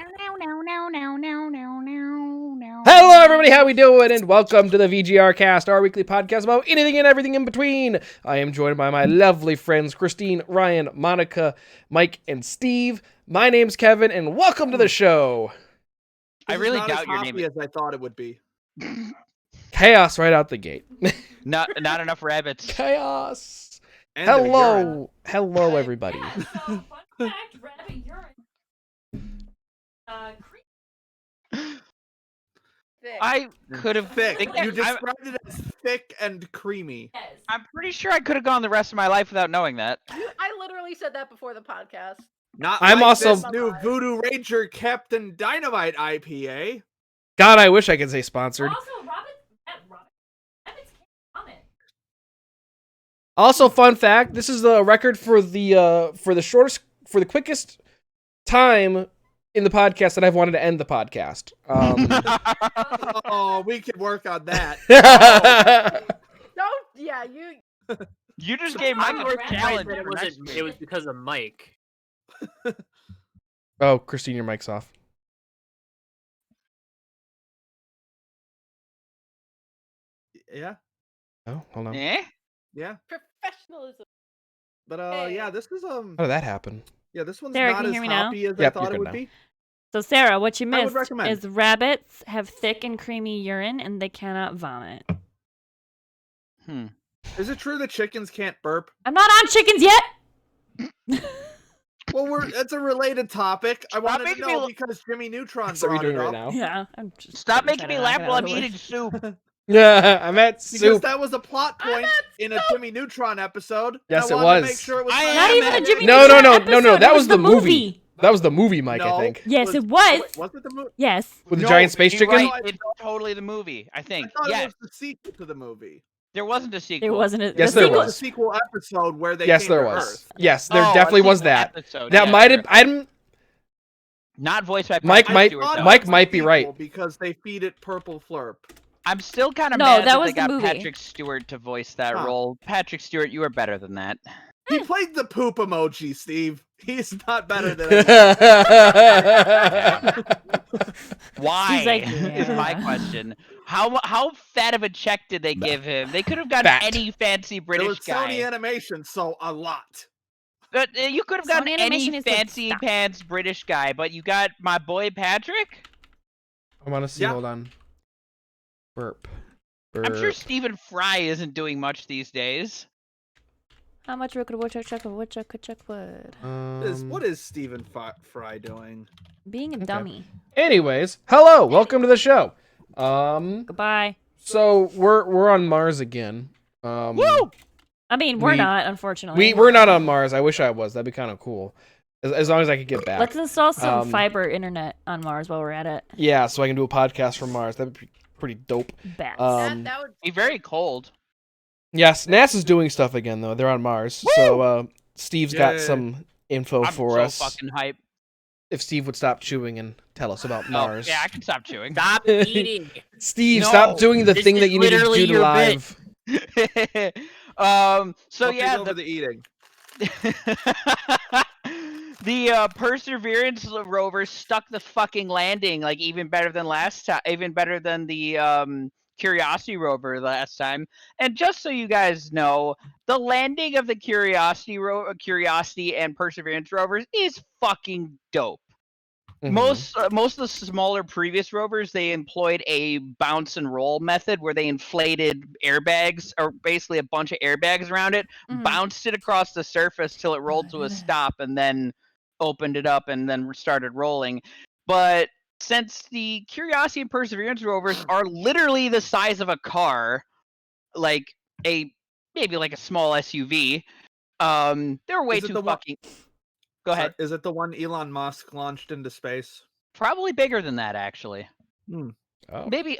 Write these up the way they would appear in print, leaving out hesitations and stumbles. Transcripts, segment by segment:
Hello, everybody. How we doing? And welcome to the VGRCast, our weekly podcast about anything and everything in between. I am joined by my lovely friends Christine, Ryan, Monica, Mike, and Steve. My name's Kevin, and welcome to the show. I really not doubt as your name. as I thought it would be. Chaos right out the gate. Not enough rabbits. Chaos. And their urine. Hello, everybody. Yeah, so, fun fact, rabbit urine. Thick. I could have. Thick. You described it as thick and creamy. Yes. I'm pretty sure I could have gone the rest of my life without knowing that. I literally said that before the podcast. Not I'm like also- this new Voodoo Ranger Captain Dynamite IPA. God, I wish I could say sponsored. Also, rabbits can't comment. Also, fun fact: this is the record for the quickest time in the podcast that I've wanted to end the podcast. Oh, we could work on that. You just gave my Oh, first right. challenge. It for next wasn't. week. It was because of Mike. Oh, Christine, your mic's off. Yeah, Oh, hold on. Eh? yeah. Professionalism. But Hey. yeah, this is How did that happen? yeah, this one's Sarah, not can you as hear me now? hoppy as I Yep, thought you're it good would now. be. So Sarah, what you I would missed recommend. is rabbits have thick and creamy urine and they cannot vomit. Is it true that chickens can't burp? I'm not on chickens yet. Well, that's a related topic. I wanted to making me know look- because Jimmy Neutron That's what we're brought it doing right up. now. Yeah, I'm just Stop getting making me excited. laugh Knock it while out I'm of the way. eating soup. Yeah, I'm at Because soup. that was a plot point in a Jimmy Neutron episode. Yes, and I it wanted to was. make sure it was I Not am even a at- Jimmy No, Neutron no. episode, That it was the movie. That was the movie, Mike, I No. think. Yes, it was. Was it the movie? Yes. With the No, giant space You're chicken? right, it's totally the movie. I I think. thought Yes, it was the sequel to the movie. there wasn't a sequel. There wasn't a Yes, the there sequel- was. The sequel episode where they Yes, came there to was. Earth. Yes, there Oh, a definitely was sequel that. episode, That yeah, might sure. have. I'm. Not voiced by Mike Patrick might- Stewart, thought though. it Mike was a might be right. sequel because they feed it purple flurp. I'm still kind of No, mad that that was they the got movie. Patrick Stewart to voice that Huh. role. Patrick Stewart, you are better than that. He played the poop emoji, Steve. He's not better than Why He's like, is my yeah. question. How fat of a check did they give him? They could have gotten Fat. any fancy It was British Sony guy. Animation, so a lot. But you could have gotten Sony Animation any is like, fancy stop. pants British guy, but you got my boy Patrick? I want to see. Yeah. Hold on. Burp. I'm sure Burp. Stephen Fry isn't doing much these days. How much would woodchuck wood? What is Stephen Fry doing? Being a dummy. Anyways, hello, welcome to the show. Goodbye. So we're on Mars again. Woo! I mean, we're We- not, unfortunately. We're not on Mars. I wish I was. That'd be kind of cool. As long as I could get back. Let's install some Um, fiber internet on Mars while we're at it. Yeah, so I can do a podcast from Mars. That'd be pretty dope. Bats. That would Be very cold. Yes, NASA's doing stuff again though. They're on Mars. So Steve's got Yay. some info I'm for so us. fucking hype. If Steve would stop chewing and tell us about Mars. Oh, yeah, I can stop chewing. Stop eating. Steve, No, stop doing the this thing is that you need to literally do to your live. So Focus yeah, over the eating. the Perseverance rover stuck the fucking landing like even better than last time, even better than the Curiosity rover last time. And just so you guys know, the landing of the Curiosity and Perseverance rovers is fucking dope. Mhm. Most of the smaller previous rovers, they employed a bounce and roll method where they inflated airbags, or basically a bunch of airbags around it, Mhm. bounced it across the surface till it rolled to a stop, and then opened it up and then started rolling. But since the Curiosity and Perseverance rovers are literally the size of a car, like maybe like a small SUV, they're way Is it too the one- fucking. Go ahead. Is it the one Elon Musk launched into space? Probably bigger than that, actually. Oh. Maybe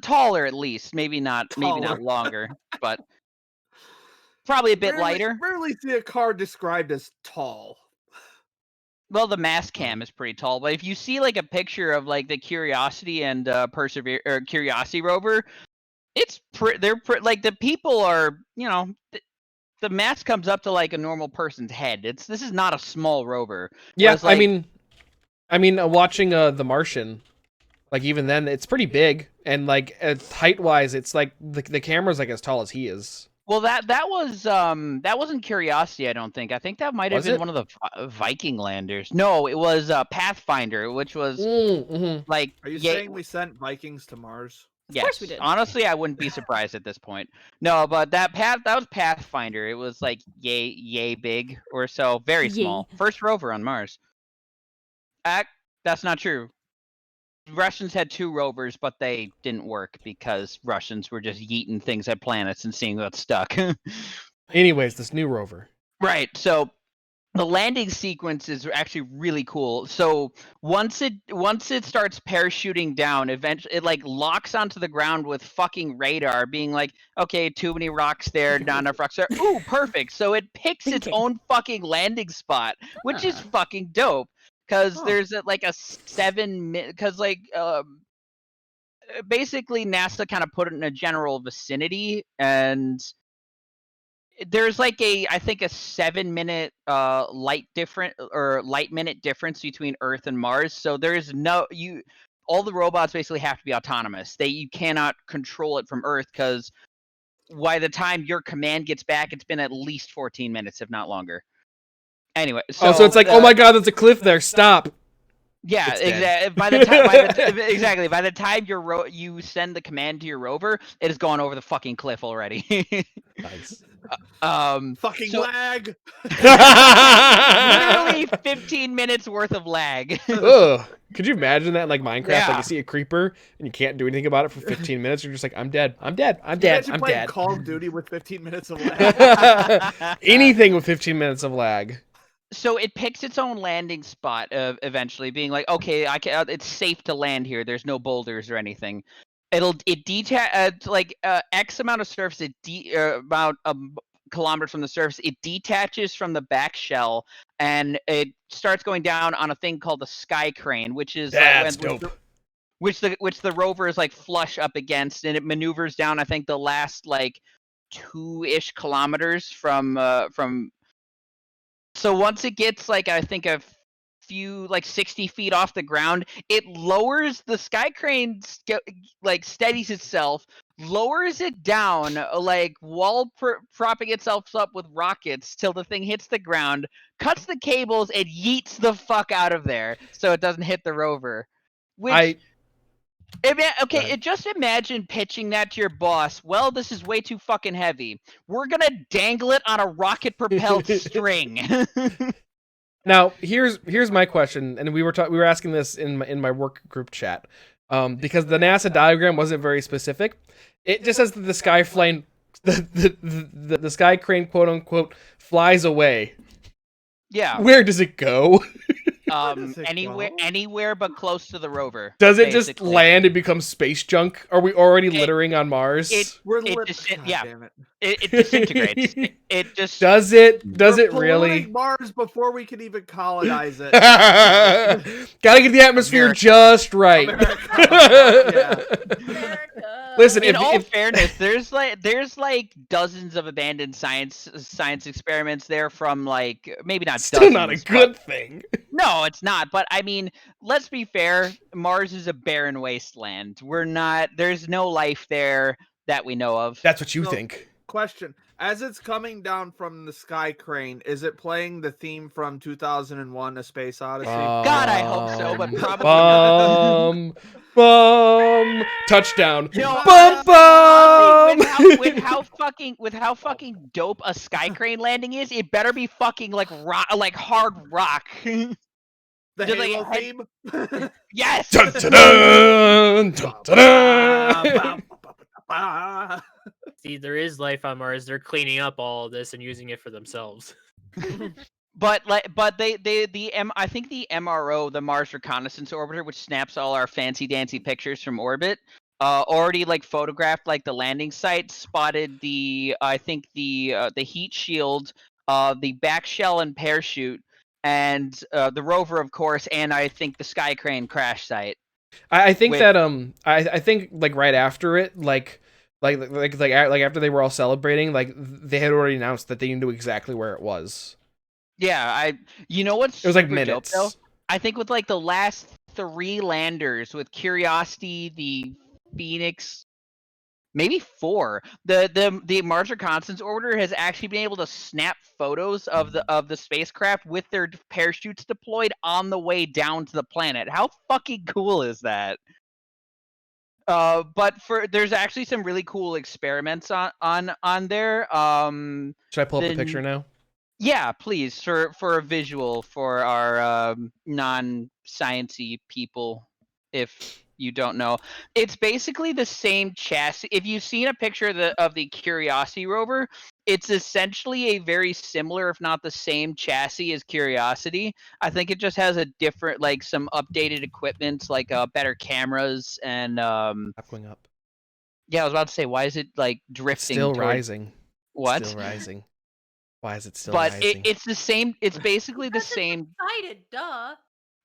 taller at least. Maybe not Taller. longer, but probably a bit lighter. Rarely see a car described as tall. Well, the mass cam is pretty tall, but if you see like a picture of like the Curiosity and Curiosity rover, it's like the people are, the mass comes up to like a normal person's head. This is not a small rover. Yeah, Whereas, I like, mean, I mean, watching The Martian, like even then, it's pretty big, and like height wise, it's like the camera's like as tall as he is. Well, that wasn't Curiosity. I don't think. I think that might have Was been it? one of the Viking landers. No, it was Pathfinder, which was Mm-hmm. like Are you yeah, saying we sent Vikings to Mars? yes. course we did. Honestly, I wouldn't be surprised at this point. No, but that was Pathfinder. It was like yay big or so, very Yay. small. First rover on Mars. That's not true. Russians had 2 rovers, but they didn't work because Russians were just yeeting things at planets and seeing what stuck. Anyways, this new rover. Right. So the landing sequence is actually really cool. So once it starts parachuting down, eventually it like locks onto the ground with fucking radar, being like, okay, too many rocks there, not enough rocks there. Ooh, perfect. So it picks its Thinking. own fucking landing spot, which is fucking dope. Because there's like a 7 minute, because like basically NASA kind of put it in a general vicinity, and there's like I think a 7 minute light minute difference between Earth and Mars. So there's all the robots basically have to be autonomous. You cannot control it from Earth, because by the time your command gets back, it's been at least 14 minutes, if not longer. Anyway, so it's like, oh my god, there's a cliff there. Stop. yeah, It's dead. exactly. By the time you send the command to your rover, it has gone over the fucking cliff already. Nice. Fucking so- lag. Literally 15 minutes worth of lag. Ugh. Could you imagine that in like Minecraft? Like Yeah. you see a creeper and you can't do anything about it for 15 minutes. You're just like, I'm dead. I'm dead. I'm Can you dead. imagine I'm playing dead. Call of Duty with 15 minutes of lag. Anything with 15 minutes of lag. So it picks its own landing spot eventually, being like, okay, it's safe to land here. There's no boulders or anything. It detach like X amount of surface. About kilometers from the surface, it detaches from the back shell, and it starts going down on a thing called the sky crane, which is That's dope. which the rover is like flush up against, and it maneuvers down. I think the last like 2-ish kilometers from. So once it gets like I think a few like 60 feet off the ground, it lowers the sky crane, like steadies itself, lowers it down like while propping itself up with rockets till the thing hits the ground, cuts the cables, and yeets the fuck out of there so it doesn't hit the rover. Which just imagine pitching that to your boss. Well, this is way too fucking heavy. We're gonna dangle it on a rocket-propelled string. Now, here's my question, and we were asking this in my work group chat, because the NASA diagram wasn't very specific. It just says that the sky plane, the sky crane, quote unquote, flies away. Yeah. Where does it go? does it Anywhere but close to the rover. Does it just basically. land and become space junk? Are we already littering on Mars? We're It lit. just- God yeah. damn it. It disintegrates. It just Does it We're really? polluting Mars before we can even colonize it. Gotta get the atmosphere America. just right. America. America. Listen, in all if fairness, there's like dozens of abandoned science experiments there from like maybe not still dozens, not a but- good thing. No, it's not. But I mean, let's be fair. Mars is a barren wasteland. There's no life there that we know of. That's what you No. think. Question: as it's coming down from the sky crane, is it playing the theme from 2001: A Space Odyssey? God, I hope so, but probably bum, bum, touchdown. No, Bum, bum. with how fucking dope a sky crane landing is, it better be fucking like hard rock. The Just like Halo head- theme. Yes. Dun, dun, dun, dun, dun, dun. See, there is life on Mars. They're cleaning up all of this and using it for themselves. But I think the MRO, the Mars Reconnaissance Orbiter, which snaps all our fancy dancy pictures from orbit, already like photographed like the landing site, spotted the heat shield, the back shell and parachute, and the rover, of course, and I think the sky crane crash site. I think With- that I think like right after it, like after they were all celebrating, like they had already announced that they knew exactly where it was. Yeah, you know what's It was like super dope, minutes. though? I think with like the last 3 landers with Curiosity, the Phoenix, maybe 4. The Mars Reconnaissance Orbiter has actually been able to snap photos of the spacecraft with their parachutes deployed on the way down to the planet. How fucking cool is that? But there's actually some really cool experiments on there. Should I pull up the the picture now? Yeah, please, for a visual for our non-sciencey people, if you don't know. It's basically the same chassis. If you've seen a picture of the Curiosity rover, it's essentially a very similar, if not the same chassis as Curiosity. I think it just has a different, like some updated equipment, like better cameras and Stop going up. yeah, I was about to say, why is it like It's drifting still toward rising. what? Still rising. Why is it still But rising? it's the same. It's basically the Because it's same. excited, duh.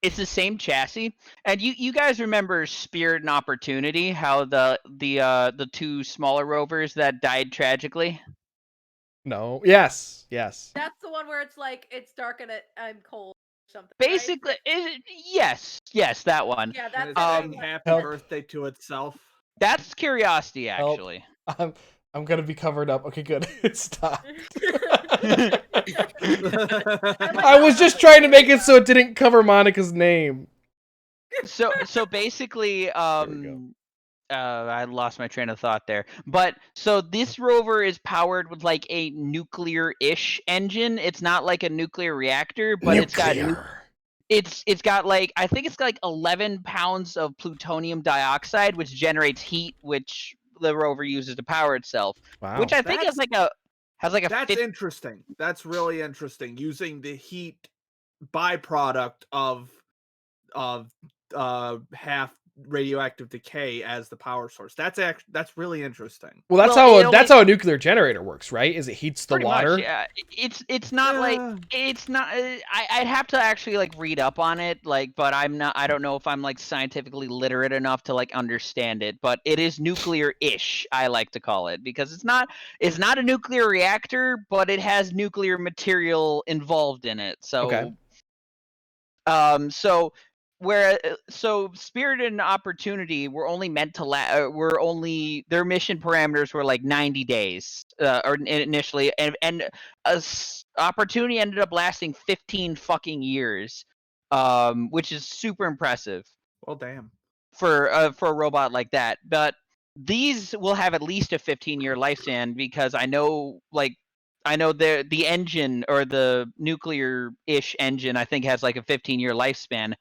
It's the same chassis. And you guys remember Spirit and Opportunity? How the 2 smaller rovers that died tragically? No. Yes. Yes. That's the one where it's like it's dark and I'm cold or something. Basically, yes, that one. Right? Yeah, And that's it's the saying one. happy Help. birthday to itself. That's Curiosity, Help. actually. I'm gonna be covered up. Okay, good. Stop. I was just trying to make it so it didn't cover Monica's name. So basically, we go. I lost my train of thought there. But so this rover is powered with like a nuclear-ish engine. It's not like a nuclear reactor, but it's got like, I think it's got like 11 pounds of plutonium dioxide, which generates heat, which the rover uses to power itself. Wow. Which I think has like a That's interesting. That's really interesting. Using the heat byproduct of half radioactive decay as the power source. That's really interesting. Well, that's Well, that's how a nuclear generator works, right? Is it heats the pretty water? much, yeah. It's not like it's not. I'd have to actually like read up on it, like, but I'm not. I don't know if I'm like scientifically literate enough to like understand it. But it is nuclear-ish. I like to call it, because it's not a nuclear reactor, but it has nuclear material involved in it. So, Okay. so Spirit and Opportunity were only meant to were only, their mission parameters were like 90 days or initially, and Opportunity ended up lasting 15 fucking years, which is super impressive Well, damn. for a robot like that. But these will have at least a 15-year lifespan, because I know the engine, or the nuclear-ish engine, I think has like a 15-year lifespan,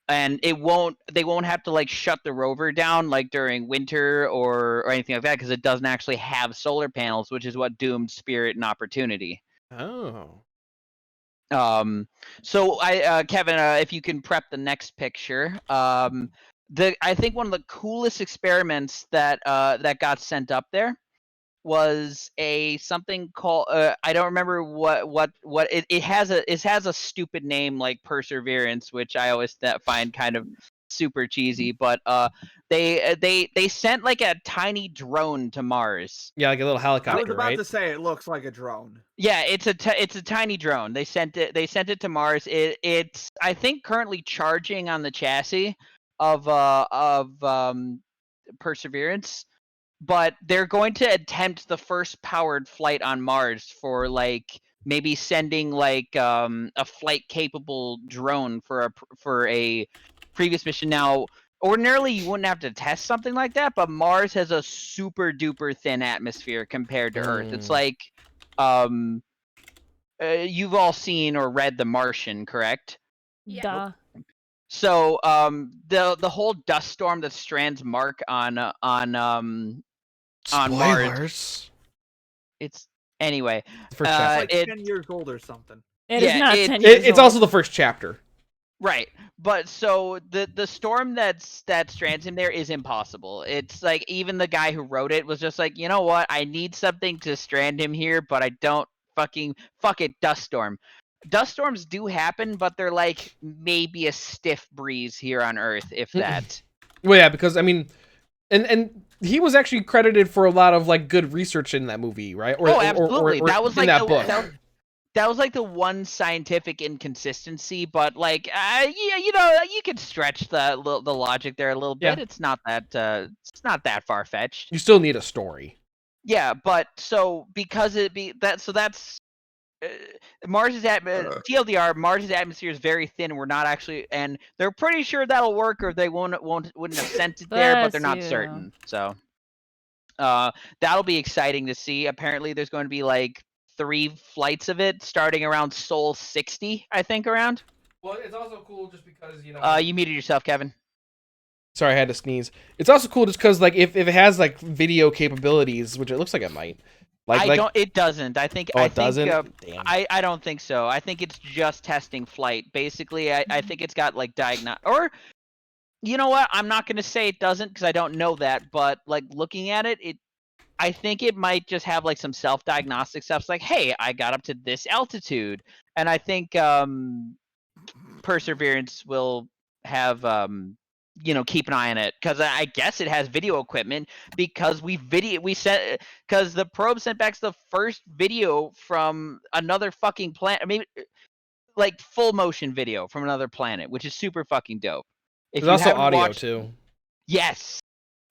and they won't have to like shut the rover down like during winter or anything like that, because it doesn't actually have solar panels, which is what doomed Spirit and Opportunity. Oh. So Kevin, if you can prep the next picture. I think one of the coolest experiments that got sent up there was something called, I don't remember what it has a stupid name like Perseverance, which I always find kind of super cheesy, but they sent like a tiny drone to Mars. Yeah, like a little I helicopter, was about right? to say it looks like a drone. Yeah, it's a tiny drone. They sent it to Mars. It's, I think, currently charging on the chassis of Perseverance, but they're going to attempt the first powered flight on Mars, for like maybe sending like a flight capable drone for a previous mission. Now, ordinarily you wouldn't have to test something like that, but Mars has a super duper thin atmosphere compared to Earth. It's like, you've all seen or read The Martian, correct? Yeah. Duh. So the whole dust storm that strands Mark on Mars. Spoilers. It's anyway. The first It's chapter. like 10 years old or something. It is Yeah, not it- 10 years It's old. also the first chapter. Right, but so the storm that strands him there is impossible. It's like, even the guy who wrote it was just like, you know what? I need something to strand him here, but I don't fuck it, dust storm. Dust storms do happen, but they're like maybe a stiff breeze here on Earth, if that. Well, yeah, because I mean, and he was actually credited for a lot of like good research in that movie, right? Oh, absolutely. Or That was in like that book. that was like the one scientific inconsistency, but like, yeah, you could stretch the logic there a little bit. Yeah. It's not that far fetched. You still need a story. Yeah, but so because that's Mars's TLDR, Mars's atmosphere is very thin. We're not actually, and they're pretty sure that'll work, or they wouldn't have sent it there, but they're Bless not you. certain. So, that'll be exciting to see. Apparently, there's going to be like 3 flights of it, starting around Sol 60, I think, around. Well, it's also cool just because You muted yourself, Kevin. Sorry, I had to sneeze. It's also cool just because like if it has like video capabilities, which it looks like it might. It doesn't. I think. Oh, I it think, doesn't. Damn. I don't think so. I think it's just testing flight. Basically, I think it's got like or. You know what? I'm not gonna say it doesn't because I don't know that. But like looking at it, I think it might just have like some self-diagnostic stuff. It's like, hey, I got up to this altitude, and I think Perseverance will have keep an eye on it because I guess it has video equipment because because the probe sent back the first video from another fucking planet, maybe like full motion video from another planet, which is super fucking dope. If There's you also haven't audio watched, too. yes,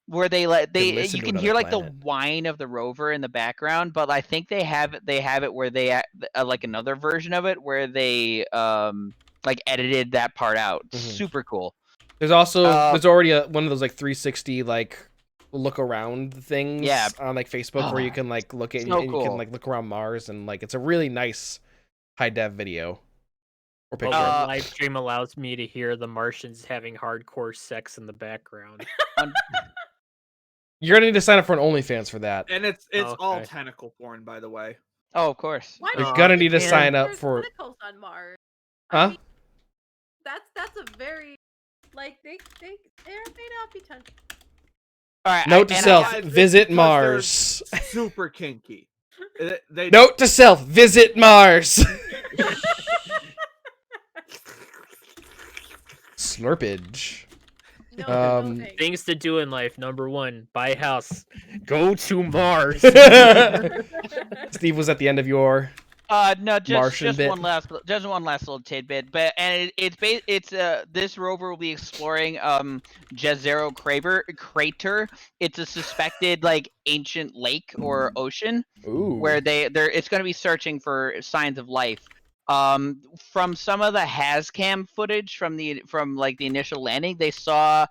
where you listen to can another hear like planet. the whine of the rover in the background, but I think they have it where they like another version of it where they like edited that part out. Mhm. Super cool. There's already one of those like 360 like look around things on like Facebook where you can like look at So and you can like look around Mars, and like it's a really nice high def video or Well, picture. the live stream allows me to hear the Martians having hardcore sex in the background. You're gonna need to sign up for an OnlyFans for that. And it's all Okay. tentacle porn, by the way. Oh, of course. Why You're not? gonna need to man. sign up There's for. tentacles on Mars. Huh? I mean, that's a very they may not be tentacles. All right. Note to self: I- visit because Mars. Super kinky. They Note to self: visit Mars. Slurpage. No, Um, no thanks. Things to do in life. Number 1, buy a house. Go to Mars. Steve was at the end of your. No, Martian just bit. one last little tidbit, but this rover will be exploring Jezero crater. It's a suspected like ancient lake or ocean Ooh. where it's going to be searching for signs of life. From some of the Hazcam footage from the initial landing, they saw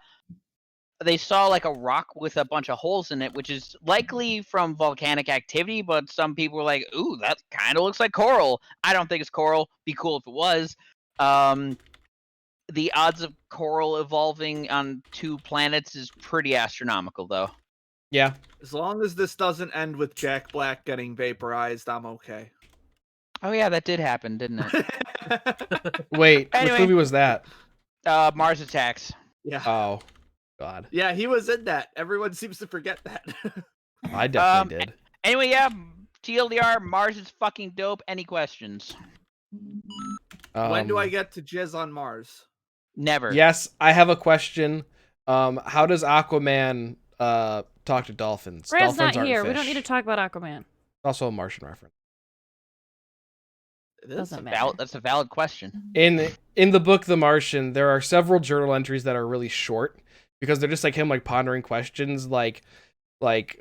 like a rock with a bunch of holes in it, which is likely from volcanic activity, but some people were like, ooh, that kind of looks like coral. I don't think it's coral. Be cool if it was. The odds of coral evolving on 2 planets is pretty astronomical, though. Yeah. As long as this doesn't end with Jack Black getting vaporized, I'm okay. Oh, yeah, that did happen, didn't it? Wait, Anyway. which movie was that? Mars Attacks. Yeah. Oh, God. Yeah, he was in that. Everyone seems to forget that. I definitely did. Anyway, yeah, TLDR, Mars is fucking dope. Any questions? When do I get to jizz on Mars? Never. Yes, I have a question. How does Aquaman talk to dolphins? Brad's Dolphins not aren't here. We don't fish. need to talk about Aquaman. Also a Martian reference. Doesn't matter. That's a valid question. In the book The Martian, there are several journal entries that are really short because they're just like him like pondering questions like that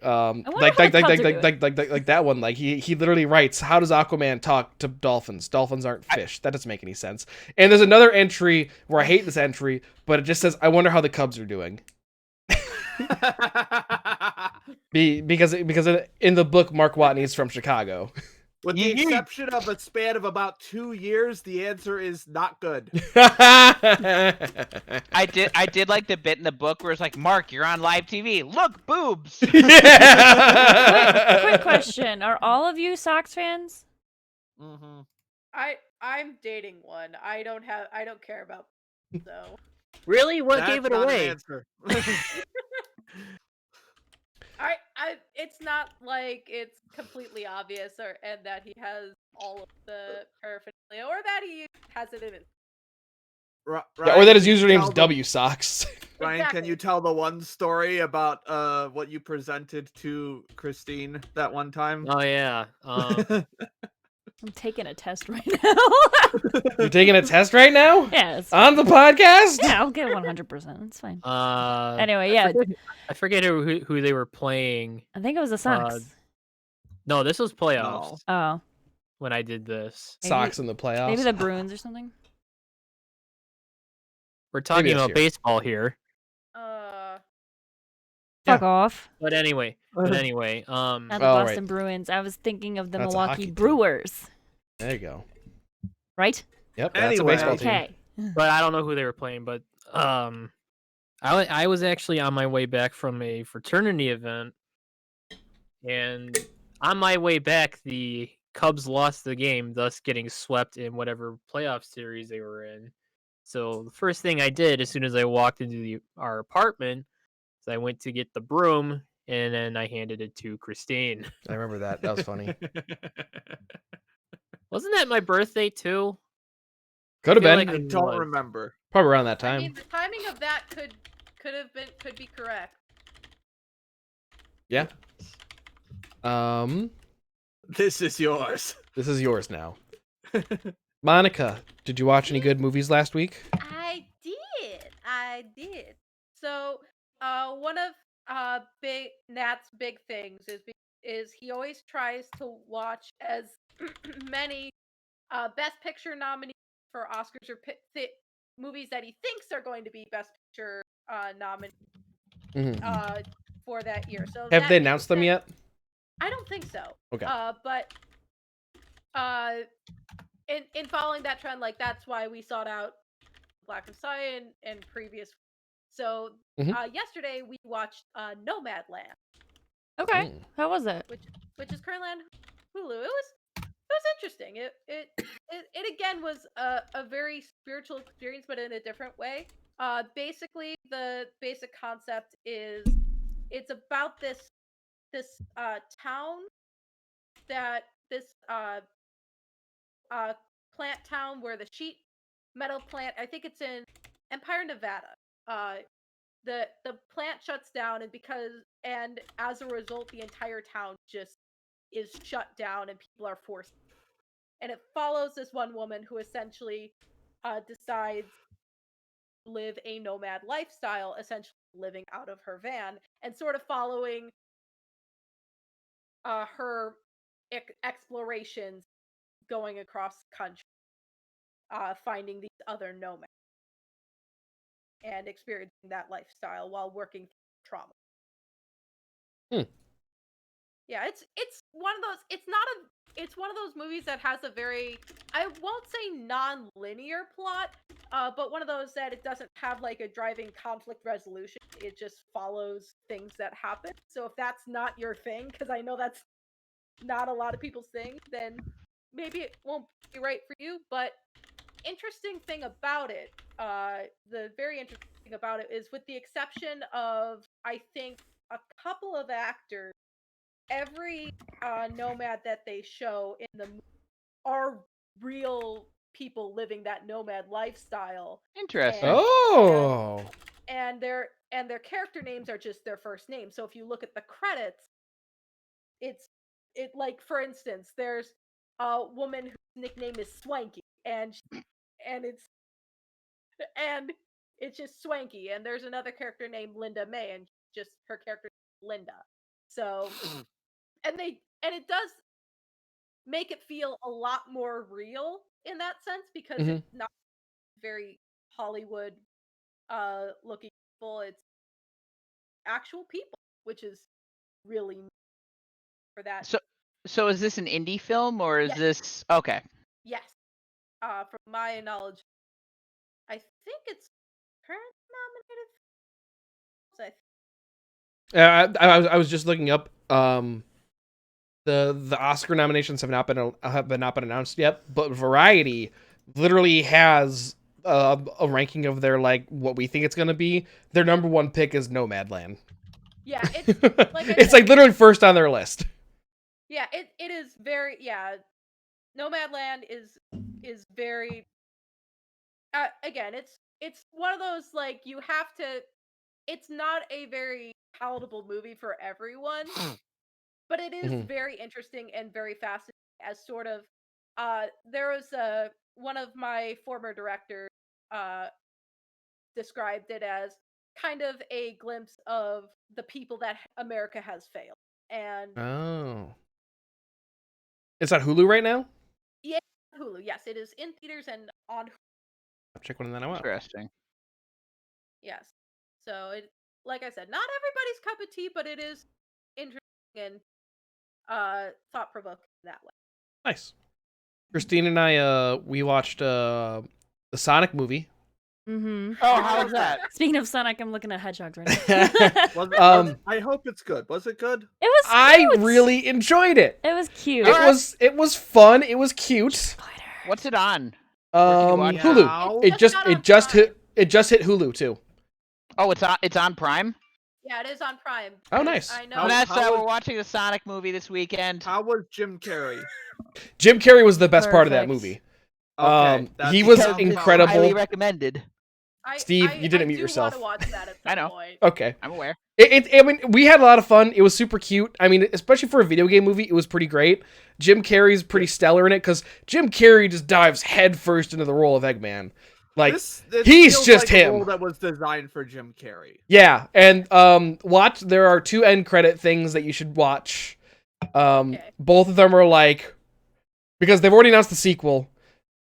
one. Like he literally writes, how does Aquaman talk to dolphins? Dolphins aren't fish. That doesn't make any sense. And there's another entry where I hate this entry, but it just says, I wonder how the Cubs are doing. Because in the book, Mark Watney is from Chicago. With the exception of a span of about 2 years, the answer is not good. I did like the bit in the book where it's like, Mark, you're on live TV. Look, boobs. Quick question: are all of you Sox fans? Mm-hmm. I'm dating one. I don't care about so. Really? What That's gave it not an away? answer. It's not like it's completely obvious and that he has all of the paraphernalia or that he has it in his. Yeah, or that his Ryan, can you username is tell the- WSocks. Ryan, can you tell the one story about what you presented to Christine that one time? Oh yeah. I'm taking a test right now. You're taking a test right now? Yes. On the podcast? Yeah, I'll get 100%. It's fine. Anyway, I yeah. I forget who they were playing. I think it was the Sox. No, this was playoffs No. Oh, when I did this. Sox in the playoffs. maybe the Bruins or something. We're talking this about year. baseball here. Fuck off. But anyway, Not the Oh, Boston right. Bruins. I was thinking of the That's a Milwaukee hockey team. Brewers. There you go. Right? Yep, that's Anyway. a baseball team. Okay. but I don't know who they were playing. But I was actually on my way back from a fraternity event, and on my way back, the Cubs lost the game, thus getting swept in whatever playoff series they were in. So the first thing I did as soon as I walked into our apartment is I went to get the broom, and then I handed it to Christine. I remember that. That was funny. Wasn't that my birthday too? Could have feel been. like I it don't was. remember. Probably around that I time. mean, the timing of that could be correct. Yeah. This is yours. This is yours now. Monica, did you watch any good movies last week? I did. So, one of big Nat's big things is he always tries to watch as many Best Picture nominees for Oscars or movies that he thinks are going to be Best Picture nominees Mhm. for that year. So Have that they means announced them that- yet? I don't think so. Okay. But in following that trend, like that's why we sought out Black Messiah and previous. So Mhm. yesterday we watched Nomadland, Okay. Mm. How was it? which is currently on Hulu. It was interesting. It again was a very spiritual experience, but in a different way. Basically, the basic concept is it's about this town that this plant town where the sheet metal plant. I think it's in Empire, Nevada. The plant shuts down, and as a result, the entire town just is shut down, and people are forced. And it follows this one woman who essentially decides to live a nomad lifestyle, essentially living out of her van, and sort of following her explorations going across the country, finding these other nomads and experiencing that lifestyle while working through trauma. Yeah, it's one of those. It's one of those movies that has a very, I won't say non-linear plot, but one of those that it doesn't have like a driving conflict resolution. It just follows things that happen. So if that's not your thing, because I know that's not a lot of people's thing, then maybe it won't be right for you. But interesting thing about it, the very interesting thing about it is, with the exception of I think a couple of actors, every nomad that they show in the movie are real people living that nomad lifestyle. Interesting. Oh. And their character names are just their first name. So if you look at the credits, it like, for instance, there's a woman whose nickname is Swanky, and it's just Swanky, and there's another character named Linda May, and just her character is Linda. So and it does make it feel a lot more real in that sense, because it's not very Hollywood looking people. It's actual people, which is really neat for that. So is this an indie film or is Yes. this okay? Yes. From my knowledge, I think it's currently nominated. I was just looking up. The Oscar nominations have not been announced yet, but Variety literally has a ranking of their, like, what we think it's gonna be. Their number one pick is Nomadland. Yeah, it's like I It's said, like literally first on their list. yeah, it is very, yeah. Nomadland is very again, it's one of those, like, you have to, it's not a very palatable movie for everyone, but it is very interesting and very fascinating as sort of there was one of my former directors described it as kind of a glimpse of the people that America has failed. And Oh. It's on Hulu right now? yeah, Hulu. Yes, it is in theaters and on Hulu. I'll check one of that out. Interesting. Yes. So it, like I said, not everybody's cup of tea, but it is interesting and thought provoking that way. Nice. Christine and I, we watched the Sonic movie. Mm-hmm. Oh, how was that? Speaking of Sonic, I'm looking at hedgehogs right now. I hope it's good. Was it good? It was I cute. really enjoyed it. It was cute. It was fun. It was cute. Spoiler. What's it on? Where can you watch it? Hulu. Now? It just got on hit Hulu too. Oh, it's on Prime. Yeah, it is on Prime. Oh, nice. I know. How- Vanessa, how we're was- watching the Sonic movie this weekend. How was Jim Carrey? Jim Carrey was the best part of that Perfect. movie. Okay, that's he was because it's incredible. Highly recommended. Steve, you didn't mute do yourself. Want to watch that at I some know. point. Okay. I'm aware. I mean, we had a lot of fun. It was super cute. I mean, especially for a video game movie, it was pretty great. Jim Carrey's pretty stellar in it because Jim Carrey just dives headfirst into the role of Eggman. Like, This he's feels just like a him. role that was designed for Jim Carrey. yeah. And watch. There are 2 end credit things that you should watch. Okay. Both of them are like, because they've already announced the sequel,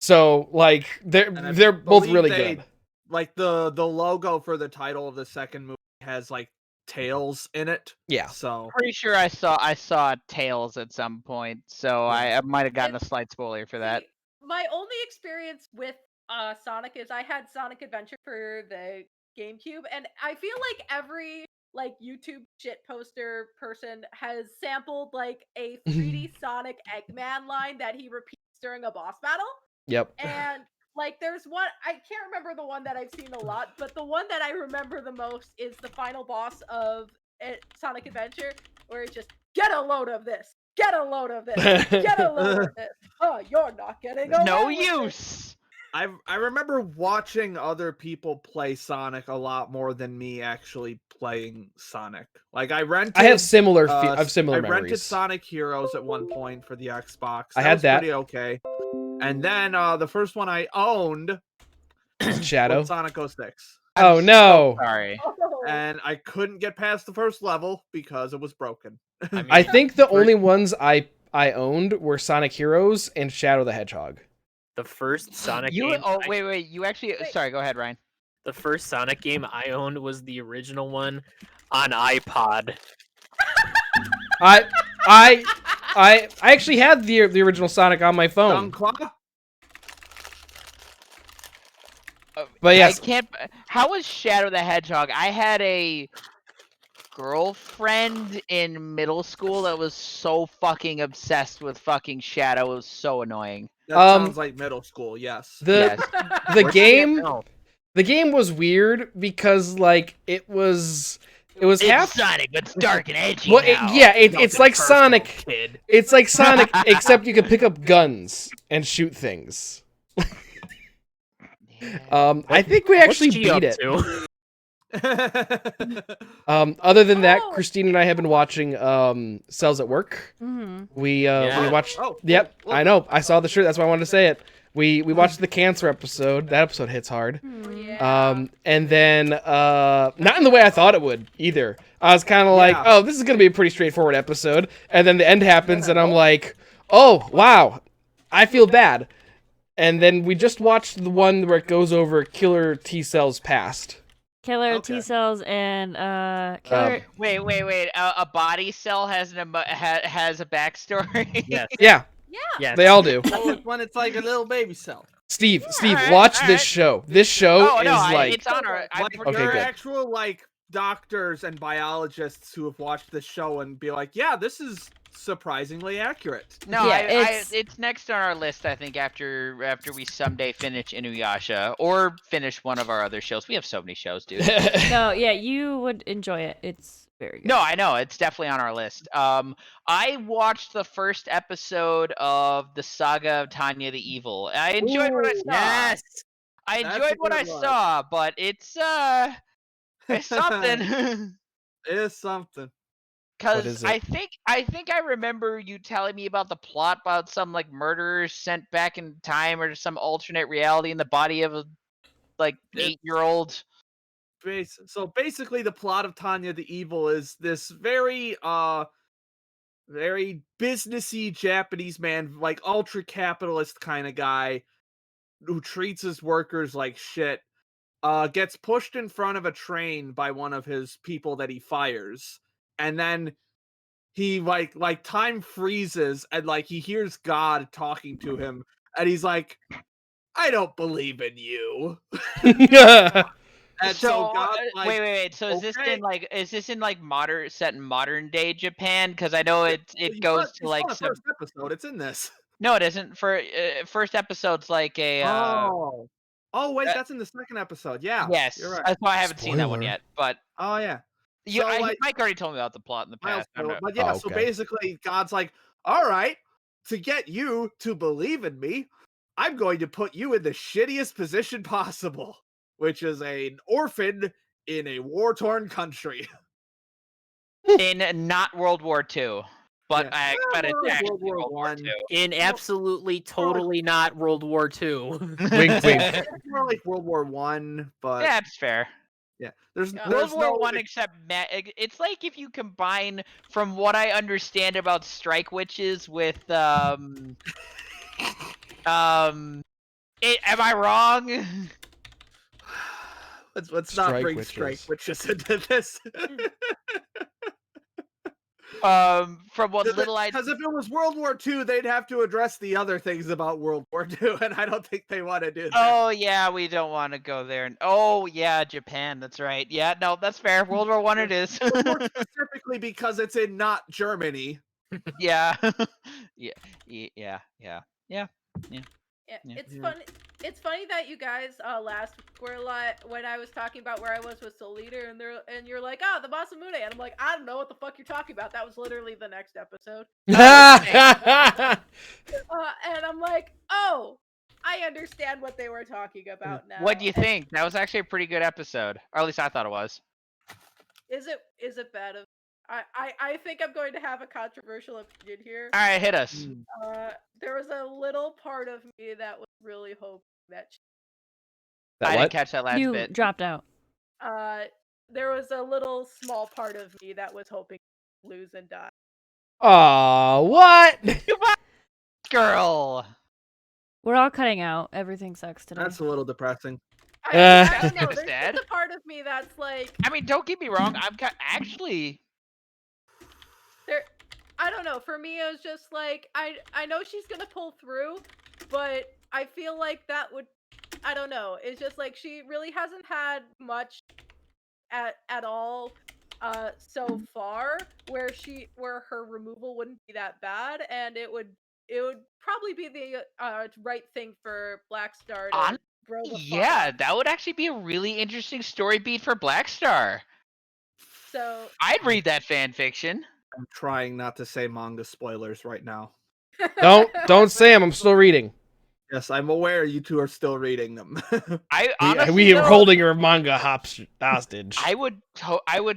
so like And I they're both believe really they- good. Like the logo for the title of the second movie has like tails in it. Yeah. So Pretty sure I saw Tails at some point, so I might have gotten a slight spoiler for that. See, my only experience with Sonic is I had Sonic Adventure for the GameCube, and I feel like every like YouTube shit poster person has sampled like a 3D Sonic Eggman line that he repeats during a boss battle. Yep. And like there's one, I can't remember the one that I've seen a lot, but the one that I remember the most is the final boss of Sonic Adventure, where it's just get a load of this, get a load of this, get a load of this. Oh, you're not getting away No with it. use. I remember watching other people play Sonic a lot more than me actually playing Sonic. Like I rented. I have similar. I memories. rented Sonic Heroes at one point for the Xbox. I had was that. Pretty okay. And then the first one I owned Shadow. was Sonic 06. Oh no! Sorry. Oh. And I couldn't get past the first level because it was broken. I think the only ones I owned were Sonic Heroes and Shadow the Hedgehog. The first Sonic You game. wait. You actually sorry. Go ahead, Ryan. The first Sonic game I owned was the original one on iPod. I actually had the original Sonic on my phone. Dunclaw? But yes. I can't. How was Shadow the Hedgehog? I had a girlfriend in middle school that was so fucking obsessed with fucking Shadow. It was so annoying. That sounds like middle school, yes. The Yes. the game No. the game was weird because like it was half Sonic, but it's dark and edgy well, now. it's Nothing like personal, Sonic. kid. It's like Sonic except you can pick up guns and shoot things. I think we actually What's G up beat it. to? Other than that, Oh. Christine and I have been watching Cells at Work. Mm-hmm. We Yeah. watched. Oh, Yep, look. I know. I saw the shirt. That's why I wanted to say it. We watched the cancer episode. That episode hits hard. Yeah. And then not in the way I thought it would either. I was kind of like, Yeah. oh, this is gonna be a pretty straightforward episode. And then the end happens, and I'm like, oh wow, I feel bad. And then we just watched the one where it goes over killer T cells past. Killer Okay. T cells and killer. Wait. A body cell has has a backstory. Yes. Yeah, Yes. they all do. Oh, it's when it's like a little baby cell. Steve, alright, watch alright. this show. This show Oh is no, like it's on our. Like, Okay, there are good. actual like doctors and biologists who have watched this show and be like, yeah, this is surprisingly accurate. No, Yeah, it's next on our list. I think after we someday finish Inuyasha or finish one of our other shows. We have so many shows, dude. No, yeah, you would enjoy it. It's very good. No, I know it's definitely on our list. I watched the first episode of the Saga of Tanya the Evil. I enjoyed what I saw. Yes. I That's enjoyed a what I good one. saw, but it's something. It is something. What is Because it? I think I remember you telling me about the plot about some like murderer sent back in time or some alternate reality in the body of a like It's 8-year-old. so basically the plot of Tanya the Evil is this very businessy Japanese man, like ultra capitalist kind of guy who treats his workers like shit. Gets pushed in front of a train by one of his people that he fires, and then he like time freezes, and like he hears God talking to him, and he's like, "I don't believe in you." And so So God's like, wait. So "Okay." is this in like set in modern day Japan? Because I know Yeah, it goes to you saw like the some. first episode. It's in this. No, it isn't. For first episode's like a Oh. Oh wait, uh, that's in the second episode. Yeah, you're yes. right. That's why I haven't seen that one Spoiler. yet. But Oh yeah. you, So like Mike already told me about the plot in the mild past. I don't spoiler, know. but yeah, Oh, so okay. basically God's like, "All right, to get you to believe in me, I'm going to put you in the shittiest position possible, which is an orphan in a war-torn country." In not World War II, but Yeah. I but it's More like actually World War World War One. In absolutely, totally not World War II. Wink, wink. II. It's more like World War One, but Yeah, it's fair. yeah. World There's War no One, except it's like if you combine, from what I understand about strike witches, with am I wrong? let's not Strike bring strike witches. witches into this. From what little I Because if it was World War II, they'd have to address the other things about World War II, and I don't think they want to do that. oh yeah, we don't want to go there. Oh yeah, Japan. That's right. Yeah, no, that's fair. World War One, it is. More specifically because it's in not Germany. Yeah, yeah, yeah. Yeah, Yeah. it's Yeah. funny. It's funny that you guys last week were like when I was talking about where I was with Soul Leader, and you're like, "Oh, the Masamune," and I'm like, "I don't know what the fuck you're talking about." That was literally the next episode. And I'm like, "Oh, I understand what they were talking about now." What do you And think? That was actually a pretty good episode, or at least I thought it was. is it bad? I think I'm going to have a controversial opinion here. All right, hit us. There was a little part of me that was really hoping that I didn't catch that last You bit. dropped out. there was a little small part of me that was hoping to lose and die. Aw, what? Girl. We're all cutting out. Everything sucks today. That's a little depressing. I don't know. Kinda There's sad. just a part of me that's like, I mean, don't get me wrong. I'm actually. there. I don't know. For me, it was just like I know she's gonna pull through, but I feel like that would. I don't know. It's just like she really hasn't had much at all so far where her removal wouldn't be that bad, and it would probably be the right thing for Black Star to grow the fuck Yeah, up. that would actually be a really interesting story beat for Black Star. So I'd read that fan fiction. I'm trying not to say manga spoilers right now. Don't say them. I'm still reading. Yes, I'm aware you two are still reading them. I honestly, We are though, holding your manga hostage. I would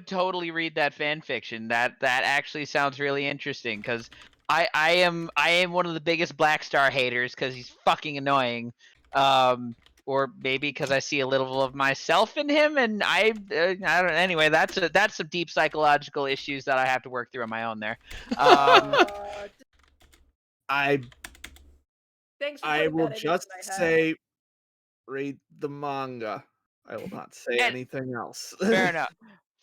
totally read that fan fiction. That actually sounds really interesting because I am one of the biggest Black Star haters because he's fucking annoying. Or maybe because I see a little of myself in him, and I don't know. Anyway, that's some deep psychological issues that I have to work through on my own there. Thanks for I putting will that just into my head. say read the manga. I will not say And- anything else. Fair enough.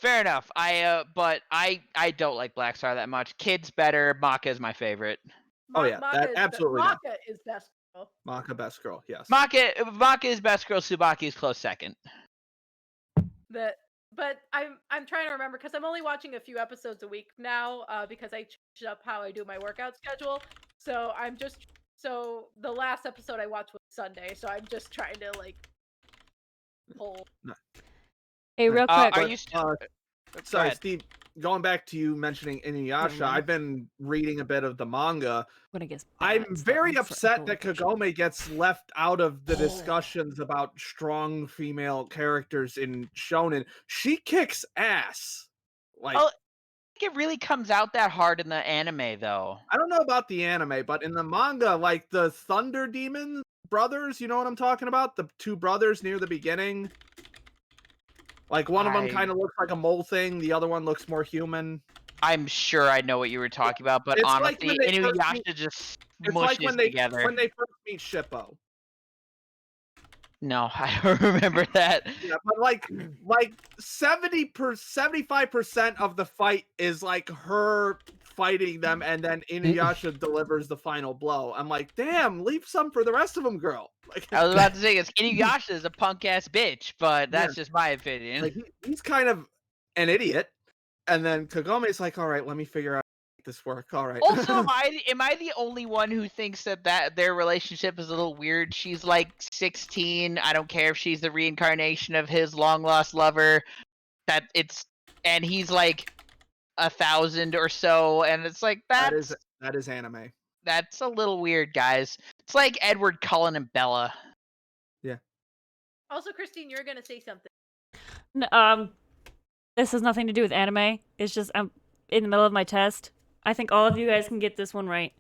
Fair enough. But I don't like Black Star that much. Kid's better. Maka is my favorite. Oh, yeah, that absolutely not. Maka is best girl. Maka best girl, yes. Maka is best girl. Tsubaki is close second. But I'm trying to remember because I'm only watching a few episodes a week now because I changed up how I do my workout schedule. So the last episode I watched was Sunday, so I'm just trying to like pull. Hey, real quick. Are you still? Sorry, ahead. Steve. Going back to you mentioning Inuyasha, I've been reading a bit of the manga. When it gets I'm bad, very stop upset that for Kagome gets left out of the discussions about strong female characters in shonen. She kicks ass. Like, Oh, it really comes out that hard in the anime, though. I don't know about the anime, but in the manga, like the Thunder Demon brothers, you know what I'm talking about? The two brothers near the beginning. Like one of them kind of looks like a mole thing, the other one looks more human. I'm sure I know what you were talking about, but It's like honestly, when they first Inuyasha meet- just It's like mushes when they together. first meet Shippo. No, I don't remember that. Yeah, but like 75% of the fight is like her fighting them, and then Inuyasha delivers the final blow. I'm like, damn, leave some for the rest of them, girl. Like, I was about to say, Inuyasha is a punk ass bitch, but that's just my opinion. like he's kind of an idiot, and then Kagome's like, all right, let me figure out how to make this work. All right. Also, am I the only one who thinks that their relationship is a little weird? She's like 16. I don't care if she's the reincarnation of his long lost lover. And he's like 1,000 or so, and it's like that is anime. that's a little weird, guys. It's like Edward Cullen and Bella. Also, Christine, you're gonna say something. This has nothing to do with anime. It's just I'm in the middle of my test. I think all of you guys can get this one right.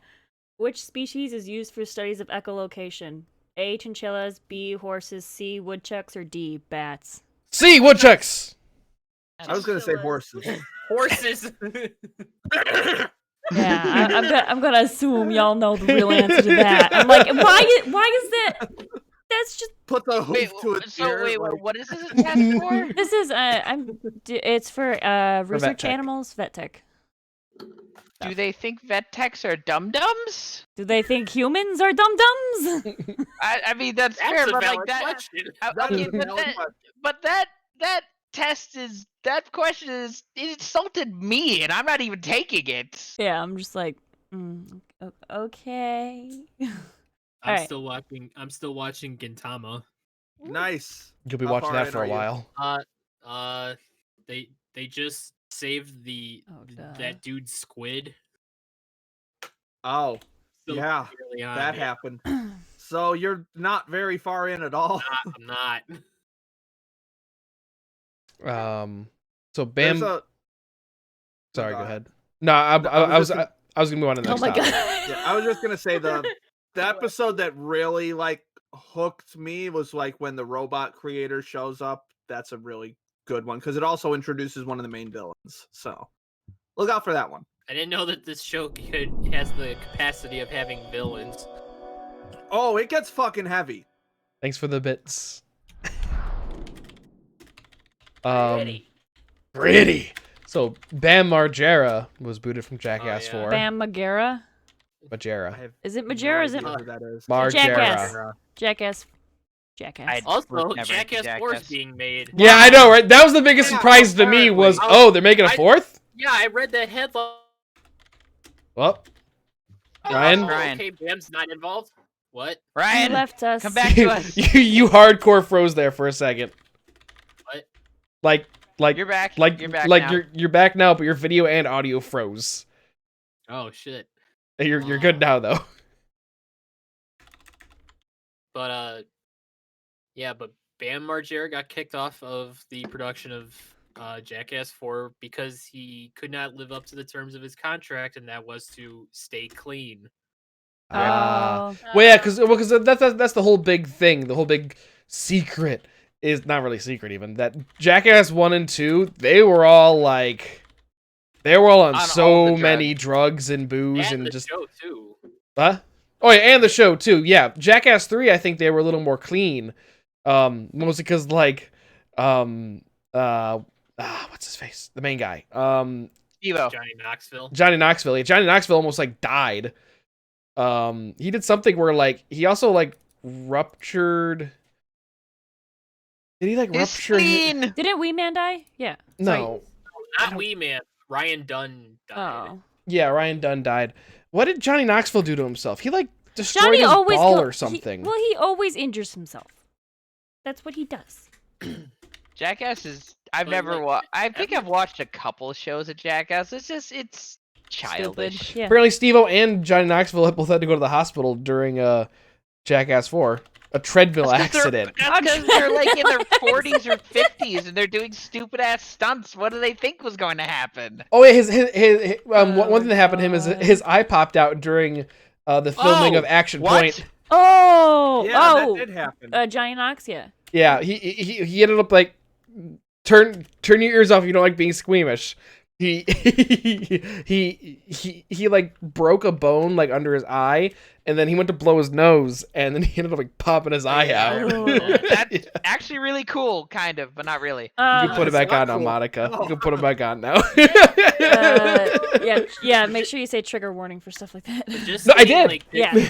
Which species is used for studies of echolocation? A. Chinchillas, B. Horses, C. Woodchucks, or D. Bats? C. Woodchucks. I was gonna say horses. Horses. Yeah, I'm gonna assume y'all know the real answer to that. I'm like, why is that? That's just Put the hoof to its ear. Wait, like- what is this a test for? this is it's for research tech. animals, vet tech. Do they think vet techs are dum-dums? Do they think humans are dum dums? I mean, that's fair, That's a but like valid that. question. That is Okay, a valid question. but that test is that question is it insulted me, and I'm not even taking it. Yeah, I'm just like, okay. I'm Alright. still watching Gintama. Nice. You'll be How watching far that in for are a you? while. They just saved that dude's squid. Oh, Still yeah, barely on that it. happened. So you're not very far in at all. I'm not. So There's Bam. a- Sorry, go go ahead. ahead. No, I was just I was gonna move on to the Oh next my topic. god. Yeah, I was just gonna say the episode that really like hooked me was like when the robot creator shows up. That's a really good one because it also introduces one of the main villains. So look out for that one. I didn't know that this show has the capacity of having villains. Oh, it gets fucking heavy. Thanks for the bits. Pretty. So Bam Margera was booted from Jackass yeah. 4. Bam Margera? I Margera. have Is it no Majera or is it idea who that is. Margera. Jackass? Jackass. Jackass. I- Also, We've never Jackass into 4 is Jackass. being made. Yeah, I know, right? That was the biggest Yeah, surprise to me was, apparently. they're making a I- fourth? Yeah, I read that headline. Well, Ryan? Oh, Ryan. okay, Bam's not involved. What? You Ryan, left us. come back to us. you hardcore froze there for a second. What? Like You're back. like You're back like now. you're back now, but your video and audio froze. Oh shit. You're good now though. But yeah, but Bam Margera got kicked off of the production of Jackass 4 because he could not live up to the terms of his contract, and that was to stay clean. Oh. Well, yeah, because that's the whole big thing. The whole big secret is not really secret even that Jackass 1 and 2 they were all on all so the many drugs and booze And and the just show too. huh? Oh yeah, and the show too. Yeah, Jackass 3 I think they were a little more clean, mostly because what's his face? The main guy, Steve-O. Johnny Knoxville. Johnny Knoxville. Yeah, Johnny Knoxville almost died. He did something where he also ruptured. Did he His rupture? spleen. Didn't Wee Man die? Yeah. No. Not Wee Man. Ryan Dunn died. Oh. Yeah, Ryan Dunn died. What did Johnny Knoxville do to himself? He destroyed Johnny his always ball kill- or something. he always injures himself. That's what he does. Jackass is. I've But, never like, watched. I think I've watched a couple shows of Jackass. it's childish. Stupid. Yeah. Apparently, Steve-O and Johnny Knoxville both had to go to the hospital during Jackass 4. A treadmill That's 'cause accident. That's because they're like in their 40s or 50s and they're doing stupid ass stunts. What do they think was going to happen? Oh yeah, his one thing that happened to him is God. his eye popped out during the filming of Action what? Point. Oh, Yeah, oh, that did happen. Johnny Knox, yeah. Yeah, he ended up like turn your ears off if you don't like being squeamish. He he like broke a bone like under his eye, and then he went to blow his nose, and then he ended up like popping his eye Yeah, I out. remember that. That's Yeah. actually really cool, kind of, but not really. You can put it That's back on not now, cool. Monica. No. You can put it back on now. Yeah. Make sure you say trigger warning for stuff like that. Just No, I seeing, did. Like, Yeah.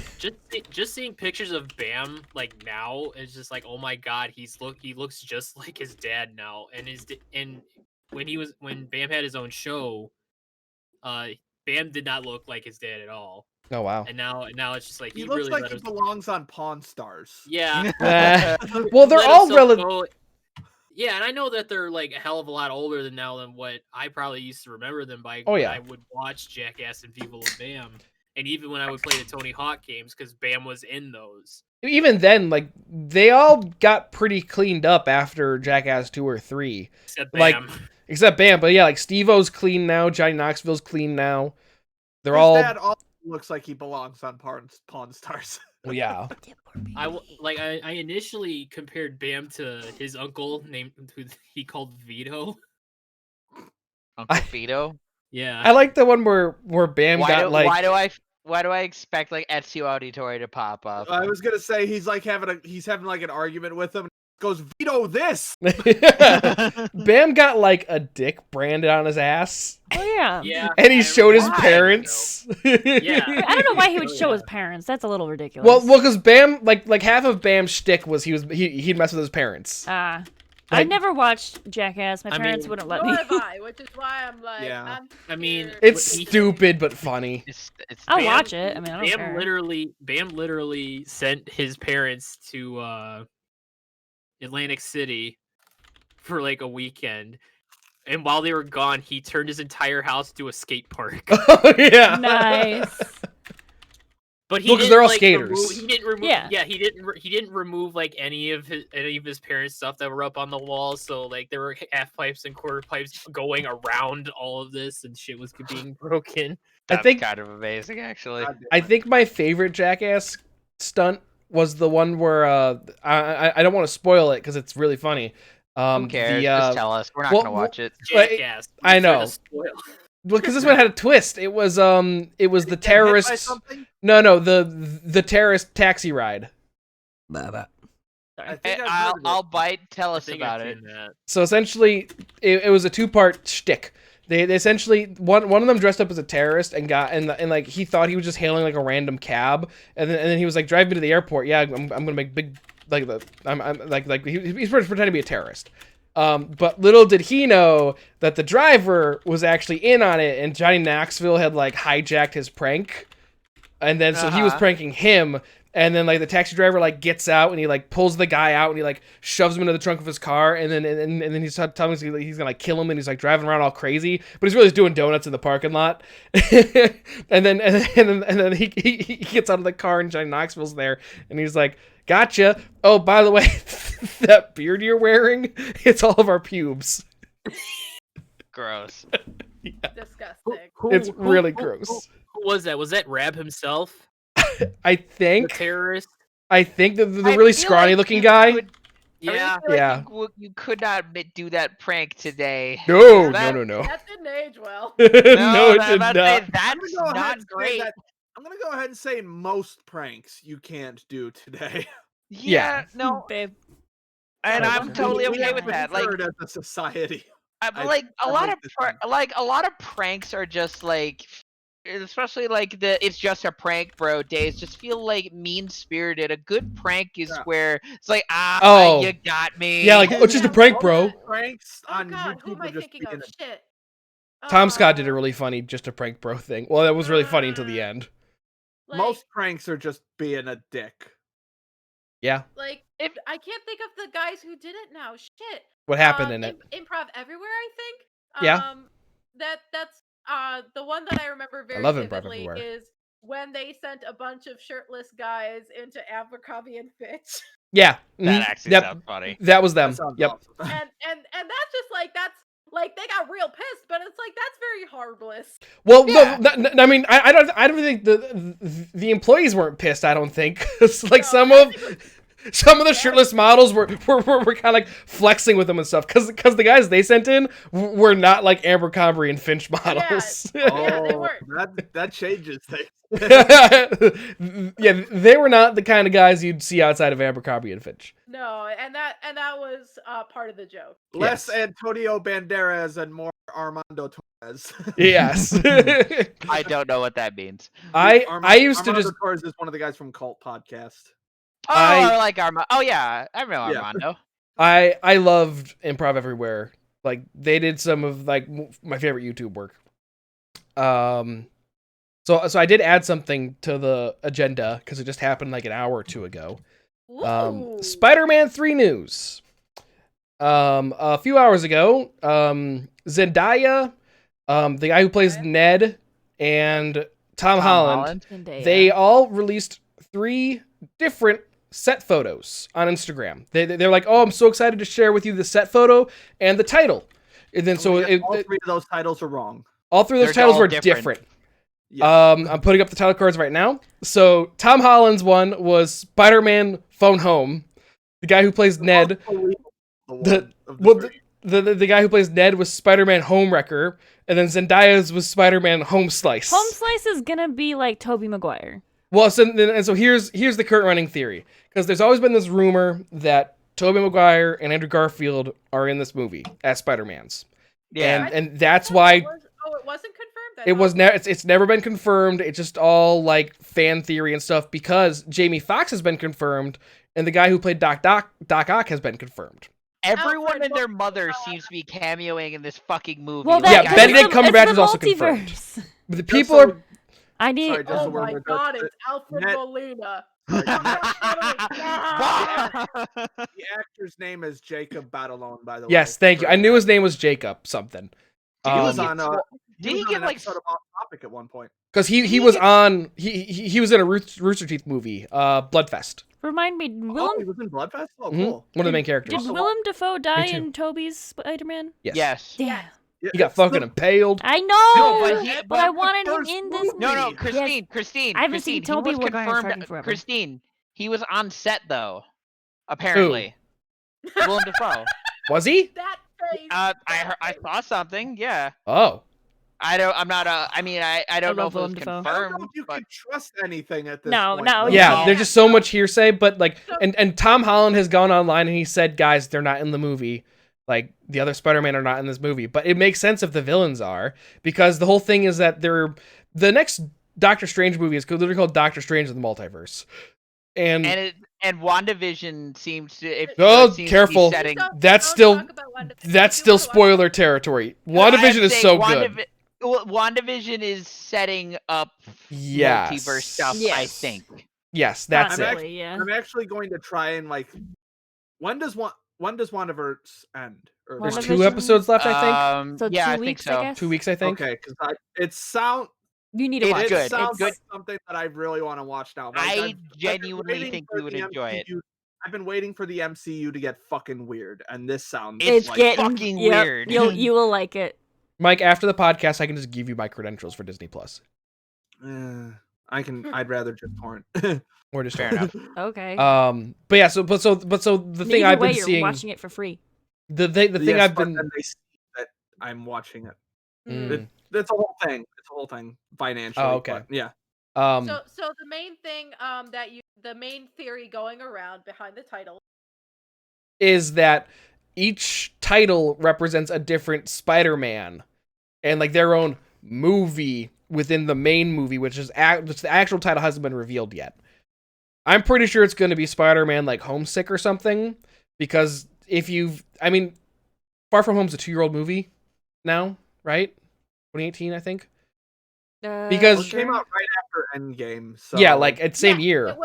just seeing pictures of Bam like now is just like, oh my god, he looks just like his dad now, and when Bam had his own show, Bam did not look like his dad at all, Oh wow. and now it's just like He he looks really like let he us. belongs on Pawn Stars. Yeah, Well, they're let all himself relative. go. Yeah, and I know that they're like a hell of a lot older than what I probably used to remember them by. Oh, when yeah. I would watch Jackass and Viva La Bam, and even when I would play the Tony Hawk games because Bam was in those. Even then, like they all got pretty cleaned up after Jackass 2 or 3. Except Like, Bam. Except Bam, but yeah, like Steve-O's clean now, Johnny Knoxville's clean now. They're His all dad also looks like he belongs on Pawn Stars. well, yeah. I initially compared Bam to his uncle named who he called Vito. Uncle Fido. Yeah. I like the one where Bam Why got do, like why do I expect like Ezio Auditore to pop up? I was gonna say he's having like an argument with him. Goes veto this. Bam got like a dick branded on his ass, Oh yeah. Yeah. and he I showed his Why? parents. Yeah. I don't know why he would Oh, show yeah. his parents. That's a little ridiculous. Well, because Bam, like half of Bam's shtick was he'd mess with his parents. I like- never watched Jackass. My I parents mean- wouldn't let Nor me. have I, which is why I'm like, Yeah. I'm I mean, scared. It's He- stupid but funny. It's I'll Bam- watch it. I mean, I don't Bam care. literally sent his parents to Atlantic City for like a weekend. And while they were gone, he turned his entire house into a skate park. Oh yeah. Nice. But he Well, 'cause didn't, they're all like, skaters. he didn't remove. Yeah. Yeah, he didn't remove like any of his parents' stuff that were up on the wall. So like there were half pipes and quarter pipes going around all of this, and shit was being broken. That's think- kind of amazing, actually. I think my favorite Jackass stunt was the one where I don't want to spoil it because it's really funny. Who cares? The, Just tell us. We're not well, gonna watch it. Well, Jackass. I Trying to know. spoil. well, because this one had a twist. It was the Get hit by terrorists. something? No, the terrorist taxi ride. I Sorry. think I've I'll heard of it. I'll bite. Tell I us think about I've it. seen that. So essentially, it was a 2-part shtick. They essentially one of them dressed up as a terrorist and got and like he thought he was just hailing like a random cab, and then he was like, drive me to the airport. Yeah, I'm gonna make big like the I'm like he's pretending to be a terrorist. But little did he know that the driver was actually in on it, and Johnny Knoxville had like hijacked his prank, and then so he was Uh-huh. pranking him. And then like the taxi driver like gets out and he like pulls the guy out and he like shoves him into the trunk of his car, and then and then he's telling us he's gonna like kill him, and he's like driving around all crazy, but he's really just doing donuts in the parking lot. and then he gets out of the car and Johnny Knoxville's there and he's like, gotcha. Oh, by the way, that beard you're wearing, it's all of our pubes. Gross. disgusting. It's really gross. Who was that? Was that Rab himself? I The think terrorist? the I really feel scrawny like looking you guy. could- I really Yeah. feel like Yeah. you could not do that prank today. No, That- no. That didn't age well. No, it did I'm about to say, not. I'm that's gonna go ahead not and say great. that- I'm gonna go ahead and say most pranks you can't do today. Yeah, no, Babe. and Sorry, I'm man. totally We okay have with that. Like, matured as a society. but like a I lot like of this one. a lot of pranks are just like, especially like the it's just a prank, bro days. Just feel like mean spirited. A good prank is Yeah. where it's like, Oh. you got me. Yeah, like, oh, it's just a prank, All bro. the Pranks Oh on god, who YouTube am I are just thinking of? being Shit. Tom Scott did a Uh, really funny just a prank bro thing. Well, that was really funny until the end. like, most pranks are just being a dick. Yeah. like If- I can't think of the guys who did it now. Shit. What happened in it? Improv Everywhere, I think. Yeah. That's the one that I remember very love Improv vividly Everywhere. is when they sent a bunch of shirtless guys into Abercrombie and Fitch. Yeah. That mhm, actually yep, sounds funny. That was them. That sounds Yep. awesome. and that's just like that's like they got real pissed, but it's like that's very harmless. Well, Yeah. no, I mean, I don't think the employees weren't pissed. I don't think. It's like No, some I of think the shirtless models were kind of like flexing with them and stuff because the guys they sent in were not like Abercrombie and Finch models. Yeah, they Oh, weren't. that changes things. Yeah, they were not the kind of guys you'd see outside of Abercrombie and Finch. No, and that was part of the joke. Less Yes. Antonio Banderas and more Armando Torres. Yes. I don't know what that means. I used to Armando just Torres is one of the guys from Cult Podcast. Oh, I- I like Armando. Oh yeah, I know Yeah. Armando. I loved Improv Everywhere. Like they did some of like my favorite YouTube work. So I did add something to the agenda because it just happened like an hour or two ago. Ooh. Spider-Man 3 news. A few hours ago, Zendaya, the guy who plays Okay. Ned, and Tom Holland, Zendaya. they all released 3 different set photos on Instagram. They're like, oh, I'm so excited to share with you the set photo and the title. And then so all 3 of those titles are wrong. all 3 of those They're titles all were different. different. Yes. I'm putting up the title cards right now. So Tom Holland's one was Spider-Man Phone Home. The guy who plays Ned, the guy who plays Ned was Spider-Man Homewrecker, and then Zendaya's was Spider-Man Home Slice. Home Slice is gonna be like Tobey Maguire. Well, so here's the current running theory, because there's always been this rumor that Tobey Maguire and Andrew Garfield are in this movie as Spider-Mans. Yeah. And that's why It wasn't confirmed. I it was thought- it's never been confirmed. It's just all like fan theory and stuff because Jamie Foxx has been confirmed and the guy who played Doc Ock has been confirmed. Everyone Alfred and their Molina. mother seems to be cameoing in this fucking movie. Well, Yeah, that, 'cause Benedict it's the- Cumberbatch it's was the also confirmed. multiverse. But the Just people so- are I need. Sorry, just Oh so we're my aware, god, the- it's Alfred Ned- Molina. The actor's name is Jacob Batalon, by the way. yes, thank you. I knew his name was Jacob something. He was Um, on. Did he was on get, an like, episode of Off Topic at one point? because he was on he was in a Rooster Teeth movie, Bloodfest. Remind me, Oh, he was in Bloodfest. Oh, Mhm. cool. One of the main did characters. Willem Dafoe die too. in Toby's Spider-Man? Yes. Yes. Yeah. Yeah, He got it's the- fucking impaled. I know, No, but I the wanted him first in this. No, no, movie. Christine. I haven't seen Christine, he Tobey was Maguire confirmed. fucking forever. Christine, he was on set though. Apparently, Willem Dafoe. Was he? That face. I saw something. Yeah. Oh. I'm not. I mean, I don't know love if it was Willem Dafoe. I don't know confirmed. if you but can trust anything at this No, point. no, though. Yeah, Yeah. there's just so much hearsay, but like, and Tom Holland has gone online and he said, guys, they're not in the movie. Like, the other Spider-Man are not in this movie. But it makes sense if the villains are, because the whole thing is that the next Doctor Strange movie is literally called Doctor Strange in the Multiverse. And and WandaVision seems to. Oh, seems to be careful. setting- that's still spoiler territory. WandaVision is so good. WandaVision is setting up Yes. multiverse stuff. I Yes. think. Yes, that's it. Possibly, yeah. I'm actually going to try and like. When does WandaVerse end? Or There's WandaVision- 2 episodes left, I think. So yeah, 2 I think weeks, so. I guess. 2 weeks, I think. Okay, because it You need to It's watch good. it. sounds It's like something that I really want to watch now. Like, I I've been genuinely waiting think for you would the enjoy it. MCU I've been waiting for the MCU to get fucking weird, and this sounds It's like getting fucking yep, weird. You will like it. Mike, after the podcast, I can just give you my credentials for Disney Plus. I'd rather just torrent. Or just Fair enough. Okay. But yeah, so the thing Either I've way, been you're seeing, watching it for free. the thing Yes, I've but been, then they see that I'm watching it. Mm. It's a whole thing. It's a whole thing financially. Oh, okay. but yeah. So the main thing the main theory going around behind the title. is that each title represents a different Spider-Man and like their own movie within the main movie, which the actual title hasn't been revealed yet. I'm pretty sure it's going to be Spider-Man like Homesick or something, because Far From Home's a 2-year-old movie now, right? 2018, I think. Because- It came out right after Endgame. So Yeah, like it's same Yeah, year. It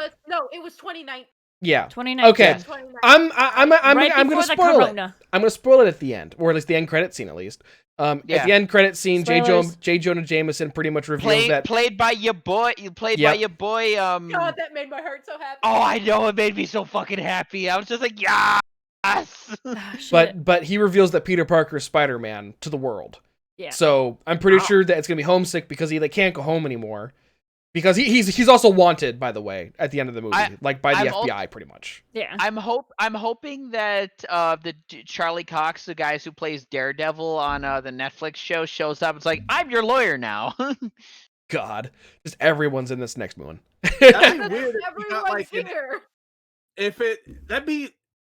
was 2019. Yeah. 2019. Okay. 2019. I'm Right going to before the spoil it. corona. I'm going to spoil it at the end, or at least the end credit scene, at least. At Yeah. the end credit scene, Spoilers. J. Jonah Jameson pretty much reveals that. Played by your boy. You played by Yep. your boy. God, that made my heart so happy. Oh, I know. It made me so fucking happy. I was just like, yes. Ah, shit. But he reveals that Peter Parker is Spider-Man to the world. Yeah. So I'm pretty sure that it's gonna be homesick because he can't go home anymore. Because he's also wanted, by the way, at the end of the movie, like by the FBI, pretty much. Yeah. I'm hoping that Charlie Cox, the guys who plays Daredevil on the Netflix show, shows up. It's like, I'm your lawyer now. God, just everyone's in this next one. That'd be weird. If you got, Everyone's like, here.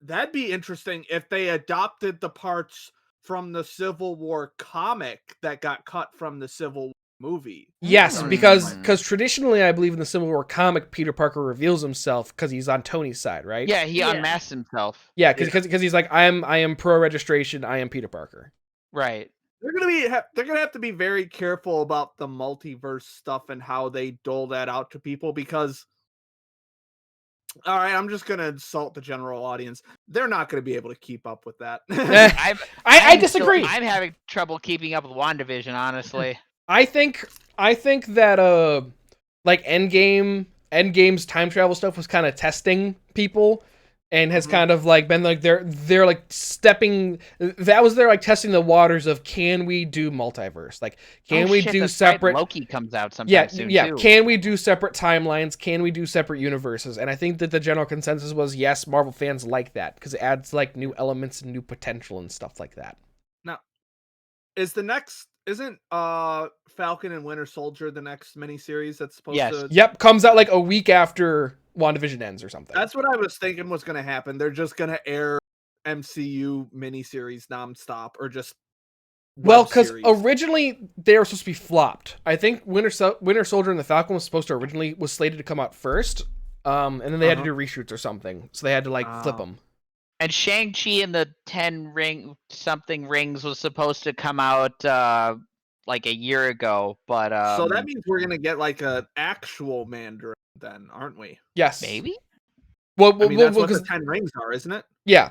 that'd be interesting if they adopted the parts from the Civil War comic that got cut from the Civil War movie. Yes, Mm. because traditionally, I believe in the Civil War comic, Peter Parker reveals himself because he's on Tony's side, right? Yeah, he Yeah. unmasked himself. Yeah, because he's like, I am pro registration. I am Peter Parker. Right. They're gonna have to be very careful about the multiverse stuff and how they dole that out to people because, all right, I'm just gonna insult the general audience. They're not gonna be able to keep up with that. I I'm disagree. I'm having trouble keeping up with WandaVision, honestly. I think that like Endgame's time travel stuff was kind of testing people and has kind of like been like they're like stepping, that was their like testing the waters of, can we do multiverse? Like, can Oh, we shit, do that's right, separate Loki comes out sometime yeah, soon yeah. too. Can we do separate timelines? Can we do separate universes? And I think that the general consensus was yes, Marvel fans like that because it adds like new elements and new potential and stuff like that. Now, isn't Falcon and Winter Soldier the next miniseries that's supposed Yes. to? Yep, comes out like a week after WandaVision ends or something. That's what I was thinking was going to happen. They're just going to air MCU miniseries nonstop, or just well, web because series. originally they were supposed to be flopped. I think Winter Soldier and the Falcon was slated to come out first, and then they had to do reshoots or something, so they had to like flip them. And Shang-Chi and the 10 rings was supposed to come out like a year ago, but So that means we're gonna get like an actual Mandarin, then, aren't we? Yes, maybe. Well, I mean, that's what the 'cause- 10 rings are, isn't it? yeah,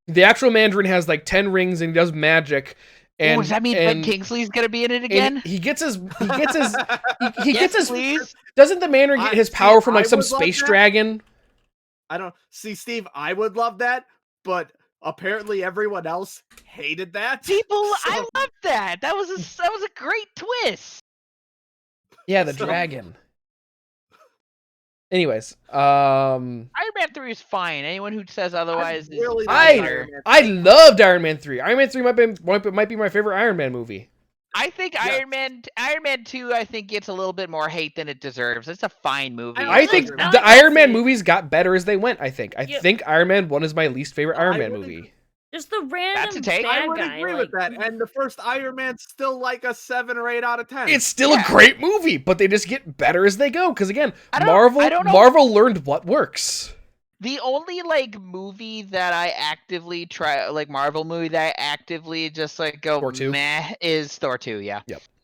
the actual Mandarin has like 10 rings and he does magic. And Does that mean Ben Kingsley's gonna be in it again? He gets his he gets his Please. Doesn't the Mandarin get his power from like I some would love space that. dragon? I don't see, Steve. I would love that, but apparently everyone else hated that. People, So- I love that. That was a great twist. Yeah, the So- dragon. Anyways, Iron Man 3 is fine. Anyone who says otherwise is really a like hater. Iron Man. I loved Iron Man 3. Iron Man 3 might be my favorite Iron Man movie. I think Yeah. Iron Man 2 I think gets a little bit more hate than it deserves. It's a fine movie. I It's think like- the I Iron Man see. movies got better as they went, I think. I Yep. think Iron Man 1 is my least favorite Iron I Man would movie. Just the random take. I bad would guy. agree with that. And the first Iron Man's still like a 7 or 8 out of 10. It's still a Yeah. great movie, but they just get better as they go. Because again, I don't know. Marvel learned what works. The only like movie that I actively try, like Marvel movie that I actively just like go Thor 2? meh is Thor 2. Yeah.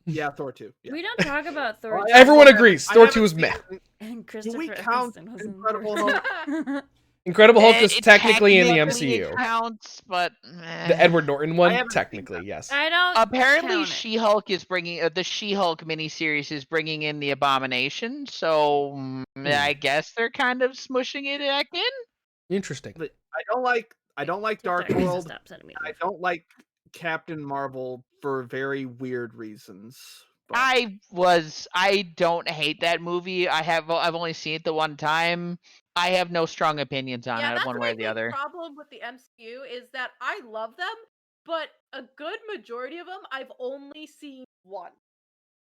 Yeah, Thor 2. Yeah. We don't talk about Thor. Well, two, Everyone haven't- agrees. I Thor haven't 2 is seen- meh. And Christopher we count Eccleston was in Incredible Thor. Incredible Hulk is It technically in the technically MCU. counts, but meh. The Edward Norton I one, haven't seen technically, yes. I don't. Apparently, count it. She-Hulk is bringing the She-Hulk miniseries is bringing in the Abomination, so I guess they're kind of smushing it back in. Interesting. I don't like Dark TikTok needs to World. stop sending me I love. don't like Captain Marvel for very weird reasons. but- I don't hate that movie. I've only seen it the one time. I have no strong opinions on Yeah, it that's one my way or the big other. problem with the MCU is that I love them, but a good majority of them I've only seen once.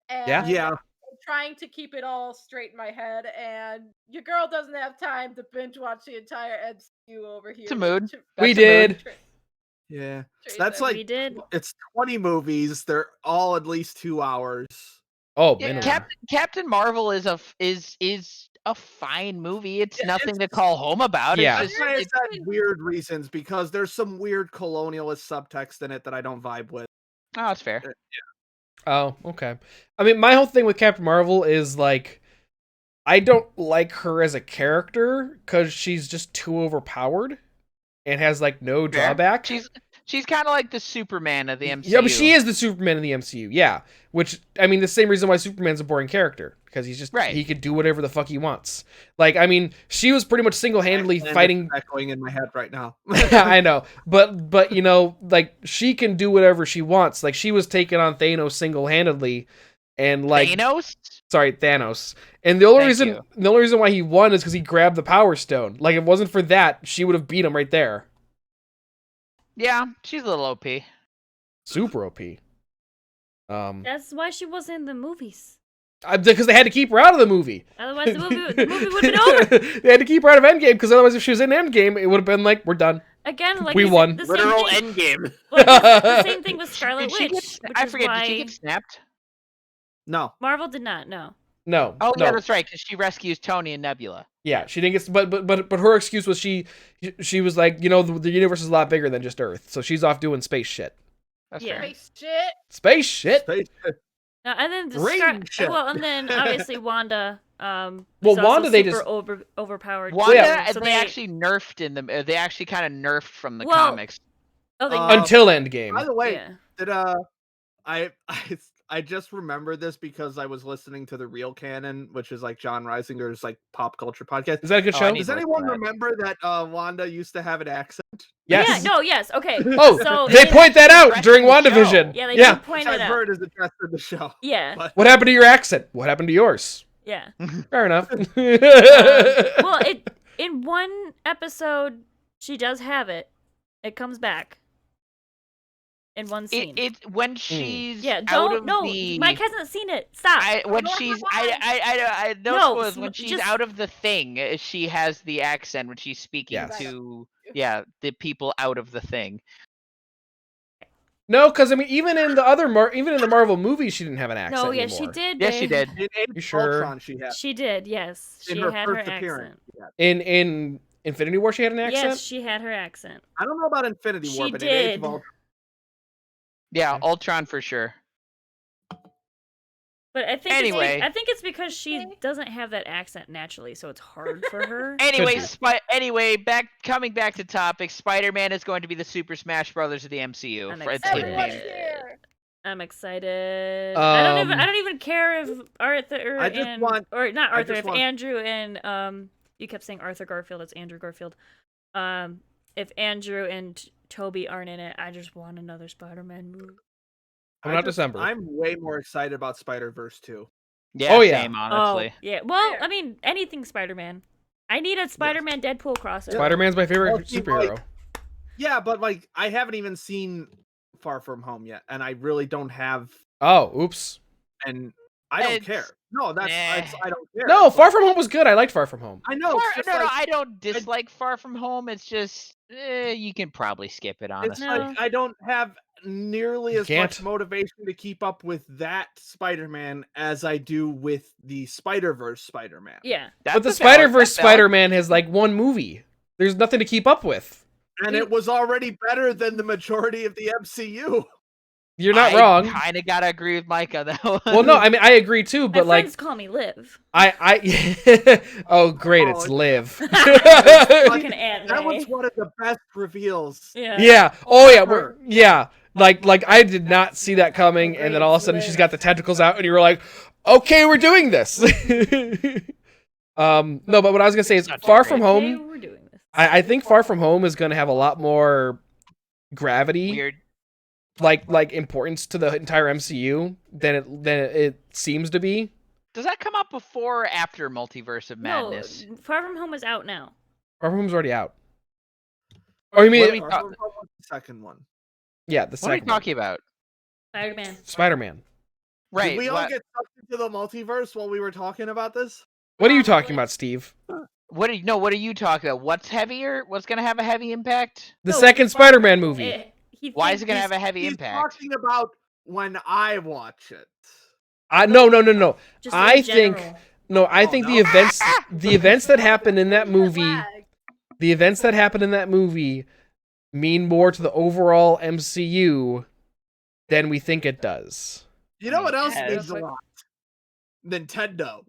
And Yeah. I'm trying to keep it all straight in my head, and your girl doesn't have time to binge watch the entire MCU over here. a mood. We That's a mood. did. Yeah. Trace That's it. like We did. it's 20 movies. They're all at least 2 hours. Oh, Yeah, minimum. Captain Marvel is a fine movie. It's Yeah, nothing it's- to call home about. Yeah. It's That's why I just, said weird reasons, because there's some weird colonialist subtext in it that I don't vibe with. oh, it's fair. Oh, okay. I mean, my whole thing with Captain Marvel is like, I don't like her as a character because she's just too overpowered and has like no Fair. drawback. She's kind of like the Superman of the MCU. Yeah, but she is the Superman in the MCU. Yeah, which I mean, the same reason why Superman's a boring character, because he's just Right. he could do whatever the fuck he wants. Like, I mean, she was pretty much single-handedly And it's fighting. echoing in my head right now. I know, but you know, like she can do whatever she wants. Like she was taking on Thanos single-handedly, and like Thanos. Thanos. And the only Thank reason why he won is because he grabbed the Power Stone. Like if it wasn't for that, she would have beat him right there. Yeah, she's a little OP. Super OP. That's why she wasn't in the movies. Because they had to keep her out of the movie. Otherwise, the movie would have been over. They had to keep her out of Endgame because otherwise, if she was in Endgame, it would have been like, we're done. Again, like We won. The Literal same thing, endgame. like, the same thing with Scarlet Did she Witch. get? Which I is forget. why Did she get snapped? No. Marvel did not. No. No. Oh no. yeah, that's right. Because she rescues Tony and Nebula. Yeah, she didn't get. But her excuse was she was like, you know, the universe is a lot bigger than just Earth, so she's off doing space shit. That's Yeah. fair. Space shit. Space shit. And then Ring shit. well, and then obviously Wanda. Well, is also Wanda, they super just- overpowered. Wanda, yeah. so they actually nerfed in the. They actually kind of nerfed from the Well, comics. Oh, they Until Endgame. By the way, yeah. did I just remembered this because I was listening to the Real Canon, which is like John Reisinger's like pop culture podcast. Is that a good Oh, I show? need- Does to look anyone for that. remember that Wanda used to have an accent? Yes. Yeah. No. Yes. Okay. Oh, so they in- point that out Rest during of the WandaVision. show. Yeah, they yeah. do point Which it I've out. heard is addressed in the show. Yeah. But What happened to your accent? What happened to yours? Yeah. Fair enough. Well, in one episode she does have it. It comes back in one scene. It when she's yeah. out Don't. of No. the. Mike hasn't seen it. Stop. When Nor she's have I. no No, spoilers, when she's just- out of the thing, she has the accent when she's speaking Yes. to the people out of the thing. No, because I mean, even in the Marvel movies, she didn't have an accent. no. Yeah. anymore. She did. Yes, she babe. did. in Age You of sure? Ultron, she had She did. Yes. She in her had her first appearance. accent. Yeah. In Infinity War, she had an accent. Yes, she had her accent. I don't know about Infinity War, She but in Age of did. Ultron, Yeah, Ultron for sure. But I think Anyway. I think it's because she doesn't have that accent naturally, so it's hard for her. Anyway, be. coming back to topic, Spider-Man is going to be the Super Smash Brothers of the MCU. I'm It's excited. hidden Everyone name. here. I'm excited. Um, I don't even care if Arthur I just and want- or not I Arthur, just if want- Andrew and you kept saying Arthur Garfield, it's Andrew Garfield. If Andrew and Toby aren't in it, I just want another Spider-Man movie. Coming out December. I'm way more excited about Spider-Verse 2. Yeah, Oh, yeah. same, honestly. Oh, yeah. Well, Fair. I mean, anything Spider-Man. I need a Spider-Man Deadpool crossover. Spider-Man's my favorite Well, see, superhero. Yeah, but like I haven't even seen Far From Home yet, and I really don't have, Oh, oops. and I don't It's- care. No, I don't care. No, but- Far From Home was good. I liked Far From Home. I know. It's just No, like, I don't dislike Far From Home. It's just you can probably skip it, it's honestly. No. like I don't have nearly You as can't. much motivation to keep up with that Spider-Man as I do with the Spider-Verse Spider-Man. Yeah. That's But the a valid- Spider-Verse that's valid. Spider-Man has like one movie. There's nothing to keep up with. And it was already better than the majority of the MCU. You're not I wrong. Kind of gotta agree with Mike on that one. Well, no, I mean I agree too, My but like friends call me Liv. I oh great, it's Oh, Liv. Fucking Aunt That was May. one of the best reveals. Yeah. Yeah. Oh yeah. Ever. Yeah. Like I did not see that coming, and then all of a sudden she's got the tentacles out, and you were like, okay, we're doing this. No, but what I was gonna say is Far From Okay, Home. we're doing this. I think Far From Home is gonna have a lot more gravity, Weird. like importance to the entire MCU than it seems to be. Does that come out before or after Multiverse of Madness? No, Far From Home is out now. Far From Home's already out. Oh, you What are we mean Far talk- From Home was the second one. yeah, the What are you second one. talking about? Spider-Man. Spider-Man. Right. Did we all what, get sucked into the multiverse while we were talking about this? What are you talking about, Steve? what are you talking about? What's heavier? What's gonna have a heavy impact? The No, second Far- Spider-Man movie. Why is it gonna have a heavy He's impact? talking about when I watch it. No. Just I in think- general. No, I Oh, think no. the events that happen in that movie, Flag. the events that happen in that movie mean more to the overall MCU than we think it does. You know what else Yeah, means a that's lot? Nintendo.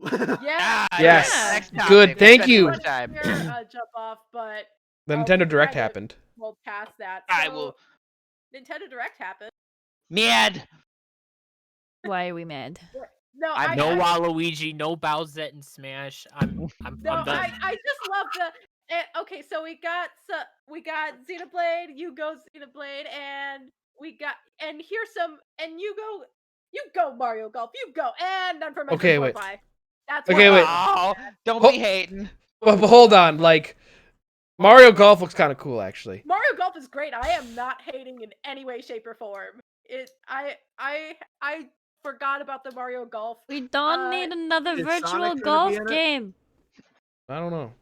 Yeah. Yes. Next topic. Good, We'll thank spend you. too much time. Here, jump off, but The I'll Nintendo Direct kind of- happened. we'll pass that. I So, will. Nintendo Direct happened. Mad. Why are we mad? No, I'm No I, Waluigi, no Bowsette and Smash. I'm no, done. I just love the. Okay, so we got Xenoblade, you go Xenoblade, and here's some, and you go Mario Golf, you go, and none for Metroid Okay, 4 wait. 5. That's Okay, what wait. Oh, don't Ho- be hating. But hold on, like Mario Golf looks kind of cool, actually. Mario Golf is great. I am not hating in any way, shape, or form. I forgot about the Mario Golf. We don't need another is virtual Sonic gonna be golf in it? game. I don't know.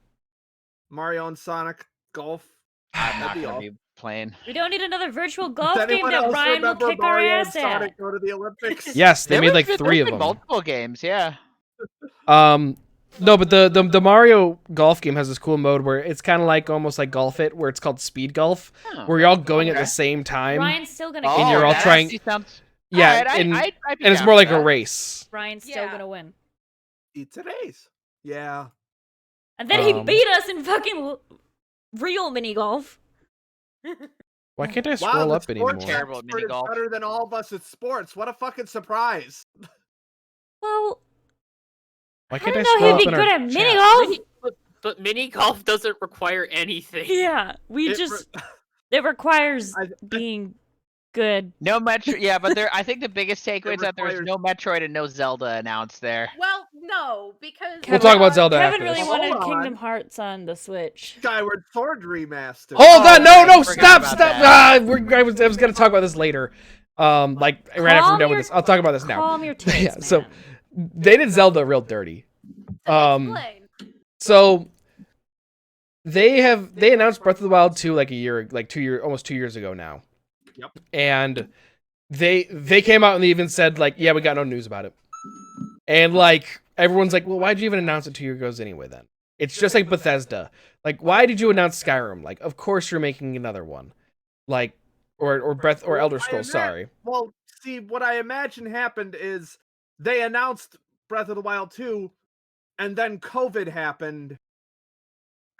Mario and Sonic Golf. I'm not That'd be gonna all. be playing. We don't need another virtual Does golf game anyone that else Ryan will remember kick our Mario and ass Sonic at. go to the Olympics? Yes, they made like There's 3 of been them. multiple games, yeah. No, but the Mario Golf game has this cool mode where it's kind of like almost like Golf It, where it's called Speed Golf, Oh, where you're all going at okay. the same time. Ryan's still gonna Oh, kick you're our all ass. trying- actually sounds. Yeah, Alright, and I'd be and it's down more for like a that. race. Ryan's still Yeah. gonna win. Eat today's. Yeah. And then he Um, beat us in fucking real mini golf. Why can't I Wow, scroll the up anymore? sports Terrible expert mini is golf. better than all of us at sports. What a fucking surprise! Well, Why I can't don't I know scroll he'd up be in good our at mini chat? golf. But mini golf doesn't require anything. Yeah, it requires I- being good. No Metro. Yeah, but I think the biggest takeaway is that there's requires- no Metroid and no Zelda announced there. Well, no, because We'll talk about Zelda Kevin after really this. wanted Hold on. Kingdom Hearts on the Switch. Skyward Sword remaster. Hold Oh, on! No, I no! forgot Stop! about Stop! that. I was gonna talk about this later. Like right after we're done with this, I'll talk about this now. Calm your tits, Yeah, so- man. They did Zelda real dirty. explain. So they announced Breath of the Wild 2 almost 2 years ago now. Yep. And they came out and they even said like, yeah, we got no news about it. And like everyone's like, well, why'd you even announce it 2 years ago anyway then? It's just like Bethesda. Like, why did you announce Skyrim? Like, of course you're making another one. Like or Elder Scrolls, sorry. Well, see, what I imagine happened is they announced Breath of the Wild 2, and then COVID happened,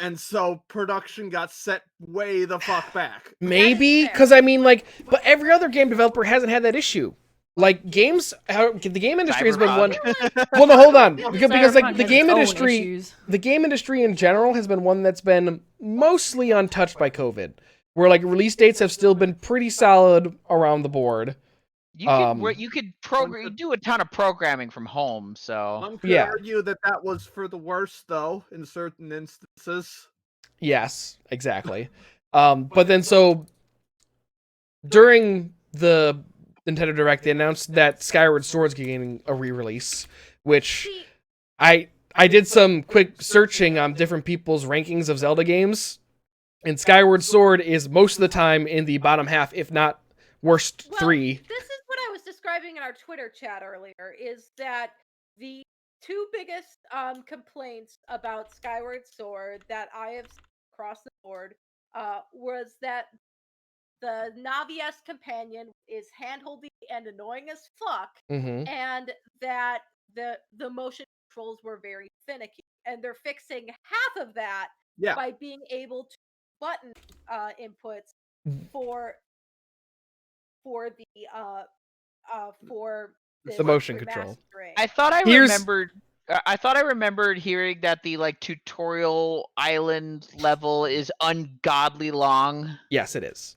and so production got set way the fuck back. Maybe fair. because I mean, like, but every other game developer hasn't had that issue. Like the game industry has been one. Cyberpunk. Well, no, hold on, because like Cyberpunk the has game its own industry, issues. the game industry in general has been one that's been mostly untouched by COVID. Where like release dates have still been pretty solid around the board. You could program. You do a ton of programming from home, so One could Yeah. argue that was for the worse, though, in certain instances. Yes, exactly. But then so during the Nintendo Direct, they announced that Skyward Sword's getting a re-release, which See, I did some quick searching on different people's rankings of Zelda games, and Skyward Sword is most of the time in the bottom half, if not worst well, 3. this is what I was describing in our Twitter chat earlier. Is that the two biggest complaints about Skyward Sword that I have seen across the board was that the Navi-esque companion is handholdy and annoying as fuck, Mm-hmm. and that the motion controls were very finicky, and they're fixing half of that Yeah. by being able to button inputs for the The motion control. remastering. I thought I Here's- remembered. I thought I remembered hearing that the like tutorial island level is ungodly long. Yes, it is.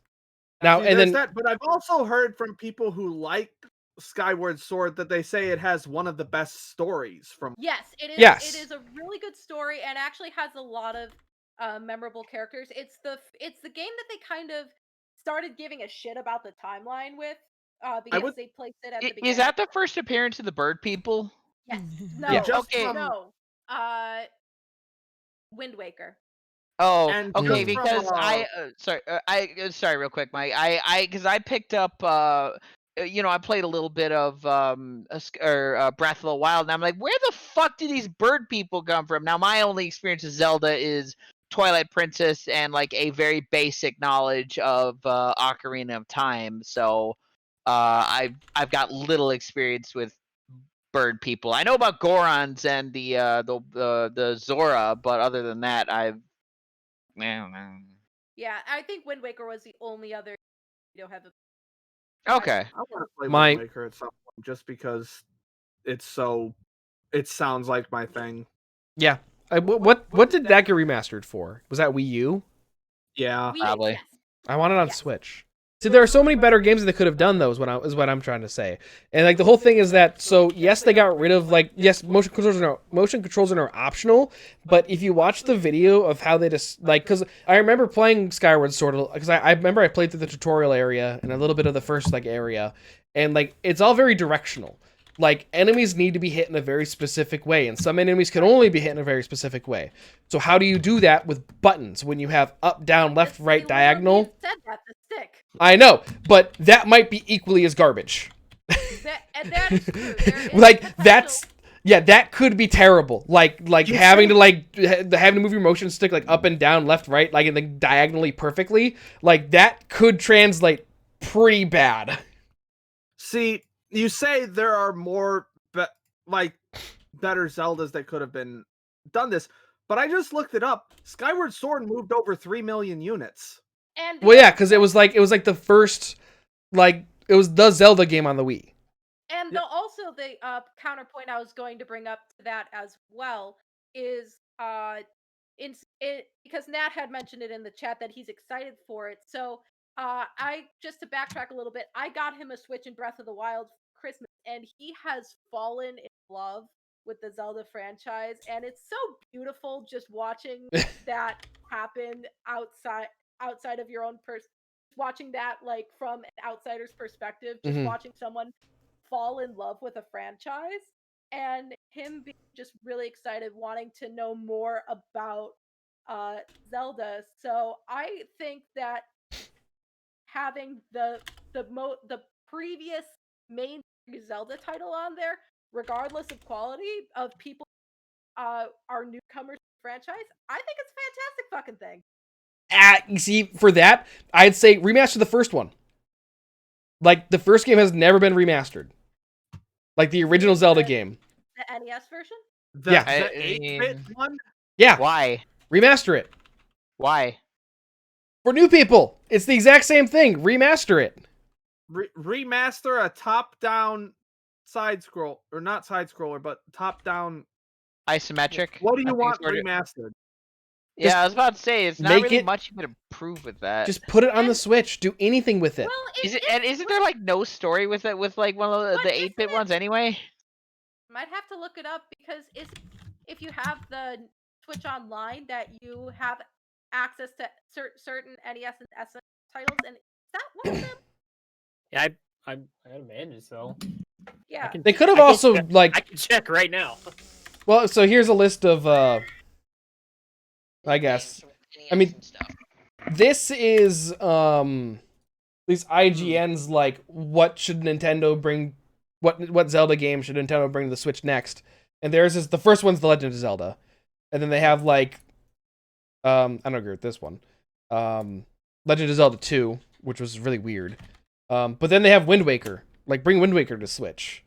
Now See, and there's then that, but I've also heard from people who like Skyward Sword that they say it has one of the best stories from. Yes, it is. Yes. It is a really good story and actually has a lot of memorable characters. It's the game that they kind of started giving a shit about the timeline with because would- they placed it at the beginning. Is that the first appearance of the bird people? Yes. No. Yeah. Just Okay. from- No. Wind Waker. Oh, And okay. just from, Because sorry, real quick, Mike. Because I picked up. I played a little bit of Breath of the Wild, and I'm like, where the fuck do these bird people come from? Now, my only experience with Zelda is Twilight Princess and like a very basic knowledge of Ocarina of Time. So, I've got little experience with bird people. I know about Gorons and the Zora, but other than that, I've. Yeah, I think Wind Waker was the only other have a Okay. I want to play My- Wind Waker at some point just because it sounds like my thing. Yeah. What did that get remastered for? Was that Wii U? Yeah. Probably. Yes. I want it on Yes. Switch. See, there are so many better games that they could have done, though, is what I'm trying to say. And like the whole thing is that, so yes, they got rid of motion controls are optional, but if you watch the video of how they just because I remember playing Skyward Sword, because I remember I played through the tutorial area and a little bit of the first area, and it's all very directional. Like, enemies need to be hit in a very specific way, and some enemies can only be hit in a very specific way. So how do you do that with buttons when you have up, down, left, right, They literally diagonal? said that the stick. I know, but that might be equally as garbage. That is true. There is That could be terrible. Like having to move your motion stick up and down, left, right, and diagonally perfectly. Like, that could translate pretty bad. See, you say there are more better Zeldas that could have been done this, but I just looked it up. Skyward Sword moved over 3 million units. And Well, yeah, because it was the first, it was the Zelda game on the Wii. And also the counterpoint I was going to bring up to that as well is because Nat had mentioned it in the chat that he's excited for it. So I just to backtrack a little bit, I got him a Switch in Breath of the Wild for Christmas, and he has fallen in love with the Zelda franchise, and it's so beautiful just watching that happen outside of your own watching that from an outsider's perspective, just watching someone fall in love with a franchise and him being just really excited wanting to know more about Zelda. So I think that having the previous main Zelda title on there, regardless of quality of people are newcomers to the franchise, I think it's a fantastic fucking thing. You see, for that, I'd say remaster the first one. Like, the first game has never been remastered. Like the original Zelda game. The NES version? The 8-bit one? Yeah. Why? Remaster it. Why? For new people. It's the exact same thing. Remaster it. Remaster a top-down side-scroll, or not side-scroller, but top-down... Isometric? What do you want remastered? Yeah, I was about to say, it's not really much you can improve with that. Just put it on the Switch. Do anything with it. Well, isn't there no story with it with one of the 8-bit ones anyway? Might have to look it up because if you have the Switch Online that you have access to certain NES and SNES titles, and is that one of them? Yeah, I'd imagine so. Yeah. They could have also I can check right now. Well, so here's a list of I guess. I mean, this is these IGN's what should Nintendo bring, what Zelda game should Nintendo bring to the Switch next? And theirs is the first one's The Legend of Zelda, and then they have I don't agree with this one, Legend of Zelda 2, which was really weird. But then they have Wind Waker, bring Wind Waker to Switch,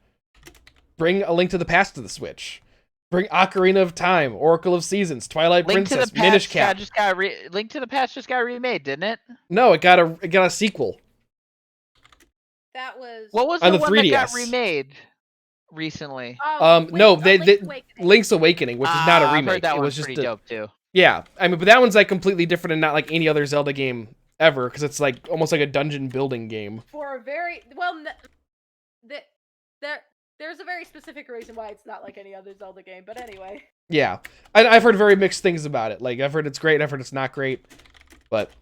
bring A Link to the Past to the Switch. Bring Ocarina of Time, Oracle of Seasons, Twilight Princess, Minish Cap. Link to the Past just got remade, didn't it? No, it got a sequel. That was What was on the the one 3DS. that got remade recently? No, Link's Awakening. Link's Awakening, which is not a remake. I've heard that it was one's just pretty dope too. Yeah, I mean, but that one's completely different and not like any other Zelda game ever, because it's almost like a dungeon building game. For a very there's a very specific reason why it's not like any other Zelda game, but anyway. Yeah, I've heard very mixed things about it. I've heard it's great, I've heard it's not great, but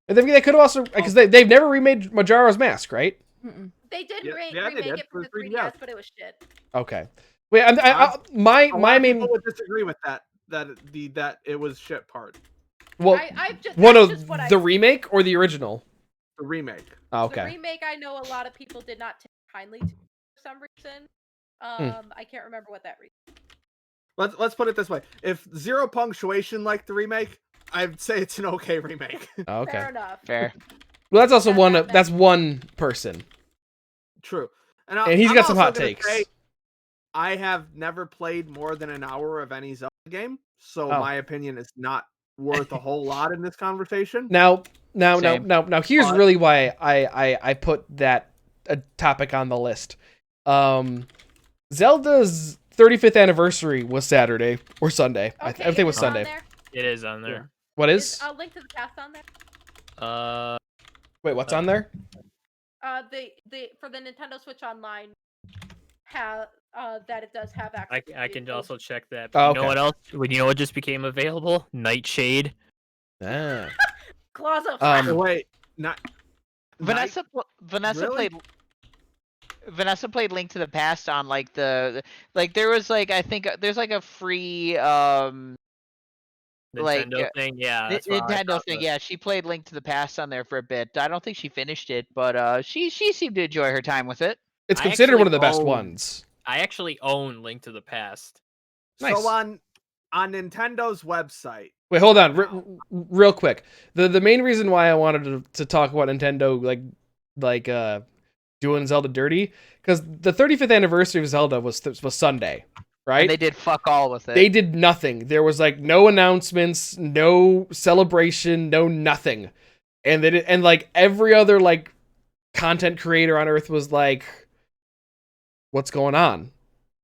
they could have also, because they've never remade Majora's Mask, right? Mm-mm. They did remake they did it for the 3DS, but it was shit. Okay. Wait, my main people would disagree with that it was shit part. Well, the remake or the original? The remake. Oh, okay. The remake, I know a lot of people did not take kindly to for some reason. I can't remember what that reason. Let's put it this way: if Zero Punctuation liked the remake, I'd say it's an okay remake. Oh, okay. Fair enough. Fair. Well, that's also that's one person. True. And he's got some hot takes. I have never played more than an hour of any Zelda game, so my opinion is not worth a whole lot in this conversation. Now, here's really why I put that a topic on the list. Zelda's 35th anniversary was Saturday or Sunday. I Okay, think it was is on Sunday. there? It is on there. What Is is? Link to the Past on there? Wait, what's on there? The for the Nintendo Switch Online have that it does have access. I to can the also check that. Oh, You know okay. what else? You know what just became available? Nightshade. Ah. Claws of Oh, wait, not Vanessa Really? played. Vanessa played Link to the Past on like there was like I think there's like a free like Nintendo thing. Yeah, that's what I Nintendo thought thing. of. Yeah, she played Link to the Past on there for a bit. I don't think she finished it, but she seemed to enjoy her time with it. It's I considered one actually of the best own- ones. I actually own Link to the Past. Nice. So on Nintendo's website. Wait, hold on, Wow. real quick. The main reason why I wanted to talk about Nintendo like doing Zelda dirty, because the 35th anniversary of Zelda was Sunday, right? And they did fuck all with it. They did nothing. There was like no announcements, no celebration, no nothing. And they did, and like every other like content creator on earth was like, what's going on?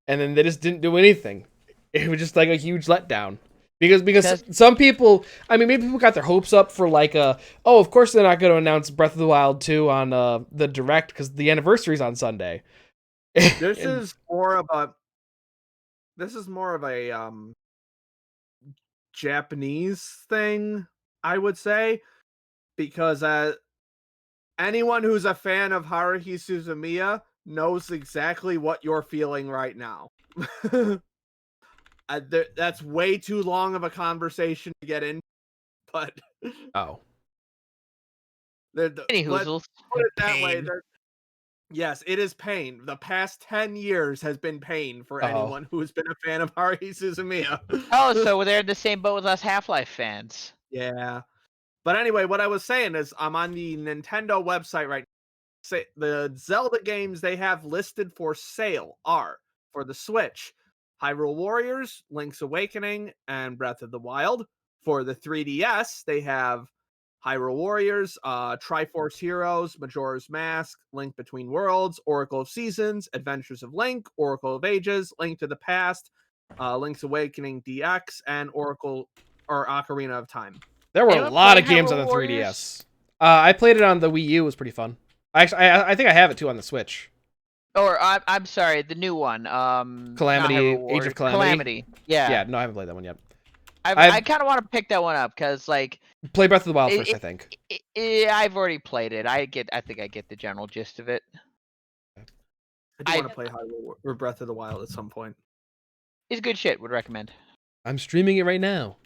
And then they just didn't do anything. It was just like a huge letdown. Because some people, I mean, maybe people got their hopes up for like of course they're not going to announce Breath of the Wild 2 on the Direct because the anniversary's on Sunday. This is more of a Japanese thing, I would say, because anyone who's a fan of Haruhi Suzumiya knows exactly what you're feeling right now. That's way too long of a conversation to get in, but Oh. Any let's hoozles. put it that way. Pain. Yes, it is pain. The past 10 years has been pain for anyone who's been a fan of Haruhi Suzumiya. Oh, so they're in the same boat with us Half-Life fans. Yeah. But anyway, what I was saying is I'm on the Nintendo website right now. The Zelda games they have listed for sale are for the Switch, Hyrule Warriors, Link's Awakening, and Breath of the Wild. For the 3DS, they have Hyrule Warriors, Triforce Heroes, Majora's Mask, Link Between Worlds, Oracle of Seasons, Adventures of Link, Oracle of Ages, Link to the Past, Link's Awakening DX, and Ocarina of Time. There were Anyone a lot play of games on Hyrule the Warriors? 3DS. I played it on the Wii U. It was pretty fun. Actually, I think I have it too on the Switch. Or I'm sorry, the new one. Calamity, not Hyrule Age of Warriors, Calamity? Yeah. Yeah, no, I haven't played that one yet. I kind of want to pick that one up because like Play Breath of the Wild It- first, I think. I've already played it. I think I get the general gist of it. I do want to play Hyrule or Breath of the Wild at some point. It's good shit. Would recommend. I'm streaming it right now.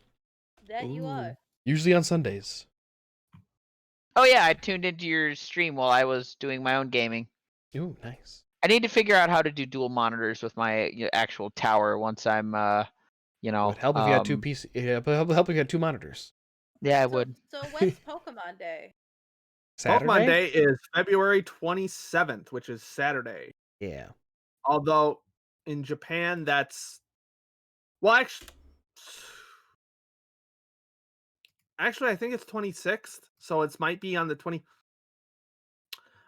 that you are. Usually on Sundays. Oh yeah, I tuned into your stream while I was doing my own gaming. Ooh, nice. I need to figure out how to do dual monitors with my actual tower once I'm It would help if you had two PC. Yeah, but help if you had two monitors. Yeah, I So- would. So when's Pokemon Day? Saturday. Pokemon Day is February 27th, which is Saturday. Yeah. Although in Japan, that's actually, I think it's 26th, so it might be on the 20.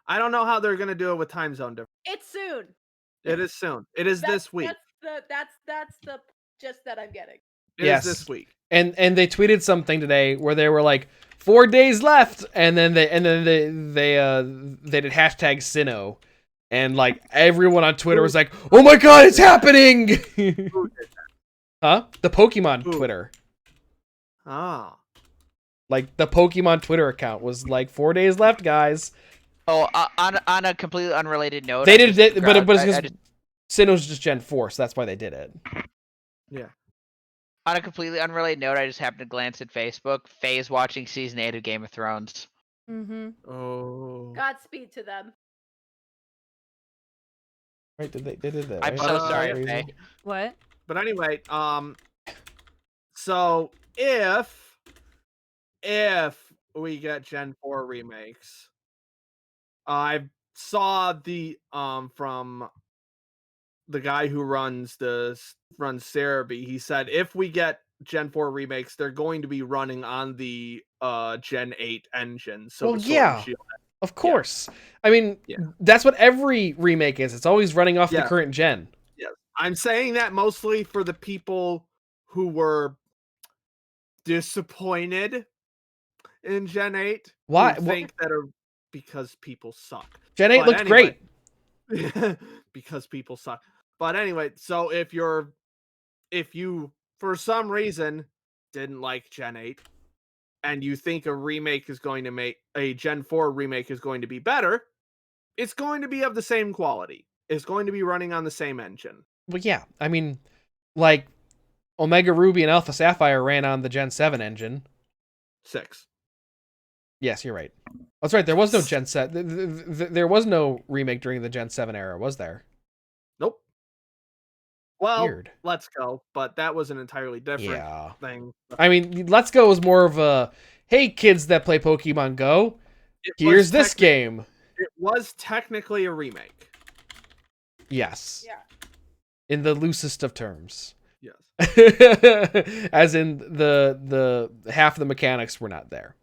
I don't know how they're gonna do it with time zone difference. It's soon. It is soon. It is this week. That's the gist that I'm getting. It is Yes. this week. And they tweeted something today where they were like 4 days left, and then they did hashtag Sinnoh, and like everyone on Twitter was like, "Oh my god, it's happening!" Who did that? Huh? The Pokemon Who? Twitter, Ah, like the Pokemon Twitter account was like 4 days left, guys. Oh, on a completely unrelated note, They I did just it, but grabbed- it's I because just- Sinnoh's just Gen 4, so that's why they did it. yeah. on a completely unrelated note, I just happened to glance at Facebook. Faye's watching season 8 of Game of Thrones. Mm-hmm. Oh. Godspeed to them. Right? They did that. I'm right? so Uh, sorry, Crazy. Faye. What? But anyway, so if we get Gen 4 remakes, I saw the from the guy who runs Cerebi. He said if we get Gen 4 remakes, they're going to be running on the Gen 8 engine. So Well, the Sword yeah. and Shield. Of course. I mean, Yeah. that's what every remake is. It's always running off the Yeah. current gen. Yes. I'm saying that mostly for the people who were disappointed in Gen 8. Why? Who think that are because people suck. Gen 8 But looked anyway, great. because people suck. But anyway, so if you for some reason didn't like Gen 8 and you think a Gen 4 remake is going to be better, it's going to be of the same quality. It's going to be running on the same engine. Well, yeah. I mean, like, Omega Ruby and Alpha Sapphire ran on the Gen 7 engine. 6. Yes, you're right. That's right. There was no Gen 7. There was no remake during the Gen 7 era, was there? Nope. Well, Weird. Let's Go, but that was an entirely different Yeah. thing. I mean, Let's Go was more of a, hey, kids that play Pokemon Go, It here's was this game. It was technically a remake. Yes. Yeah. In the loosest of terms. Yes. As in the half of the mechanics were not there.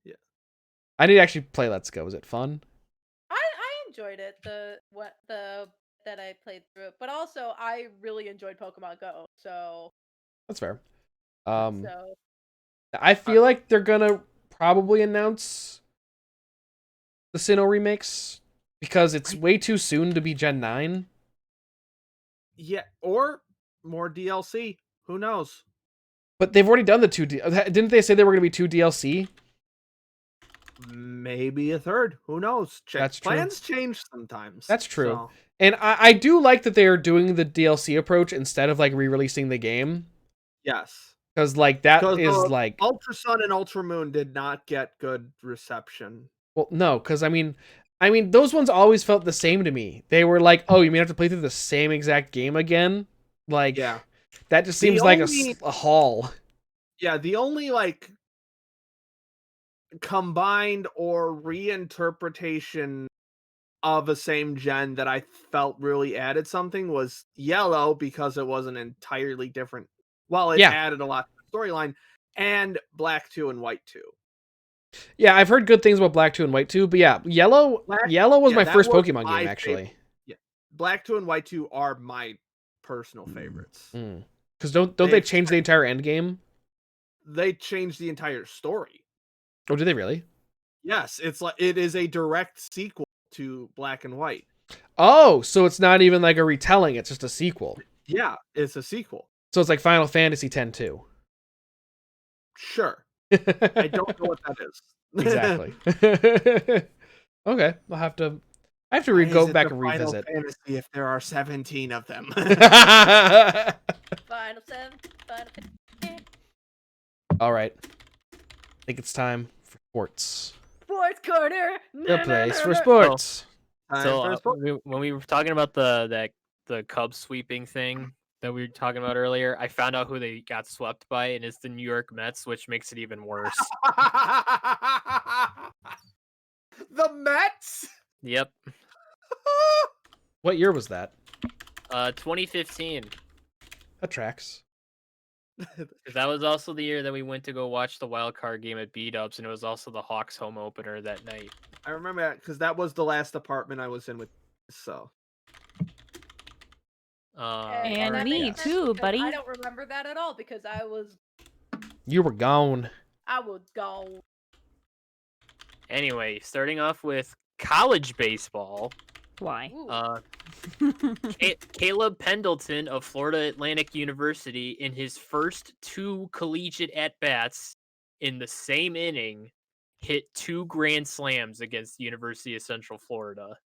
Yeah. I need to actually play Let's Go. Is it fun? I enjoyed it. That I played through it, but also I really enjoyed Pokemon Go. So That's fair. so I feel like they're gonna probably announce the Sinnoh remakes because it's way too soon to be Gen 9. Yeah, or more DLC. Who knows? But they've already done the two. Didn't they say they were gonna be 2 DLC? Maybe a third. Who knows? That's true. Plans change sometimes. That's true. so- And I do like that they are doing the DLC approach instead of like re-releasing the game. Yes. Because like that Because is like, Ultra Sun and Ultra Moon did not get good reception. well, no, because I mean those ones always felt the same to me. They were like, oh, you may have to play through the same exact game again. Like, Yeah. that just The seems like only- a haul. Yeah, the only like combined or reinterpretation of a same gen that I felt really added something was Yellow, because it was an entirely different. Well, it Yeah. added a lot to the storyline, and Black 2 and White 2. Yeah, I've heard good things about Black 2 and White 2, but yeah, Yellow was yeah, my that first was Pokemon my game, actually. Black 2 and White 2 are my personal favorites. Because don't they change the entire end game? They changed the entire story. Oh, do they really? Yes, it is a direct sequel to Black and White. Oh, so it's not even like a retelling, it's just a sequel. Yeah, it's a sequel. So it's like Final Fantasy X too. Sure. I don't know what that is. Exactly. Okay, I have to Why go is it back the and Final revisit. Fantasy if there are 17 of them. Final 7, Final 10. All right. I think it's time for sports. Sports Corner. The place for sports. So when we were talking about the Cubs sweeping thing that we were talking about earlier, I found out who they got swept by, and it's the New York Mets, which makes it even worse. The Mets? Yep. What year was that? 2015. That tracks. 'Cause that was also the year that we went to go watch the wild card game at B-Dubs, and it was also the Hawks home opener that night. I remember that because that was the last apartment I was in with. So And that me makes sense too, because buddy. I don't remember that at all because I was You were gone. gone. Anyway, starting off with college baseball. Why? Ooh. Caleb Pendleton of Florida Atlantic University, in his first 2 collegiate at-bats in the same inning, hit 2 grand slams against the University of Central Florida.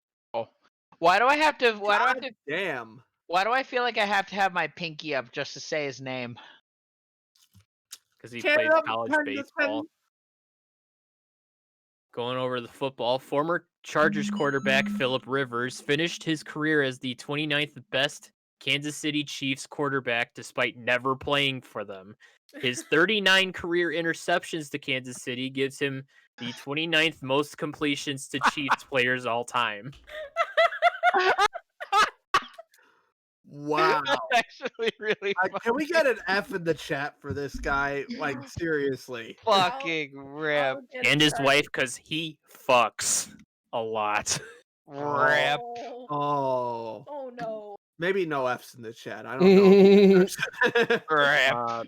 Why do I have to? Why do I have God to? damn. Why do I feel like I have to have my pinky up just to say his name? Because he Caleb played college Pendleton. baseball. Going over the football, former Chargers quarterback Phillip Rivers finished his career as the 29th best Kansas City Chiefs quarterback despite never playing for them. His 39 career interceptions to Kansas City gives him the 29th most completions to Chiefs players all time. Wow. That's actually really Can we get an F in the chat for this guy? Like, seriously. fucking rip. I'll get And his that. wife, because he fucks a lot. Rip. Oh, Oh. oh no. Maybe no F's in the chat. I don't Rip. know.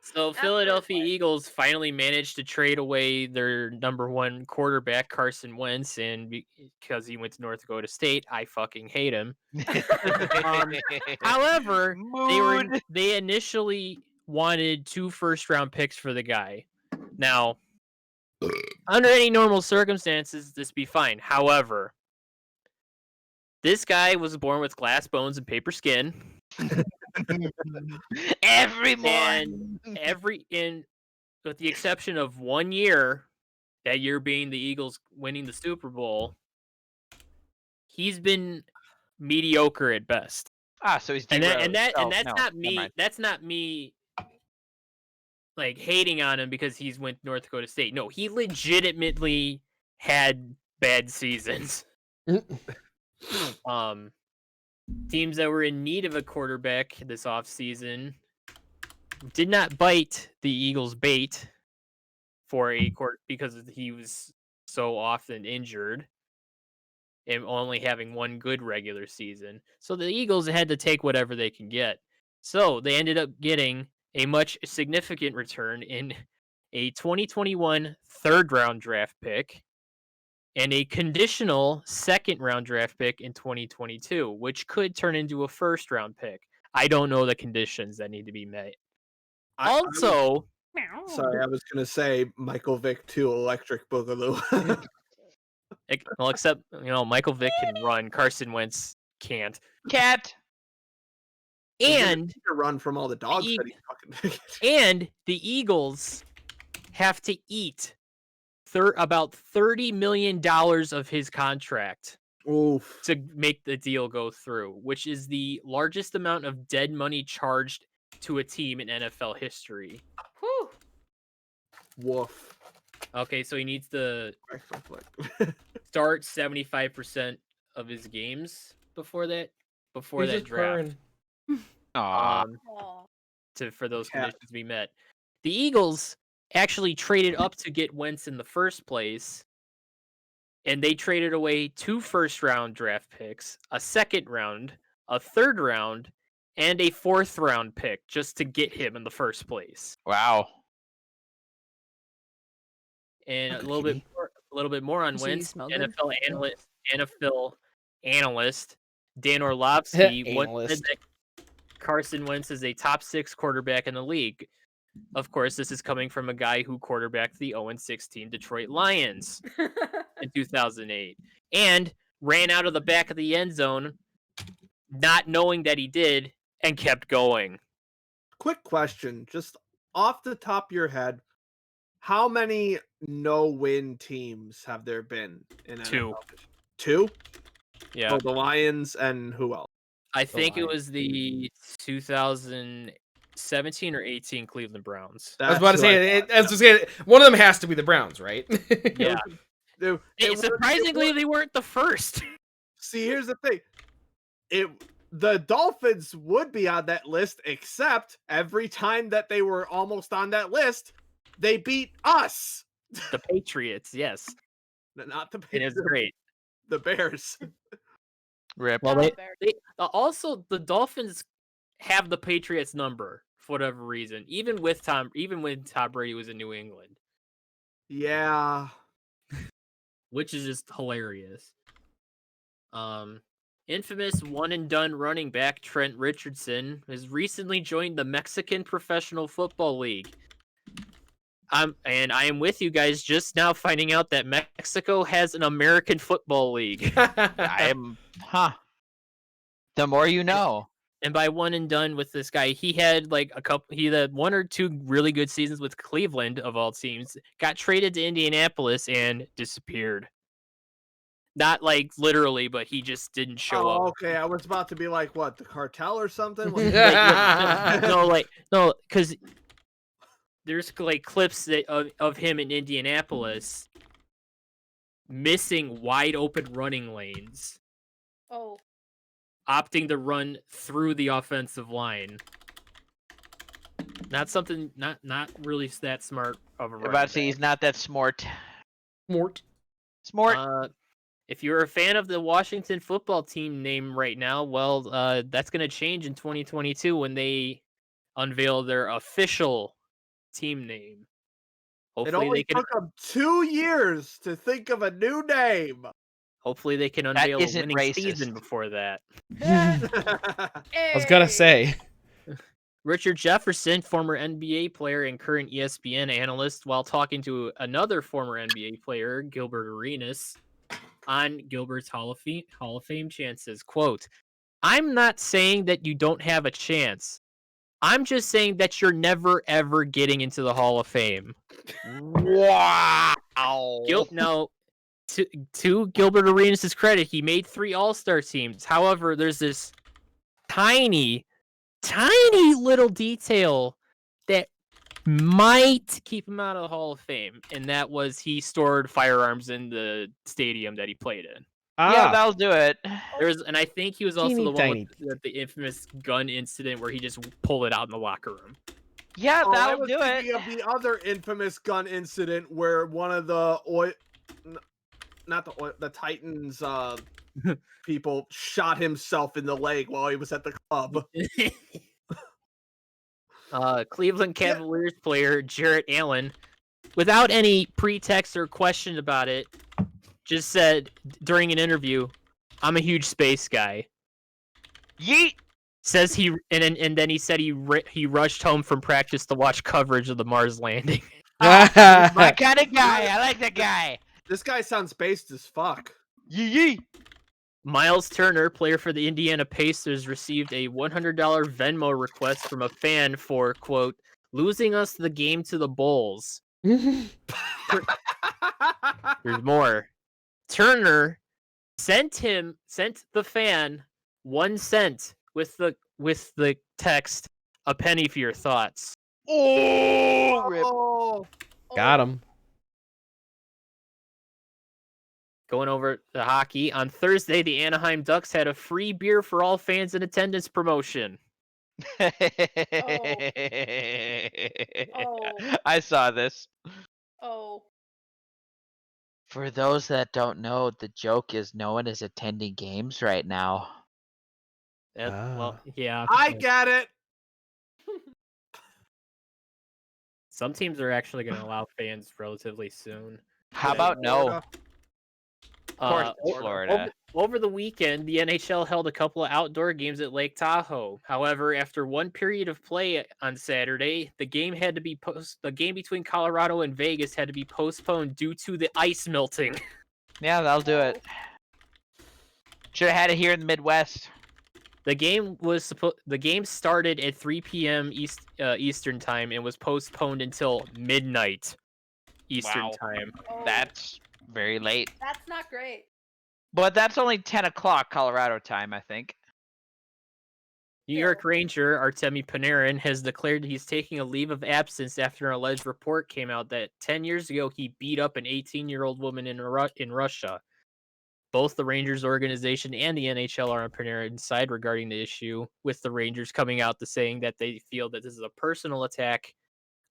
So Philadelphia Eagles finally managed to trade away their number one quarterback, Carson Wentz, and because he went to North Dakota State, I fucking hate him. However, Mood. they initially wanted 2 first-round picks for the guy. Now, under any normal circumstances, this be fine. However, this guy was born with glass bones and paper skin. Every And morning. with the exception of 1 year, that year being the Eagles winning the Super Bowl, he's been mediocre at best. So he's And D-Rose. that's No, not never me. mind. That's not me like hating on him because he's went to North Dakota State. No, he legitimately had bad seasons. Teams that were in need of a quarterback this offseason did not bite the Eagles' bait for a because he was so often injured and only having one good regular season. So the Eagles had to take whatever they can get. So they ended up getting a much significant return in a 2021 third-round draft pick and a conditional second-round draft pick in 2022, which could turn into a first-round pick. I don't know the conditions that need to be met. Also, Sorry, I was gonna say Michael Vick 2 Electric Boogaloo. well, except Michael Vick can run, Carson Wentz can't. Cat. And to run from all the dogs that he fucking and the Eagles have to eat about $30 million of his contract Oof. to make the deal go through, which is the largest amount of dead money charged to a team in NFL history. Whew. Woof. Okay, so he needs to start 75% of his games before that He's just draft. Aw. For those conditions to be met. The Eagles actually traded up to get Wentz in the first place, and they traded away 2 first-round draft picks, a second round, a third round, and a 4th round pick just to get him in the first place. Wow. And a little bit more on So you Wentz. smell good? NFL analyst Dan Orlovsky once said Analyst. that Carson Wentz is a top 6 quarterback in the league. Of course, this is coming from a guy who quarterbacked the 0-16 Detroit Lions in 2008 and ran out of the back of the end zone, not knowing that he did, and kept going. Quick question, just off the top of your head, how many no-win teams have there been in NFL? 2? Yeah. So the Lions and who else? I think it was the 2017 or 18 Cleveland Browns. I was about to say, one of them has to be the Browns, right? Yeah. It Surprisingly, they weren't the first. See, here's the thing. The Dolphins would be on that list, except every time that they were almost on that list, they beat us. The Patriots, yes. Not the It is Patriots. great. The Bears. Rip. Well, Oh, they also the Dolphins have the Patriots number for whatever reason, even when Tom Brady was in New England, Yeah. which is just hilarious. Infamous one and done running back Trent Richardson has recently joined the Mexican Professional Football League. And I am with you guys just now finding out that Mexico has an American Football League. The more you know. And by one and done with this guy, he had 1 or 2 really good seasons with Cleveland of all teams, got traded to Indianapolis and disappeared. Not like literally, but he just didn't show up. Okay. I was about to be like, what, the cartel or something? No, because there's clips of him in Indianapolis missing wide open running lanes. Oh. opting to run through the offensive line. Not something, not really that smart of a I'm running about to say back. he's not that smart. Mort. Smart. If you're a fan of the Washington football team name right now, well, that's going to change in 2022 when they unveil their official team name. It Hopefully only they can. took them 2 years to think of a new name. Hopefully they can unveil a isn't winning racist. season before that. I was gonna say. Richard Jefferson, former NBA player and current ESPN analyst, while talking to another former NBA player, Gilbert Arenas, on Gilbert's Hall of Fame chances, quote, "I'm not saying that you don't have a chance. I'm just saying that you're never ever getting into the Hall of Fame." Wow. Now, to Gilbert Arenas' credit, he made 3 All-Star teams. However, there's this tiny little detail that might keep him out of the Hall of Fame, and that was he stored firearms in the stadium that he played in. Yeah, that'll do it. And I think he was also Teeny the one tiny. with the infamous gun incident where he just pulled it out in the locker room. Yeah, Oh, I that'll was do thinking it. of the other infamous gun incident where one of the the Titans people shot himself in the leg while he was at the club. Cleveland Cavaliers player Jarrett Allen, without any pretext or question about it, just said during an interview, "I'm a huge space guy." Yeet. Says and then he said he rushed home from practice to watch coverage of the Mars landing. My kind of guy. I like that guy. This guy sounds based as fuck. Yee. Miles Turner, player for the Indiana Pacers, received a $100 Venmo request from a fan for, quote, "losing us the game to the Bulls." There's more. Turner sent the fan 1 cent with the text, "a penny for your thoughts." Oh, rip. Oh, Got him. Going over to hockey, on Thursday, the Anaheim Ducks had a free beer for all fans in attendance promotion. I saw this. Oh. For those that don't know, the joke is no one is attending games right now. Well, yeah. I get it. Some teams are actually going to allow fans relatively soon. How about no? Florida. Of course, it's Florida. Over the weekend, the NHL held a couple of outdoor games at Lake Tahoe. However, after one period of play on Saturday, the game between Colorado and Vegas had to be postponed due to the ice melting. Yeah, that'll do it. Should have had it here in the Midwest. The game started at 3 p.m. Eastern time and was postponed until midnight Eastern time. Oh. That's very late. That's not great. But that's only 10 o'clock Colorado time, I think. New York Ranger Artemi Panarin has declared he's taking a leave of absence after an alleged report came out that 10 years ago he beat up an 18-year-old woman in Russia. Both the Rangers organization and the NHL are on Panarin's side regarding the issue, with the Rangers coming out to saying that they feel that this is a personal attack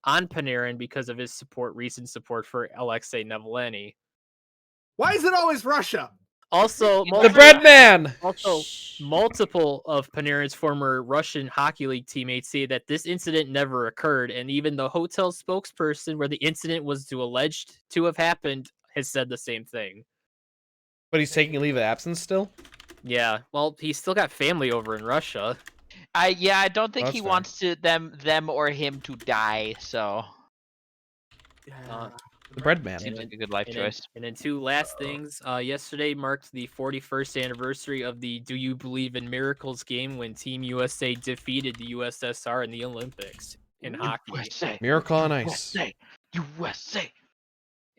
on Panarin because of his recent support for Alexei Navalny. Why is it always Russia? Also, The bread man. Multiple of Panarin's former Russian hockey league teammates say that this incident never occurred, and even the hotel spokesperson where the incident was alleged to have happened has said the same thing. But he's taking a leave of absence still? Yeah, well, he's still got family over in Russia. I don't think That's he fair. wants them or him to die, so The bread man. seems like a good life choice. And then two last things. Yesterday marked the 41st anniversary of the Do You Believe in Miracles game when Team USA defeated the USSR in the Olympics in hockey. USA, Miracle on Ice. USA.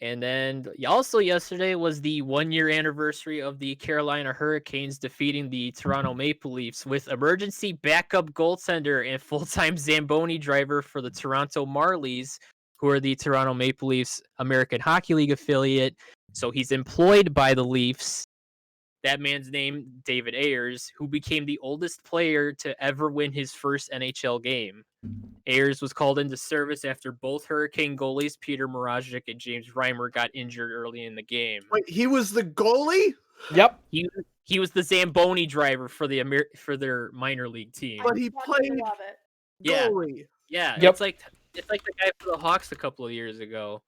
And then also yesterday was the 1-year anniversary of the Carolina Hurricanes defeating the Toronto Maple Leafs with emergency backup goaltender and full-time Zamboni driver for the Toronto Marlies, who are the Toronto Maple Leafs American Hockey League affiliate. So he's employed by the Leafs, That man's name, David Ayers, who became the oldest player to ever win his first NHL game. Ayers was called into service after both Hurricane goalies, Peter Mrazek and James Reimer, got injured early in the game. Wait, he was the goalie? Yep. He was the Zamboni driver for their minor league team. But he Fucking played love it. Yeah. goalie. Yeah, Yep. it's like the guy for the Hawks a couple of years ago.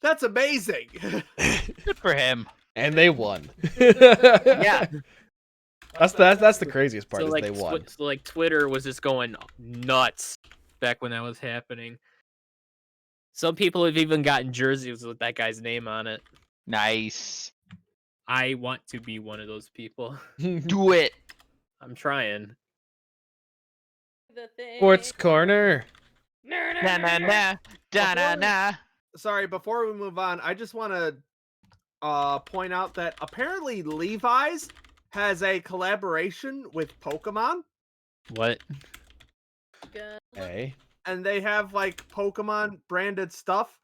That's amazing. Good for him. And they won. Yeah. That's the craziest part So is like, they won. so like Twitter was just going nuts back when that was happening. Some people have even gotten jerseys with that guy's name on it. Nice. I want to be one of those people. Do it. I'm trying. The thing. Sports corner. Nah, nah, Na na nah, na. Da na na. Sorry, before we move on, I just want to point out that apparently Levi's has a collaboration with Pokemon, What? Good. Hey. and they have like Pokemon branded stuff.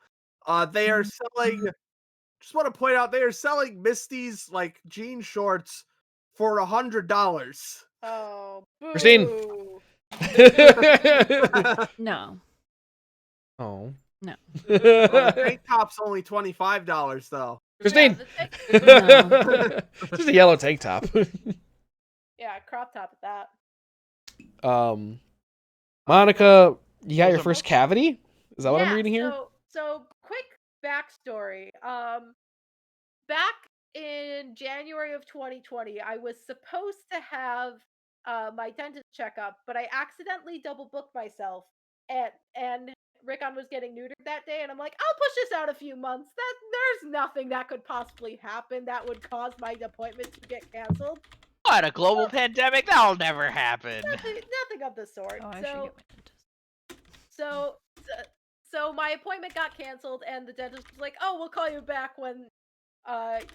They are selling. Just want to point out they are selling Misty's like jean shorts for $100. Oh, Christine. boo. No. Oh. No. Well, the tank top's only $25 though. Christine. Yeah, Just a yellow tank top. yeah, crop top at that. Monica, you got your What's first cavity? Is that what I'm Yeah, reading here? So quick backstory. Back in January of 2020, I was supposed to have my dentist checkup, but I accidentally double booked myself, and Rickon was getting neutered that day, and I'm like, I'll push this out a few months. There's nothing that could possibly happen that would cause my appointment to get canceled. What, a global pandemic? That'll never happen. Nothing of the sort. Oh, I should get my dentist. So my appointment got canceled, and the dentist was like, "Oh, we'll call you back when you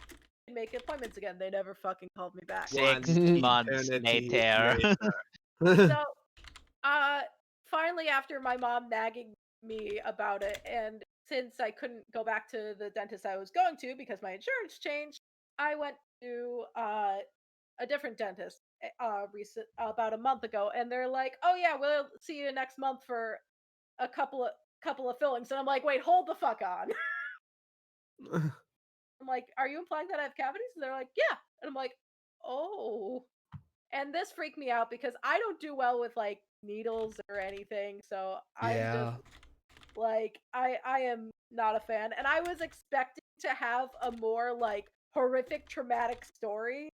can make appointments again." They never fucking called me back. 6 One months eternity later. So, finally, after my mom nagging me about it, and since I couldn't go back to the dentist I was going to because my insurance changed, I went to a different dentist about a month ago, and they're like, "Oh yeah, we'll see you next month for a couple of fillings." And I'm like, "Wait, hold the fuck on." I'm like, "Are you implying that I have cavities?" And they're like, "Yeah." And I'm like, "Oh." And this freaked me out because I don't do well with like needles or anything, so I'm Yeah. just like I am not a fan. And I was expecting to have a more like horrific traumatic story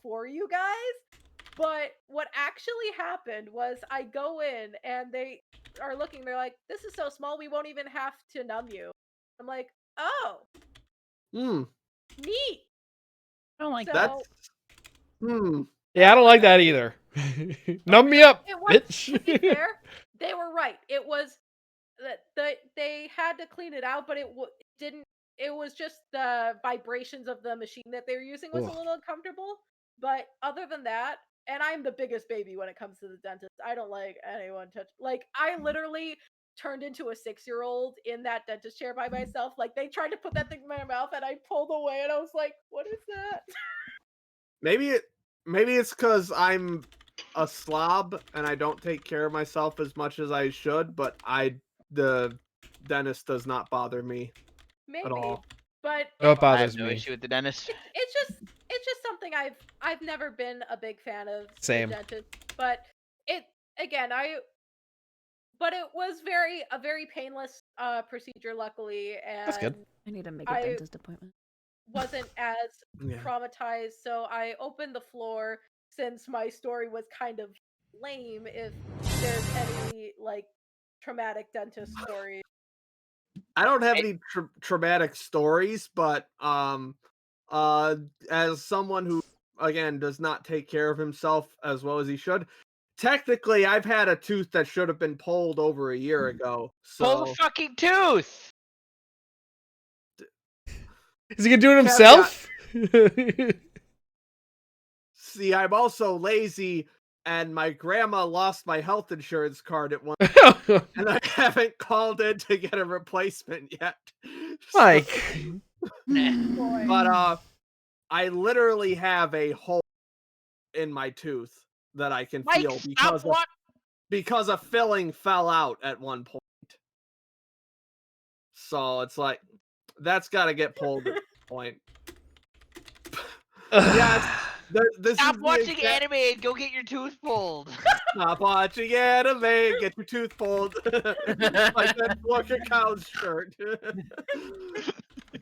for you guys. But what actually happened was I go in and they are looking, they're like, "This is so small, we won't even have to numb you." I'm like, "Oh, Hmm. neat." I don't like So that. That's. Hmm. Yeah, I don't like that either. Numb me up, it was, bitch. to be fair, they were right. It was that they had to clean it out, but it didn't. It was just the vibrations of the machine that they were using was Ugh. a little uncomfortable. But other than that, and I'm the biggest baby when it comes to the dentist. I don't like anyone touch. Like I literally turned into a 6-year-old in that dentist chair by myself. Like they tried to put that thing in my mouth, and I pulled away, and I was like, "What is that?" Maybe it's because I'm a slob and I don't take care of myself as much as I should, but the dentist does not bother me Maybe, at all. but No, it I have bothers no me. issue with the dentist. it's just something I've never been a big fan of the Same. dentist, but it was a very painless procedure, luckily, and That's good. I need to make a I- dentist appointment. wasn't as Yeah. traumatized. So I opened the floor since my story was kind of lame. If there's any like traumatic dentist story, I don't have I- any traumatic stories, but as someone who again does not take care of himself as well as he should, technically I've had a tooth that should have been pulled over a year ago. Pull the So fucking tooth. Is he gonna do it himself? see, I'm also lazy, and my grandma lost my health insurance card at one, and I haven't called in to get a replacement yet. So- Mike. boy. but I literally have a hole in my tooth that I can Mike, feel stop what? because a filling fell out at one point. So it's like that's got to get pulled at this point. Yes, this Stop is watching anime and go get your tooth pulled. Stop watching anime and get your tooth pulled. Like that Flucker Cows shirt.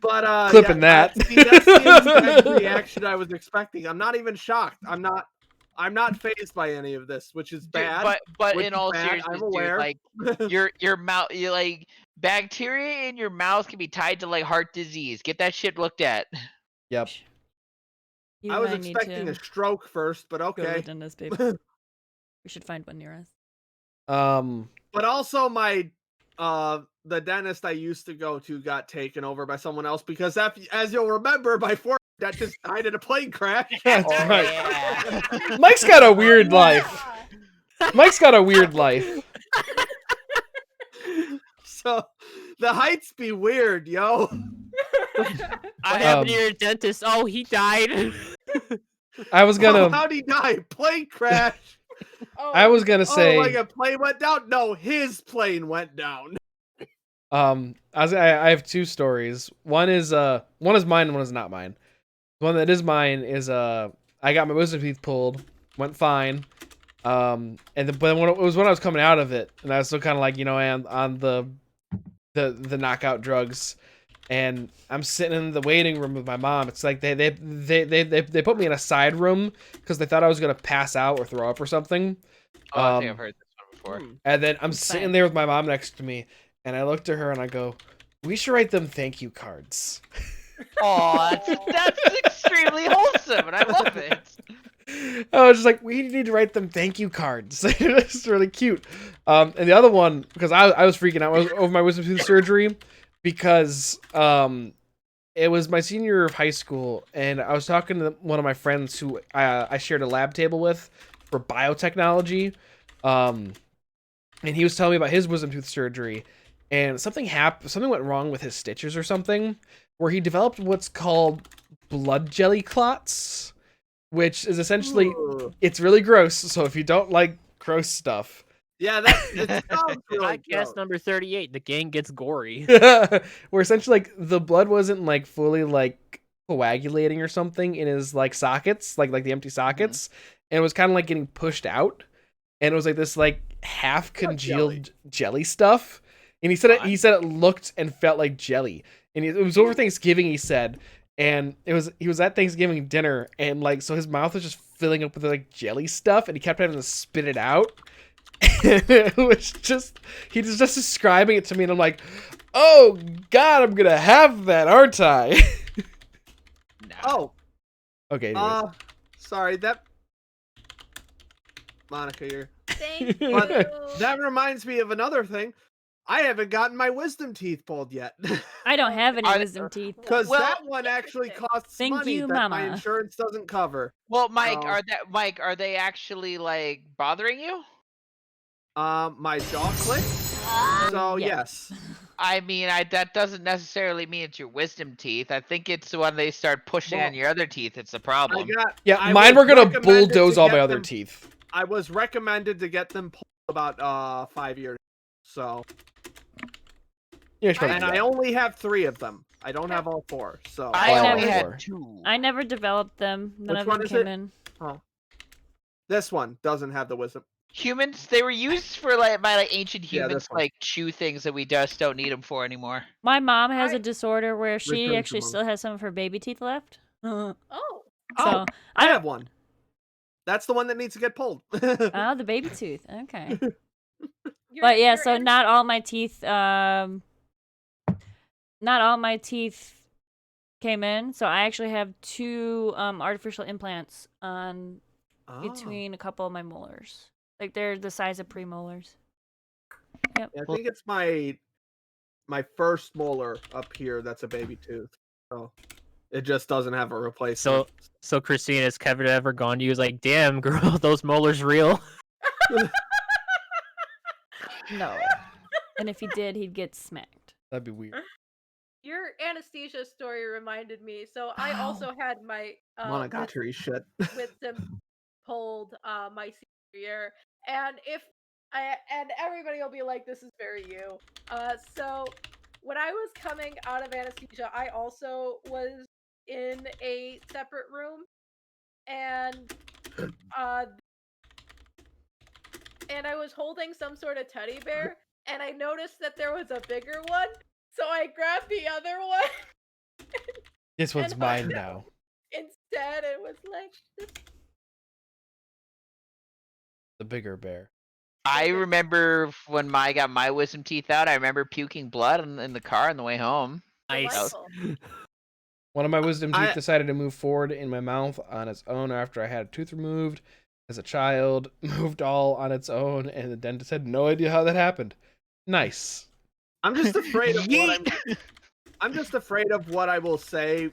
But Clipping that. that's the exact reaction I was expecting. I'm not even shocked. I'm not phased by any of this, which is bad. But which in is all bad, seriousness, I'm dude, aware. like your mouth, you like bacteria in your mouth can be tied to like heart disease. Get that shit looked at. Yep. You I was and need expecting to a stroke first, but go to the okay. dentist, babe. We should find one near us. But also my the dentist I used to go to got taken over by someone else because as you'll remember, my former dentist died in a plane crash. That's Oh, right. yeah. Mike's got a weird life. Mike's got a weird life. So the heights be weird, yo. I have Um, near a dentist. Oh, he died. I was Oh, gonna how'd he die? Plane crash. I was gonna say like a plane went down? No, his plane went down. I have two stories. One is mine, one is not mine. The one that is mine is I got my wisdom teeth pulled, went fine. But when it was when I was coming out of it, and I was still kind of like, on the knockout drugs, and I'm sitting in the waiting room with my mom. It's like they put me in a side room because they thought I was gonna pass out or throw up or something. Oh, I think I've heard this one before. And then I'm It's sitting fine. there with my mom next to me, and I looked at her and I go, "We should write them thank you cards." Oh, that's extremely wholesome, and I love it. I was just like, we need to write them thank you cards. It's really cute. And the other one, because I was freaking out over my wisdom tooth surgery, because it was my senior year of high school, and I was talking to one of my friends who I shared a lab table with for biotechnology, and he was telling me about his wisdom tooth surgery, and something went wrong with his stitches or something, where he developed what's called blood jelly clots, which is essentially, Ooh. it's really gross. So if you don't like gross stuff, Yeah, it sounds really Podcast gross. number 38. The gang gets gory. where essentially like the blood wasn't like fully like coagulating or something in his like sockets, like the empty sockets, and it was kind of like getting pushed out, and it was like this like half congealed jelly stuff. And he said it looked and felt like jelly, and it was over Thanksgiving, he said. And he was at Thanksgiving dinner, and like, so his mouth was just filling up with like jelly stuff, and he kept having to spit it out. And it was just, he was just describing it to me, and I'm like, oh God, I'm gonna have that, aren't I? Oh, Okay. Anyways. sorry, that Monica, you're. Thank But you. that reminds me of another thing. I haven't gotten my wisdom teeth pulled yet. I don't have any I- wisdom teeth. Because Well, that one actually costs Thank money you, that my Mama. insurance doesn't cover. Well, Mike, Oh. are they actually like bothering you? My jaw clicked. So yeah. yes. I mean, that doesn't necessarily mean it's your wisdom teeth. I think it's when they start pushing Well, on your other teeth. It's a problem. Yeah, mine were gonna bulldoze all my other teeth. teeth. I was recommended to get them pulled about 5 years. So Yeah, sure. and I only have 3 of them. I don't have all 4. So I Well, only before. had 2. I never developed them. None Which of one them is came it? in. this one doesn't have the wisdom. Humans, they were used for like by like ancient Yeah, humans this one. like chew things that we just don't need them for anymore. My mom has I- a disorder where she Return to actually mom. still has some of her baby teeth left. So Oh, I I have one. That's the one that needs to get pulled. oh, the baby tooth. Okay. you're- But yeah, you're so in- not all my teeth came in. So I actually have 2 artificial implants on Oh. between a couple of my molars. Like they're the size of premolars. Yep. I think it's my first molar up here that's a baby tooth. So it just doesn't have a replacement. So Christine, has Kevin ever gone to you? He was like, damn, girl, those molars real? No. And if he did, he'd get smacked. That'd be weird. Your anesthesia story reminded me. So I also had my Monogatari shit. wisdom pulled my senior year, and and everybody will be like, "This is very you." So when I was coming out of anesthesia, I also was in a separate room, and uh, I was holding some sort of teddy bear, and I noticed that there was a bigger one, so I grabbed the other one This one's and mine hugged now. instead. It was like, this The bigger bear. I bigger- remember when I got my wisdom teeth out. I remember puking blood in the car on the way home. Nice. delightful. One of my wisdom teeth I- decided to move forward in my mouth on its own after I had a tooth removed as a child. Moved all on its own, and the dentist had no idea how that happened. Nice. I'm just afraid of what I'm just afraid of what I will say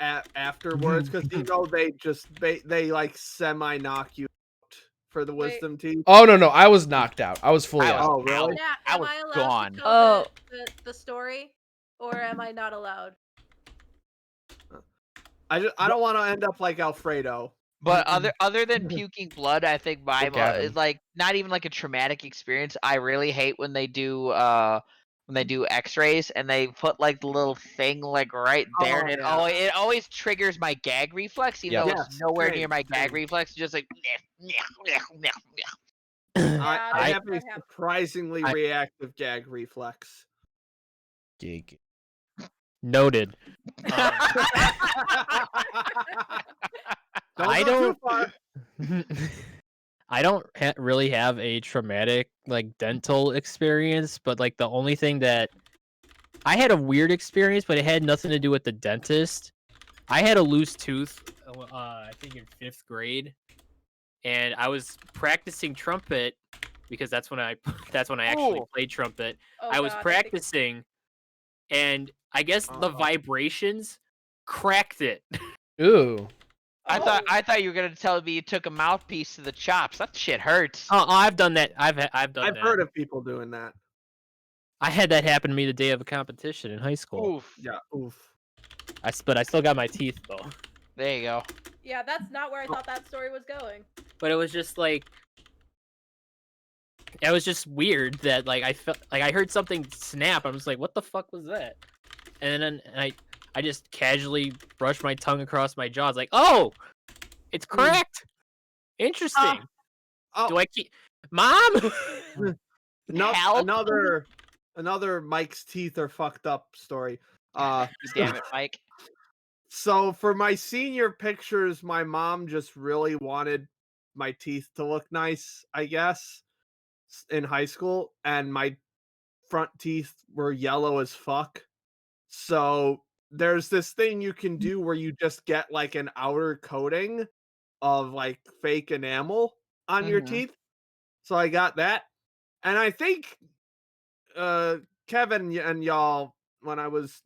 afterwards, because they like semi knock you out for the Wait. wisdom teeth. Oh no, I was knocked out. I was fully I out. Oh really? Nat, I am was I allowed gone. to Oh. tell the story, or am I not allowed? I don't want to end up like Alfredo. But other than puking blood, I think my Gavin. is like not even like a traumatic experience. I really hate when they do X-rays and they put like the little thing like right there, Oh, and yeah. it always triggers my gag reflex, even Yep. though Yes, it's nowhere same, near my gag same. reflex. It's just like Yeah, I that's have a what happened. surprisingly reactive gag reflex. Gig. Noted. Don't I go too don't- far. I don't really have a traumatic like dental experience, but like the only thing that I had a weird experience, but it had nothing to do with the dentist. I had a loose tooth, I think in 5th grade, and I was practicing trumpet because that's when I actually Ooh. played trumpet. Oh, I was God, practicing, and I guess the Uh-oh. vibrations cracked it. Ooh. I Oh, thought you were gonna tell me you took a mouthpiece to the chops. That shit hurts. Oh, I've done that. I've done I've that. heard of people doing that. I had that happen to me the day of a competition in high school. Oof. Yeah. Oof. But I still got my teeth though. There you go. yeah, that's not where I thought that story was going. But it was just like it was just weird that like I felt like I heard something snap. I was like, "What the fuck was that?" And then I just casually brushed my tongue across my jaw. I was like, "Oh, it's cracked. Interesting. Oh, Do I keep Mom?" Help. another Mike's teeth are fucked up story. Damn it, Mike. So for my senior pictures, my mom just really wanted my teeth to look nice, I guess, in high school, and my front teeth were yellow as fuck. So there's this thing you can do where you just get like an outer coating of like fake enamel on your Mhm. teeth. So I got that. And I think Kevin and y'all, when I was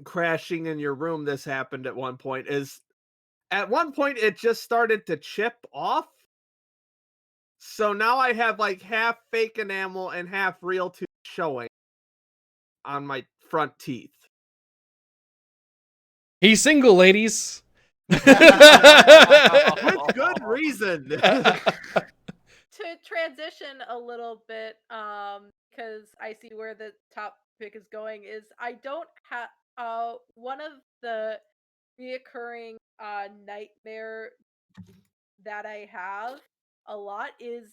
crashing in your room, this happened at one point. At one point it just started to chip off. So now I have like half fake enamel and half real tooth showing on my front teeth. He's single, ladies. With good reason. To transition a little bit, because I see where the topic is going, is I don't have one of the reoccurring nightmare that I have a lot is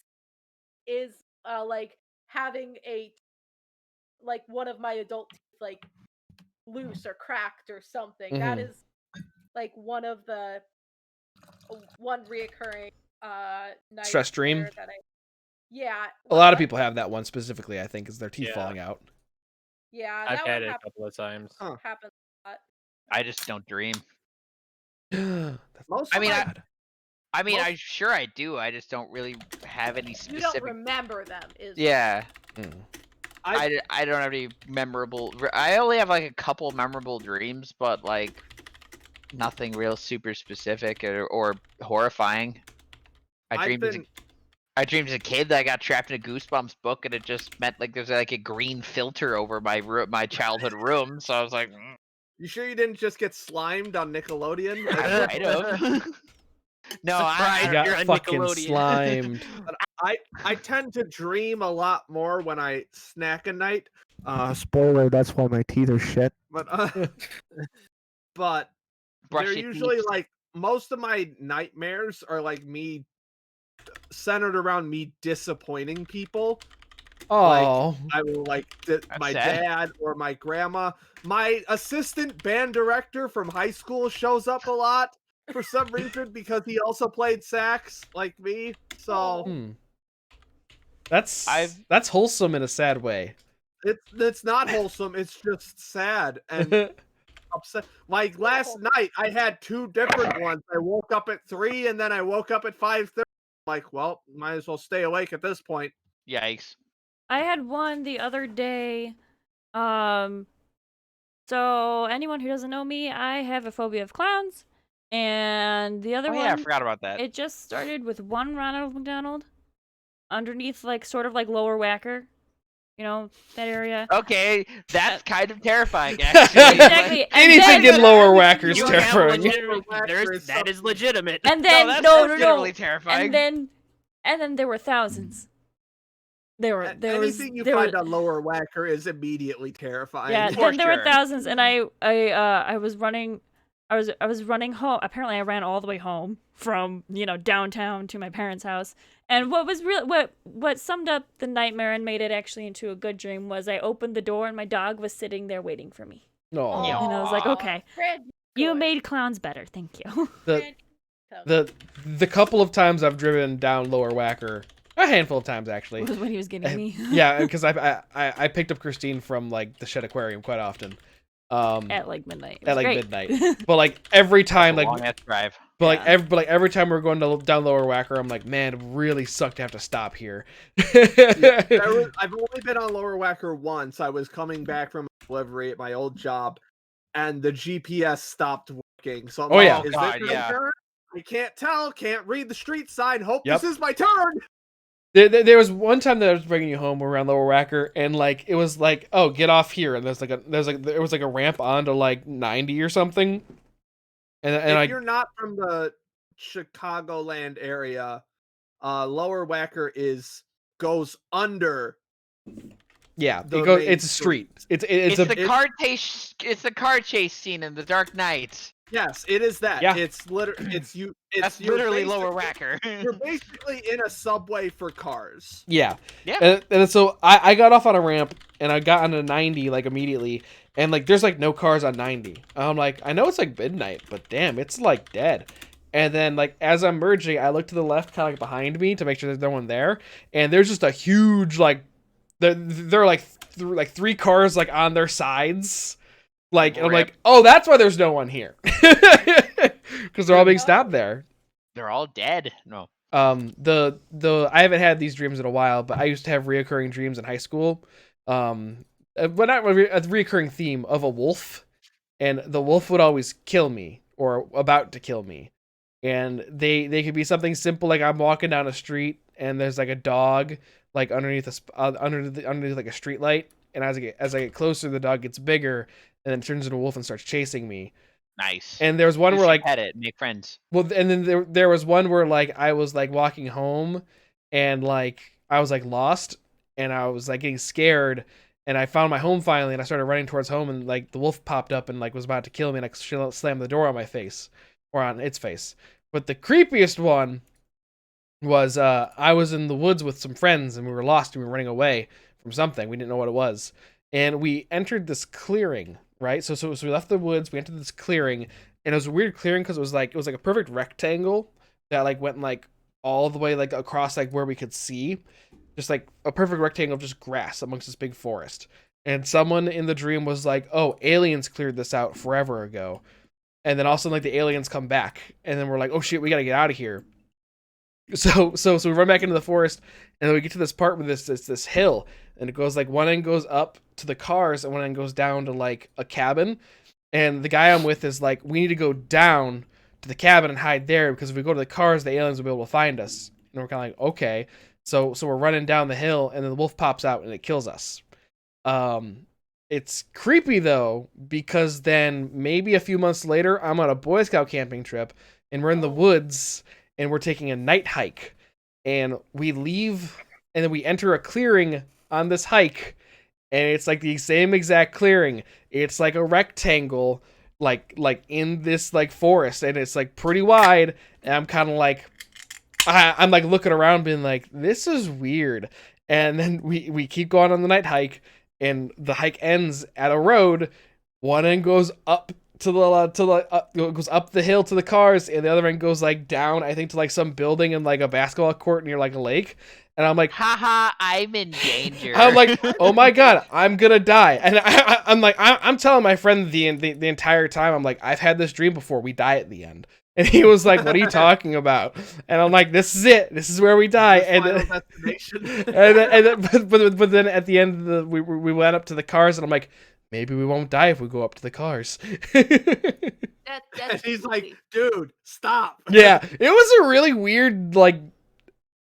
like having like one of my adult teeth like loose or cracked or something. That Mhm. is like one of the one reoccurring Stress dream? nightmare that I yeah. A lot of what? people have that one specifically, I think, is their teeth Yeah. falling out. Yeah, I've that had one it a couple of times. Huh. happens a lot. I just don't dream. That's Most I of mean, my- I mean, Most- I'm sure I do. I just don't really have any You specific. don't remember them, is Yeah, Mm. I don't have any memorable. I only have like a couple memorable dreams, but like nothing real super specific or horrifying. I I've dreamed as a been I dreamed as a kid that I got trapped in a Goosebumps book, and it just meant like there's like a green filter over my childhood room. So I was like, You sure you didn't just get slimed on Nickelodeon? I might have. No, Surprise. You I got You're on fucking Nickelodeon. slimed. I tend to dream a lot more when I snack at night. Spoiler, that's why my teeth are shit. But brush they're your usually teeth. like most of my nightmares are like me centered around me disappointing people. Oh, I will like my sad. dad or my grandma. My assistant band director from high school shows up a lot for some reason because he also played sax like me. So that's wholesome in a sad way. it's not wholesome. It's just sad and upset. Like last night, I had 2 different ones. I woke up at 3 and then I woke up at 5:30. Like, well, might as well stay awake at this point. Yikes. I had one the other day. So anyone who doesn't know me, I have a phobia of clowns. And the other Oh one, yeah, I forgot about that. it just started with one Ronald McDonald underneath, like, sort of like Lower Whacker. You know, that area. Okay, that's kind of terrifying, actually. Exactly. And Anything then, in Lower Whackers You have terrifying. legitimate. Whacker That is legitimate. and then no, that's no, legitimately terrifying. and then there were thousands. There was Anything you there find were, on Lower Whacker is immediately terrifying. yeah. For Then there were sure. thousands, and I was running. I was running home. Apparently, I ran all the way home from downtown to my parents' house. And what was real, what summed up the nightmare and made it actually into a good dream was I opened the door and my dog was sitting there waiting for me. No. And I was like, okay, Fred, you good. made clowns better, thank you. The couple of times I've driven down Lower Whacker, a handful of times actually. Was when he was getting me. Yeah, because I picked up Christine from like the Shed Aquarium quite often. At like midnight. It was At like great. midnight. But like every time, like long ass drive. But Yeah. every time we're going down Lower Whacker, I'm like, man, it really sucked to have to stop here. I've only been on Lower Whacker once. I was coming back from a delivery at my old job, and the GPS stopped working. So I'm Oh, like, yeah. is God, this my yeah. turn? I can't tell. Can't read the street sign. Hope Yep. this is my turn. There was one time that I was bringing you home around Lower Whacker, and like it was like, oh, get off here, and there was like a ramp onto like 90 or something, and If you're not from the Chicagoland area, Lower Whacker goes under. yeah, the it goes. main It's a street. It's a the car chase. It's the car chase scene in The Dark Knight. Yes, it is that. Yeah. It's literally That's you're literally basically- Lower Whacker. You're basically in a subway for cars. yeah. Yeah. And so I got off on a ramp and I got onto 90 like immediately, and like there's like no cars on 90. I'm like, I know it's like midnight, but damn, it's like dead. And then like as I'm merging, I look to the left, kind of like behind me, to make sure there's no one there, and there's just a huge like there are like like 3 cars like on their sides, like, and I'm Rip. like, oh, that's why there's no one here, because they're all being stopped there. They're all dead. No. The I haven't had these dreams in a while, but I used to have reoccurring dreams in high school. But not a reoccurring theme of a wolf, and the wolf would always kill me or about to kill me. And they could be something simple, like I'm walking down a street and there's like a dog like underneath underneath like a street light, and as I get closer, the dog gets bigger and then turns into a wolf and starts chasing me. Nice. And there was one You where should like pet it, make friends. well, and then there was one where like I was like walking home, and like I was like lost, and I was like getting scared, and I found my home finally, and I started running towards home, and like the wolf popped up and like was about to kill me, and I slammed the door on my face, or on its face. But the creepiest one was I was in the woods with some friends, and we were lost, and we were running away from something. We didn't know what it was, and we entered this clearing. Right, so we left the woods, we entered this clearing, and it was a weird clearing because it was like a perfect rectangle that like went like all the way like across like where we could see, just like a perfect rectangle of just grass amongst this big forest. And someone in the dream was like, "Oh, aliens cleared this out forever ago," and then all of a sudden like the aliens come back, and then we're like, "Oh shit, we gotta get out of here." So we run back into the forest, and then we get to this part where this hill, and it goes like one end goes up to the cars and one end goes down to like a cabin, and the guy I'm with is like, we need to go down to the cabin and hide there, because if we go to the cars, the aliens will be able to find us. And we're kind of like, okay. So we're running down the hill, and then the wolf pops out and it kills us. It's creepy though, because then maybe a few months later, I'm on a Boy Scout camping trip, and we're in the woods, and we're taking a night hike, and we leave, and then we enter a clearing on this hike, and it's like the same exact clearing. It's like a rectangle, like in this like forest, and it's like pretty wide, and I'm kind of like, I'm like looking around, being like, this is weird. And then we keep going on the night hike, and the hike ends at a road. One end goes up to the goes up the hill to the cars, and the other end goes like down, I think, to like some building and like a basketball court near like a lake. And I'm like, Haha, I'm in danger. I'm like, oh my god, I'm gonna die. And I'm like, I'm telling my friend the entire time, I'm like, I've had this dream before. We die at the end. And he was like, what are you talking about? And I'm like, this is it. This is where we die. And then, but then at the end of we went up to the cars, and I'm like, maybe we won't die if we go up to the cars. That's And he's like, creepy. dude, stop. Yeah, it was a really weird like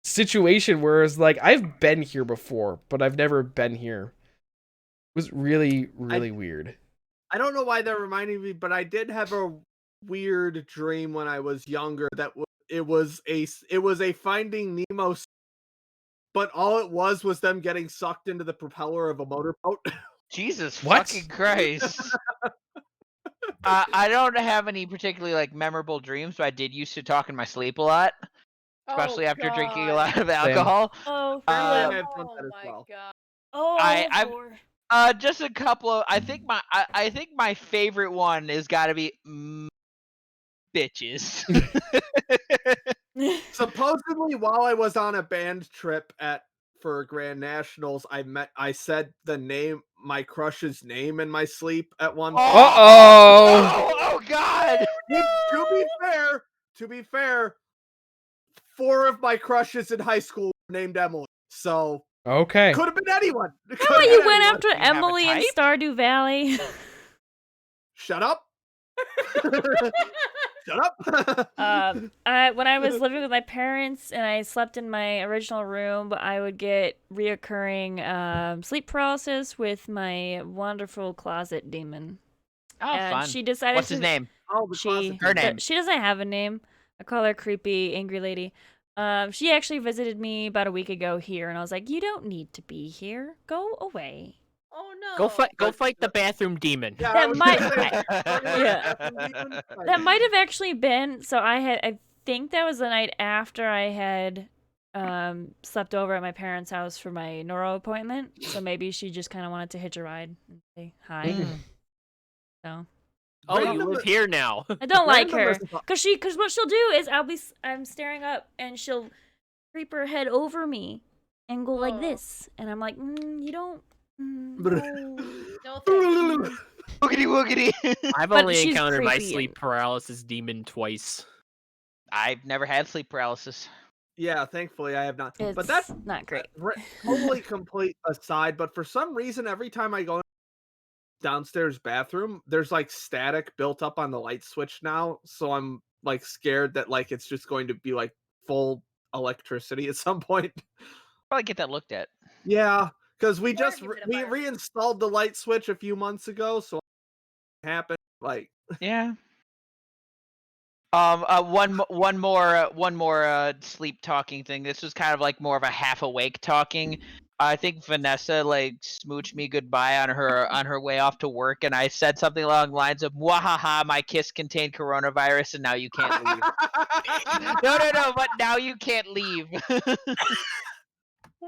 situation where it's like, I've been here before, but I've never been here. It was really weird. I don't know why that reminded me, but I did have a weird dream when I was younger that it was a Finding Nemo, but all it was them getting sucked into the propeller of a motorboat. Jesus What? fucking Christ. I don't have any particularly like memorable dreams, but I did used to talk in my sleep a lot, especially Oh, after drinking a God. lot of alcohol. Oh, Apparently Philip. I've done that as my well. God. Oh, I've- Lord. Just a couple of. I think my favorite one has got to be bitches. Supposedly, while I was on a band trip for Grand Nationals, I said my crush's name in my sleep at one point. Uh-oh. Oh God! To be fair, 4 of my crushes in high school were named Emily, so Okay. could have been anyone. Oh, you went after you have a Emily in type? Stardew Valley. Shut up. Shut up. When I was living with my parents and I slept in my original room, I would get reoccurring sleep paralysis with my wonderful closet demon. Oh, And fun. she decided What's his name? Oh, the closet Her demon. name. She doesn't have a name. I call her creepy angry lady. She actually visited me about a week ago here, and I was like, "You don't need to be here. Go away." Oh no. Go fight the bathroom demon. Yeah, That I was might- gonna say, Yeah. demon? That might have actually been. So I think that was the night after I had slept over at my parents' house for my neuro appointment. So maybe she just kind of wanted to hitch a ride and say hi. Mm. So Oh, you Random- live here now. I don't like Random her is- because what she'll do is I'm staring up and she'll creep her head over me and go like Oh. this, and I'm like, you don't. No. No thank you. Woogity woogity. I've But only she's encountered my creepy sleep and- paralysis demon twice. I've never had sleep paralysis. Yeah, thankfully I have not. It's But that's not great. totally complete aside. But for some reason, every time I go downstairs bathroom, there's like static built up on the light switch now. So I'm like scared that like it's just going to be like full electricity at some point. Probably get that looked at. Yeah, because we Or just give it a we fire. reinstalled the light switch a few months ago, so it happened like Yeah. One more sleep talking thing. This was kind of like more of a half awake talking. I think Vanessa like smooched me goodbye on her way off to work, and I said something along the lines of "Wahaha, my kiss contained coronavirus, and now you can't leave." No, but now you can't leave.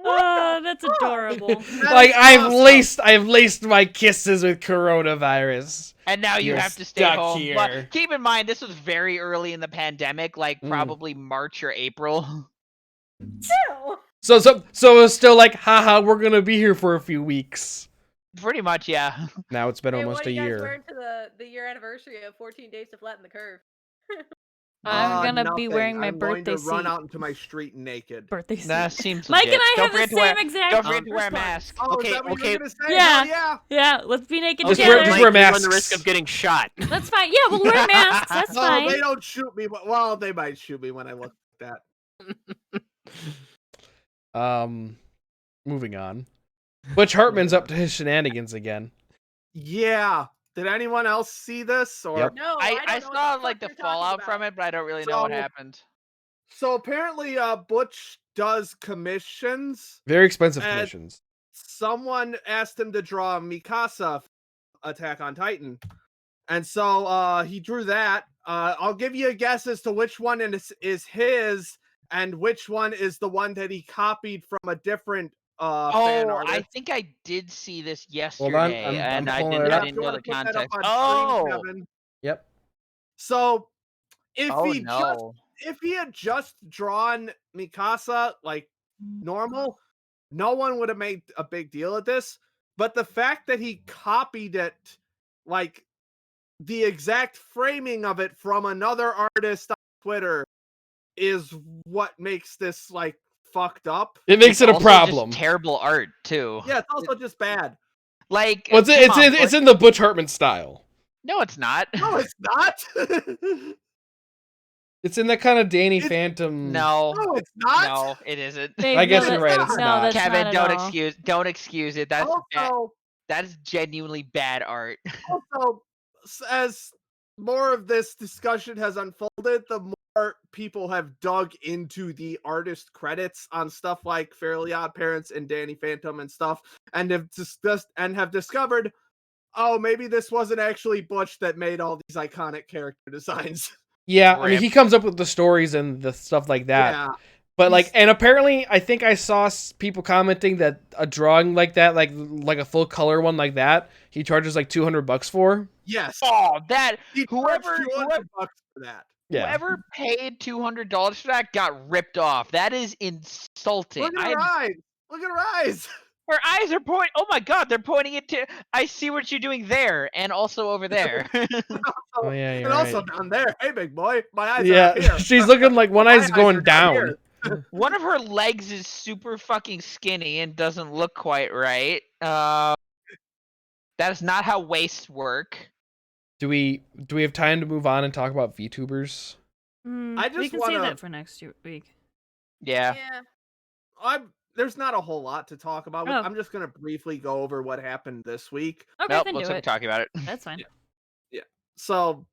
Oh, that's adorable. Like I've awesome. laced my kisses with coronavirus. And now you You're have to stay stuck home. here. But keep in mind, this was very early in the pandemic, like Mm. probably March or April. Ew. So it's still like, haha, we're gonna be here for a few weeks. Pretty much, yeah. Now it's been Hey, almost what a are you guys year. wearing to the year anniversary of 14 Days to Flatten the Curve? I'm gonna be nothing. wearing my I'm going birthday to run suit. out into my street naked. Birthday suit. That seems Mike legit. and I Don't have the forget to same wear, exact. Don't forget to wear a response. mask. Oh, Okay, is that what okay. you're gonna say? Yeah. Hell yeah. Yeah, let's be naked Just together. wear- just Like, wear you run the masks. risk of getting shot. That's fine. Yeah, we'll wear masks. That's Oh, fine. they don't shoot me. Well, they might shoot me when I look at that. Moving on. Butch Hartman's up to his shenanigans again. Yeah. Did anyone else see this? Or Yep. No, I don't know saw what the like fuck the you're talking fallout from about. it, but I don't really know what So- happened. So apparently, Butch does commissions, Very expensive And- commissions. someone asked him to draw Mikasa Attack on Titan. And so he drew that. I'll give you a guess as to which one is his and which one is the one that he copied from a different fan Oh, artist. I think I did see this Hold on, yesterday, I'm and I pulling it didn't, up. I didn't You know wanna the put that up context. on screen, Oh, Kevin? Yep. So if oh he no. if he had just drawn Mikasa like normal, no one would have made a big deal of this. But the fact that he copied it, like the exact framing of it from another artist on Twitter, is what makes this like fucked up. It makes It's it a also problem. Just terrible art too. Yeah, it's also just bad. Like, Well, come on, it's in the Butch Hartman style. no, it's not. No, it's not. It's in that kind of Danny It's- Phantom. No, No, it's not. no, it isn't. Babe, I guess no, you're that- right. It's no, not. that's Kevin, not don't at all. don't excuse it. That's bad. Also, That is genuinely bad art. also, as more of this discussion has unfolded, the more people have dug into the artist credits on stuff like Fairly Odd Parents and Danny Phantom and stuff, and have discovered, oh, maybe this wasn't actually Butch that made all these iconic character designs. Yeah, I mean, Rip. he comes up with the stories and the stuff like that. Yeah, But like, He's- and apparently, I think I saw people commenting that a drawing like that, like a full color one like that, he charges like $200 for. yes. Oh, that He whoever- charged $200 for that. Yeah, whoever paid $200 for that got ripped off. That is insulting. Look at her eyes. Look at her eyes. Her eyes are pointing. Oh my god, they're pointing it to. I see what you're doing there, and also over there. Oh, yeah, you're And also right. down there. Hey, big boy. My eyes are Yeah, up here. she's looking like one My eye's eyes going are down down. One of her legs is super fucking skinny and doesn't look quite right. That is not how waists work. Do we have time to move on and talk about VTubers? I We just can save wanna- that for next week. Yeah. There's not a whole lot to talk about. Oh. I'm just gonna briefly go over what happened this week. Okay, Nope. then Looks do like we're it. talking about it. That's fine. So,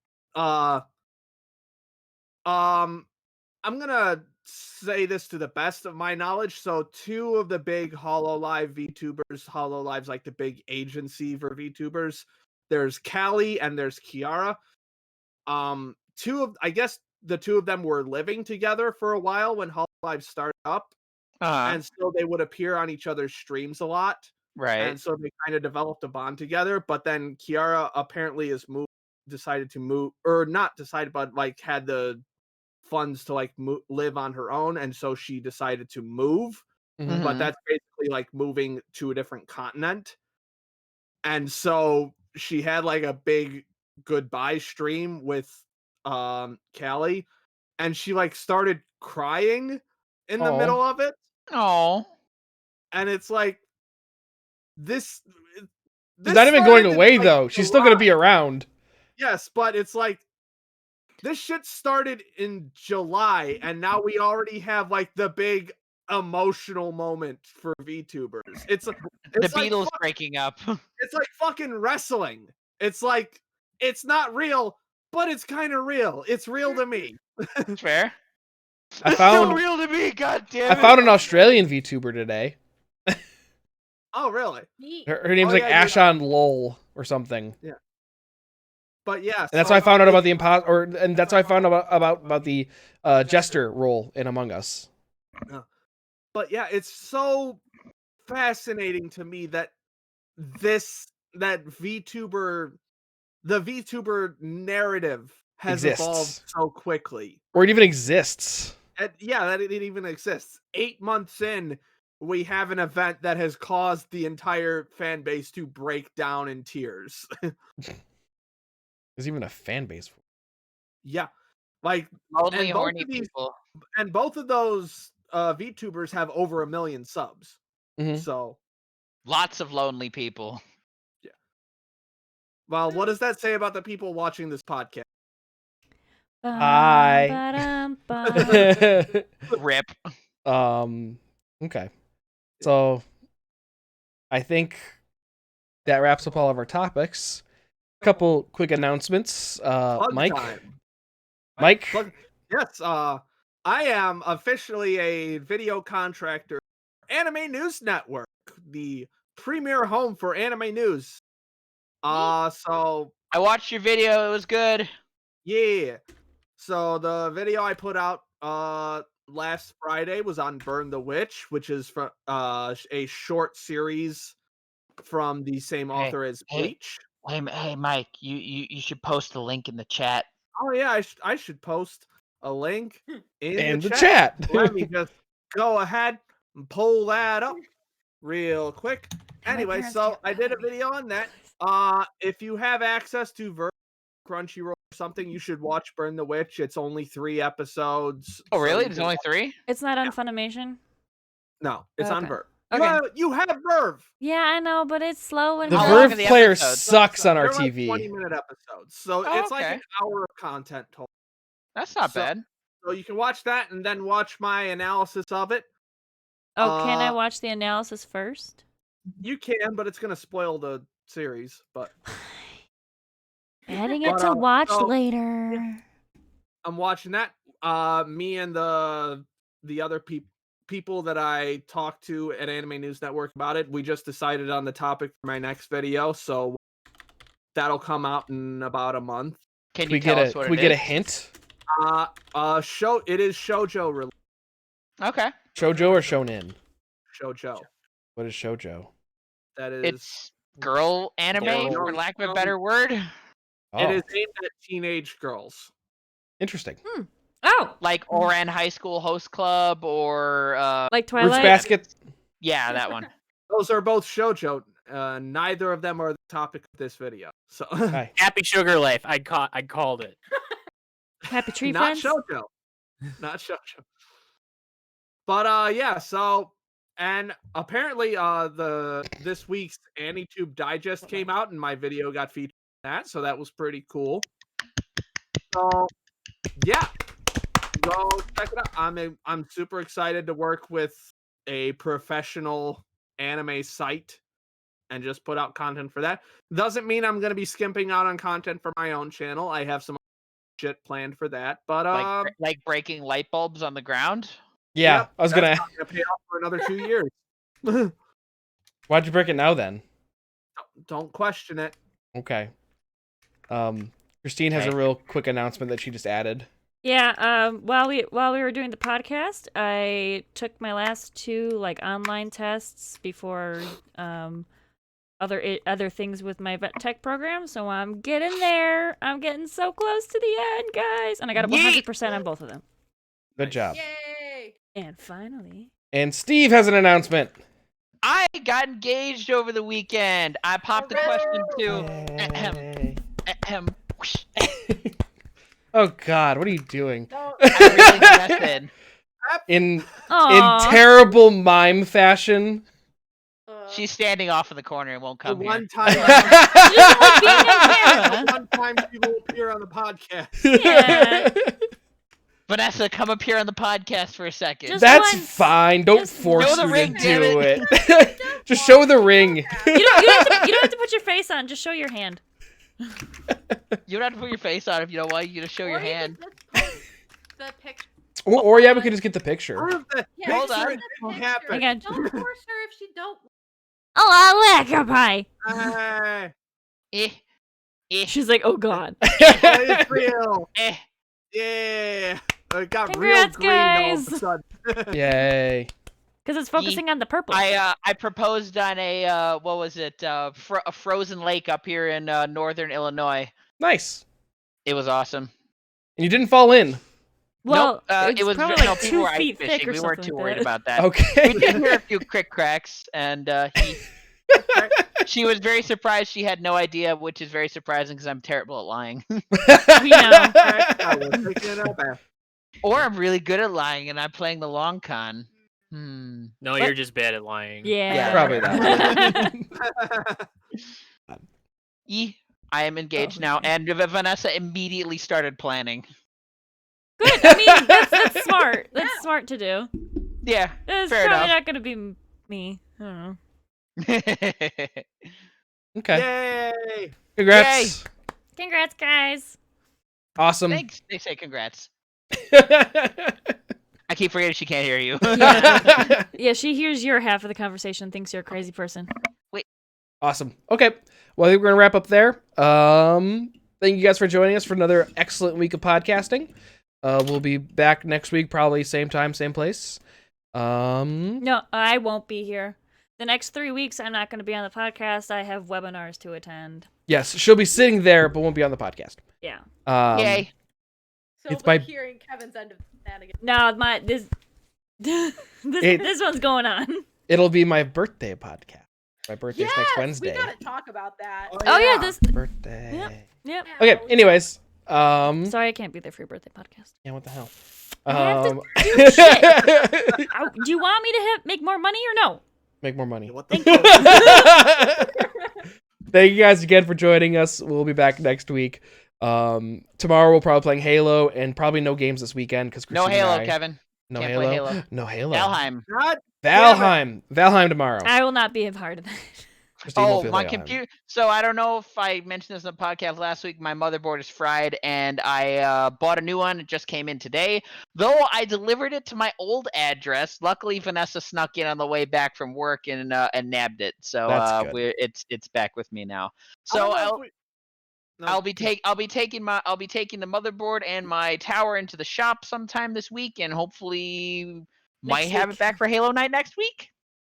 I'm gonna say this to the best of my knowledge. So, two of the big HoloLive VTubers, HoloLive's like the big agency for VTubers. There's Callie and there's Kiara. I guess the two of them were living together for a while when HoloLive started up, and so they would appear on each other's streams a lot. Right. And so they kind of developed a bond together. But then Kiara apparently decided to move, or not decided, but like had the funds to like live on her own, and so she decided to move. Mhm. But Mhm. that's basically like moving to a different continent. And so she had like a big goodbye stream with Callie, and she like started crying in the Aw. middle of it, Oh. and it's like this She's not even going started in, away like, though. She's still gonna be July. around. Yes, but it's like this shit started in July, and now we already have like the big emotional moment for VTubers. It's The like Beatles breaking up. it's like fucking wrestling. It's like it's not real, but it's kind of real. It's real to me. Fair. I It's found so real to me. God damn I it. found an Australian VTuber today. Oh, really? Neat. Her name's Oh, like yeah, Ashon Lowell or something. But yeah, And that's so how I found out about it's- the and that's how I found out about the jester role in Among Us. But yeah, it's so fascinating to me that the VTuber narrative has evolved Exists. so quickly. Or it even exists. And yeah, that it even exists. 8 months in, we have an event that has caused the entire fan base to break down in tears. There's even a fan base. Yeah. Like, Lonely, and both horny of these- people. and both of those VTubers have over 1 million subs. Mhm. So, Lots of lonely people. well, what does that say about the people watching this podcast? Hi. Ba-dum-ba-dum-bum. Rip. Okay. So I think that wraps up all of our topics. Couple quick announcements. Plug Mike. time. Mike. Yes, I am officially a video contractor for Anime News Network, the premier home for anime news. So I watched your video. It was good. yeah. So the video I put out last Friday was on Burn the Witch, which is from a short series from the same Hey, author as hey. Bleach. Hey, Mike. You should post the link in the chat. Oh yeah, I should post a link In the the chat. chat. Let me just go ahead and pull that up real quick. Anyway, parents so can't I did a follow me. video on that. If you have access to Crunchyroll or something, you should watch Burn the Witch. It's only 3 episodes. Oh, so really? you There's can only watch- 3? It's not on Funimation. No, it's on Okay. Verve. Okay. You have Verve. Yeah, I know, but it's slow and The How good. long Verve are the player episodes? sucks on our They're like TV. 20-minute episodes. So Oh, it's like okay. an hour of content total. That's not So- bad. So you can watch that and then watch my analysis of it. Oh, can I Uh, watch the analysis first? You can, but it's gonna spoil the series. But Adding it But, to watch so- later. I'm watching that. Me and the other people that I talked to at Anime News Network about it, we just decided on the topic for my next video, so that'll come out in about a month. Can Can you we tell get us a what can we it get a is? hint? It is shoujo related. Okay. Shoujo or shonen? Shoujo. What is shoujo? That is. It's girl anime, Girl. for lack of a Girl. better word. Oh, It is aimed at teenage girls. interesting. Oh, Like Oran High School Host Club or like Roots Twilight. Basket. yeah, that one. Those are both shoujo. Neither of them are the topic of this video. So Hi. Happy Sugar Life. I called it. Happy Tree not Friends. shoujo. Not shoujo. But yeah, so and apparently this week's AniTube Digest came out and my video got featured in that, so that was pretty cool. So yeah. Go check it out. I'm super excited to work with a professional anime site and just put out content for that. Doesn't mean I'm gonna be skimping out on content for my own channel. I have some shit planned for that. But Like breaking light bulbs on the ground. Yeah, yep, I was that's gonna. not gonna pay off for another 2 years. Why'd you break it now then? Don't question it. Okay. Christine has a Okay. real quick announcement that she just added. Yeah. While we were doing the podcast, I took my last 2 like online tests before other things with my vet tech program. So I'm getting there. I'm getting so close to the end, guys, and I got a Yeet. 100% on both of them. Good job. Yay! And finally, And Steve has an announcement. I got engaged over the weekend. I popped the question to Yay. whoosh. Oh God, what are you doing? Don't. I really invested. In Aw. terrible mime fashion. She's standing off in the corner and won't The come here. one time, She doesn't like being on camera. one time she will appear on the podcast. Yeah. Vanessa, come up here on the podcast for a second. Just That's once. Don't Just force show the you ring, to damn do it. it. Just show the ring. You don't have to put your face on. Just show your hand. You don't have to put your face on if you don't want you to show your Or you hand. could just post the picture. Or yeah, we could just get the picture. Prove the Yeah, Hold just on. post the Won't picture. happen. Hang on. Don't force her if she don't. Oh, I like her pie. Hey, She's like, oh God. it's real. Eh. Yeah. It got Congrats, real green all of a guys. sudden. Yay. Because it's focusing on the purple. I proposed on a what was it? A frozen lake up here in northern Illinois. Nice. It was awesome. And you didn't fall in. Well, nope, it's it was probably no, like people 2 were ice feet thick fishing. or We something. weren't too worried like that. about that. We Okay. did hear a few crick cracks, and she was very surprised. She had no idea, which is very surprising because I'm terrible at lying. We know. I was taking a bath. Or I'm really good at lying, and I'm playing the long con. Hmm. No, you're just bad at lying. Yeah. Probably that. I am engaged now, and Vanessa immediately started planning. Good. I mean, that's smart. That's smart to do. Yeah, It's fair probably enough. not gonna be me. I don't know. Okay. Yay! Congrats. Congrats, guys. Awesome. Thanks. They say congrats. I keep forgetting she can't hear you. Yeah, she hears your half of the conversation and thinks you're a crazy person. Awesome. Okay. Well, I think we're going to wrap up there. Thank you guys for joining us for another excellent week of podcasting. We'll be back next week, probably same time, same place. No, I won't be here. The next 3 weeks, I'm not going to be on the podcast. I have webinars to attend. Yes, she'll be sitting there, but won't be on the podcast. Yeah. Yay. So It's they're my- hearing Kevin's end of shenanigans. No, this one's going on. It'll be my birthday podcast. My birthday's Yes, next Wednesday. we gotta talk about that. Oh yeah, this. Birthday. Yep. Okay. Anyways, Sorry, I can't be there for your birthday podcast. yeah. What the hell? I have to do shit. Do you want me to make more money or no? Make more money. What the Thank you guys again for joining us. We'll be back next week. Tomorrow we'll probably be playing Halo and probably no games this weekend because No Halo, Kevin. No Can't Halo. play Halo. No Halo. Valheim. God, Valheim tomorrow. I will not be a part of that. Christine will Oh, feel my Valheim. computer. So I don't know if I mentioned this in the podcast last week. My motherboard is fried, and I bought a new one. It just came in today. Though I delivered it to my old address. Luckily, Vanessa snuck in on the way back from work and nabbed it. So That's good. it's back with me now. I So don't know if I'll we- No, I'll be taking the motherboard and my tower into the shop sometime this week, and hopefully might have it back for Halo Night next week.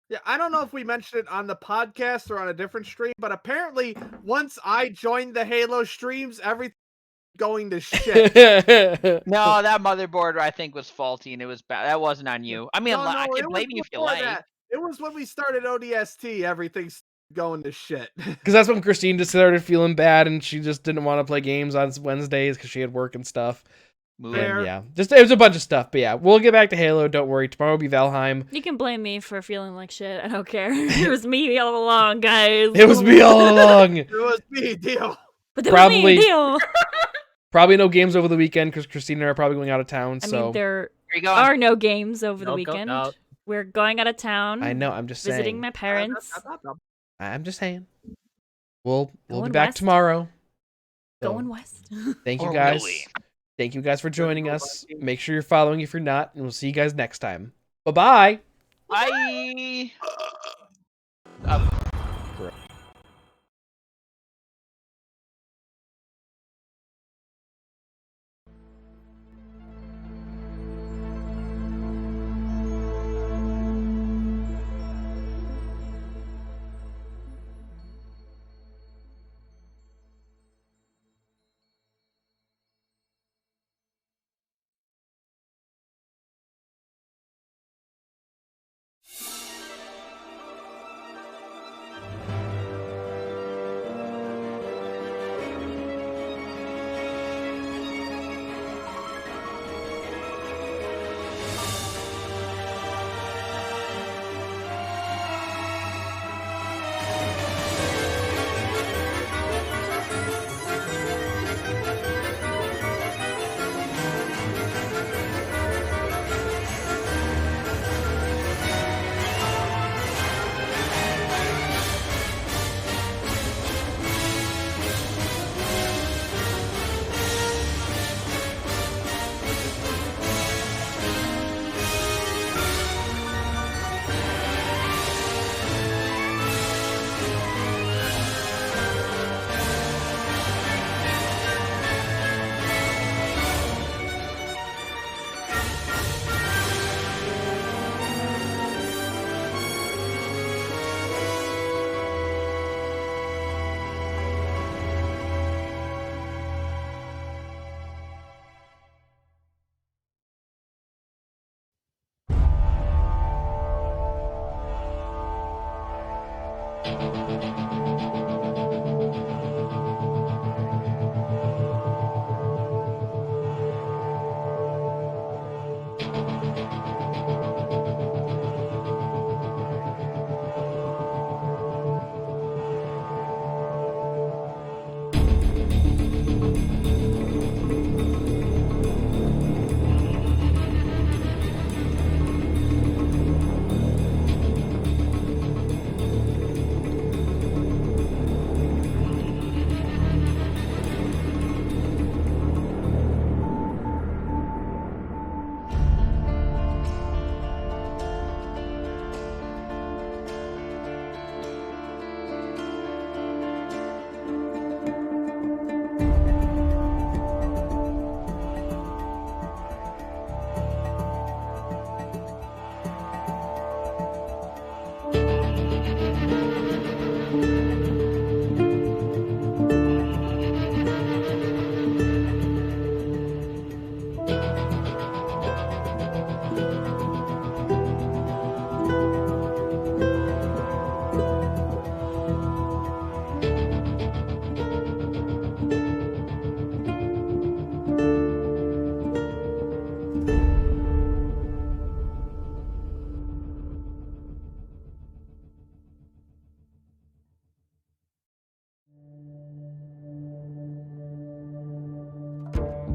Yeah, I don't know if we mentioned it on the podcast or on a different stream, but apparently once I joined the Halo streams, everything going to shit. No, that motherboard I think was faulty and it was bad. That wasn't on you. I mean, I it can was blame you if you before like. that. It was when we started ODST, everything's going to shit. Because that's when Christine just started feeling bad and she just didn't want to play games on Wednesdays because she had work and stuff. Move Fair. And yeah, just it was a bunch of stuff. But yeah, we'll get back to Halo. Don't worry. Tomorrow will be Valheim. You can blame me for feeling like shit. I don't care. It was me all along, guys. It was me all along. It was me, deal. But that Probably- was me, deal. Probably no games over the weekend because Christine and I are probably going out of town. I So mean, there Where you going? are no games over the Go weekend. out. We're going out of town. I know. I'm just Visiting saying. my parents. I'm just saying. We'll be Going back west. tomorrow. So, Going west. thank you Or guys. really. Thank you guys for joining go us. Vikings. Make sure you're following if you're not, and we'll see you guys next time. Bye bye. Bye. Bye.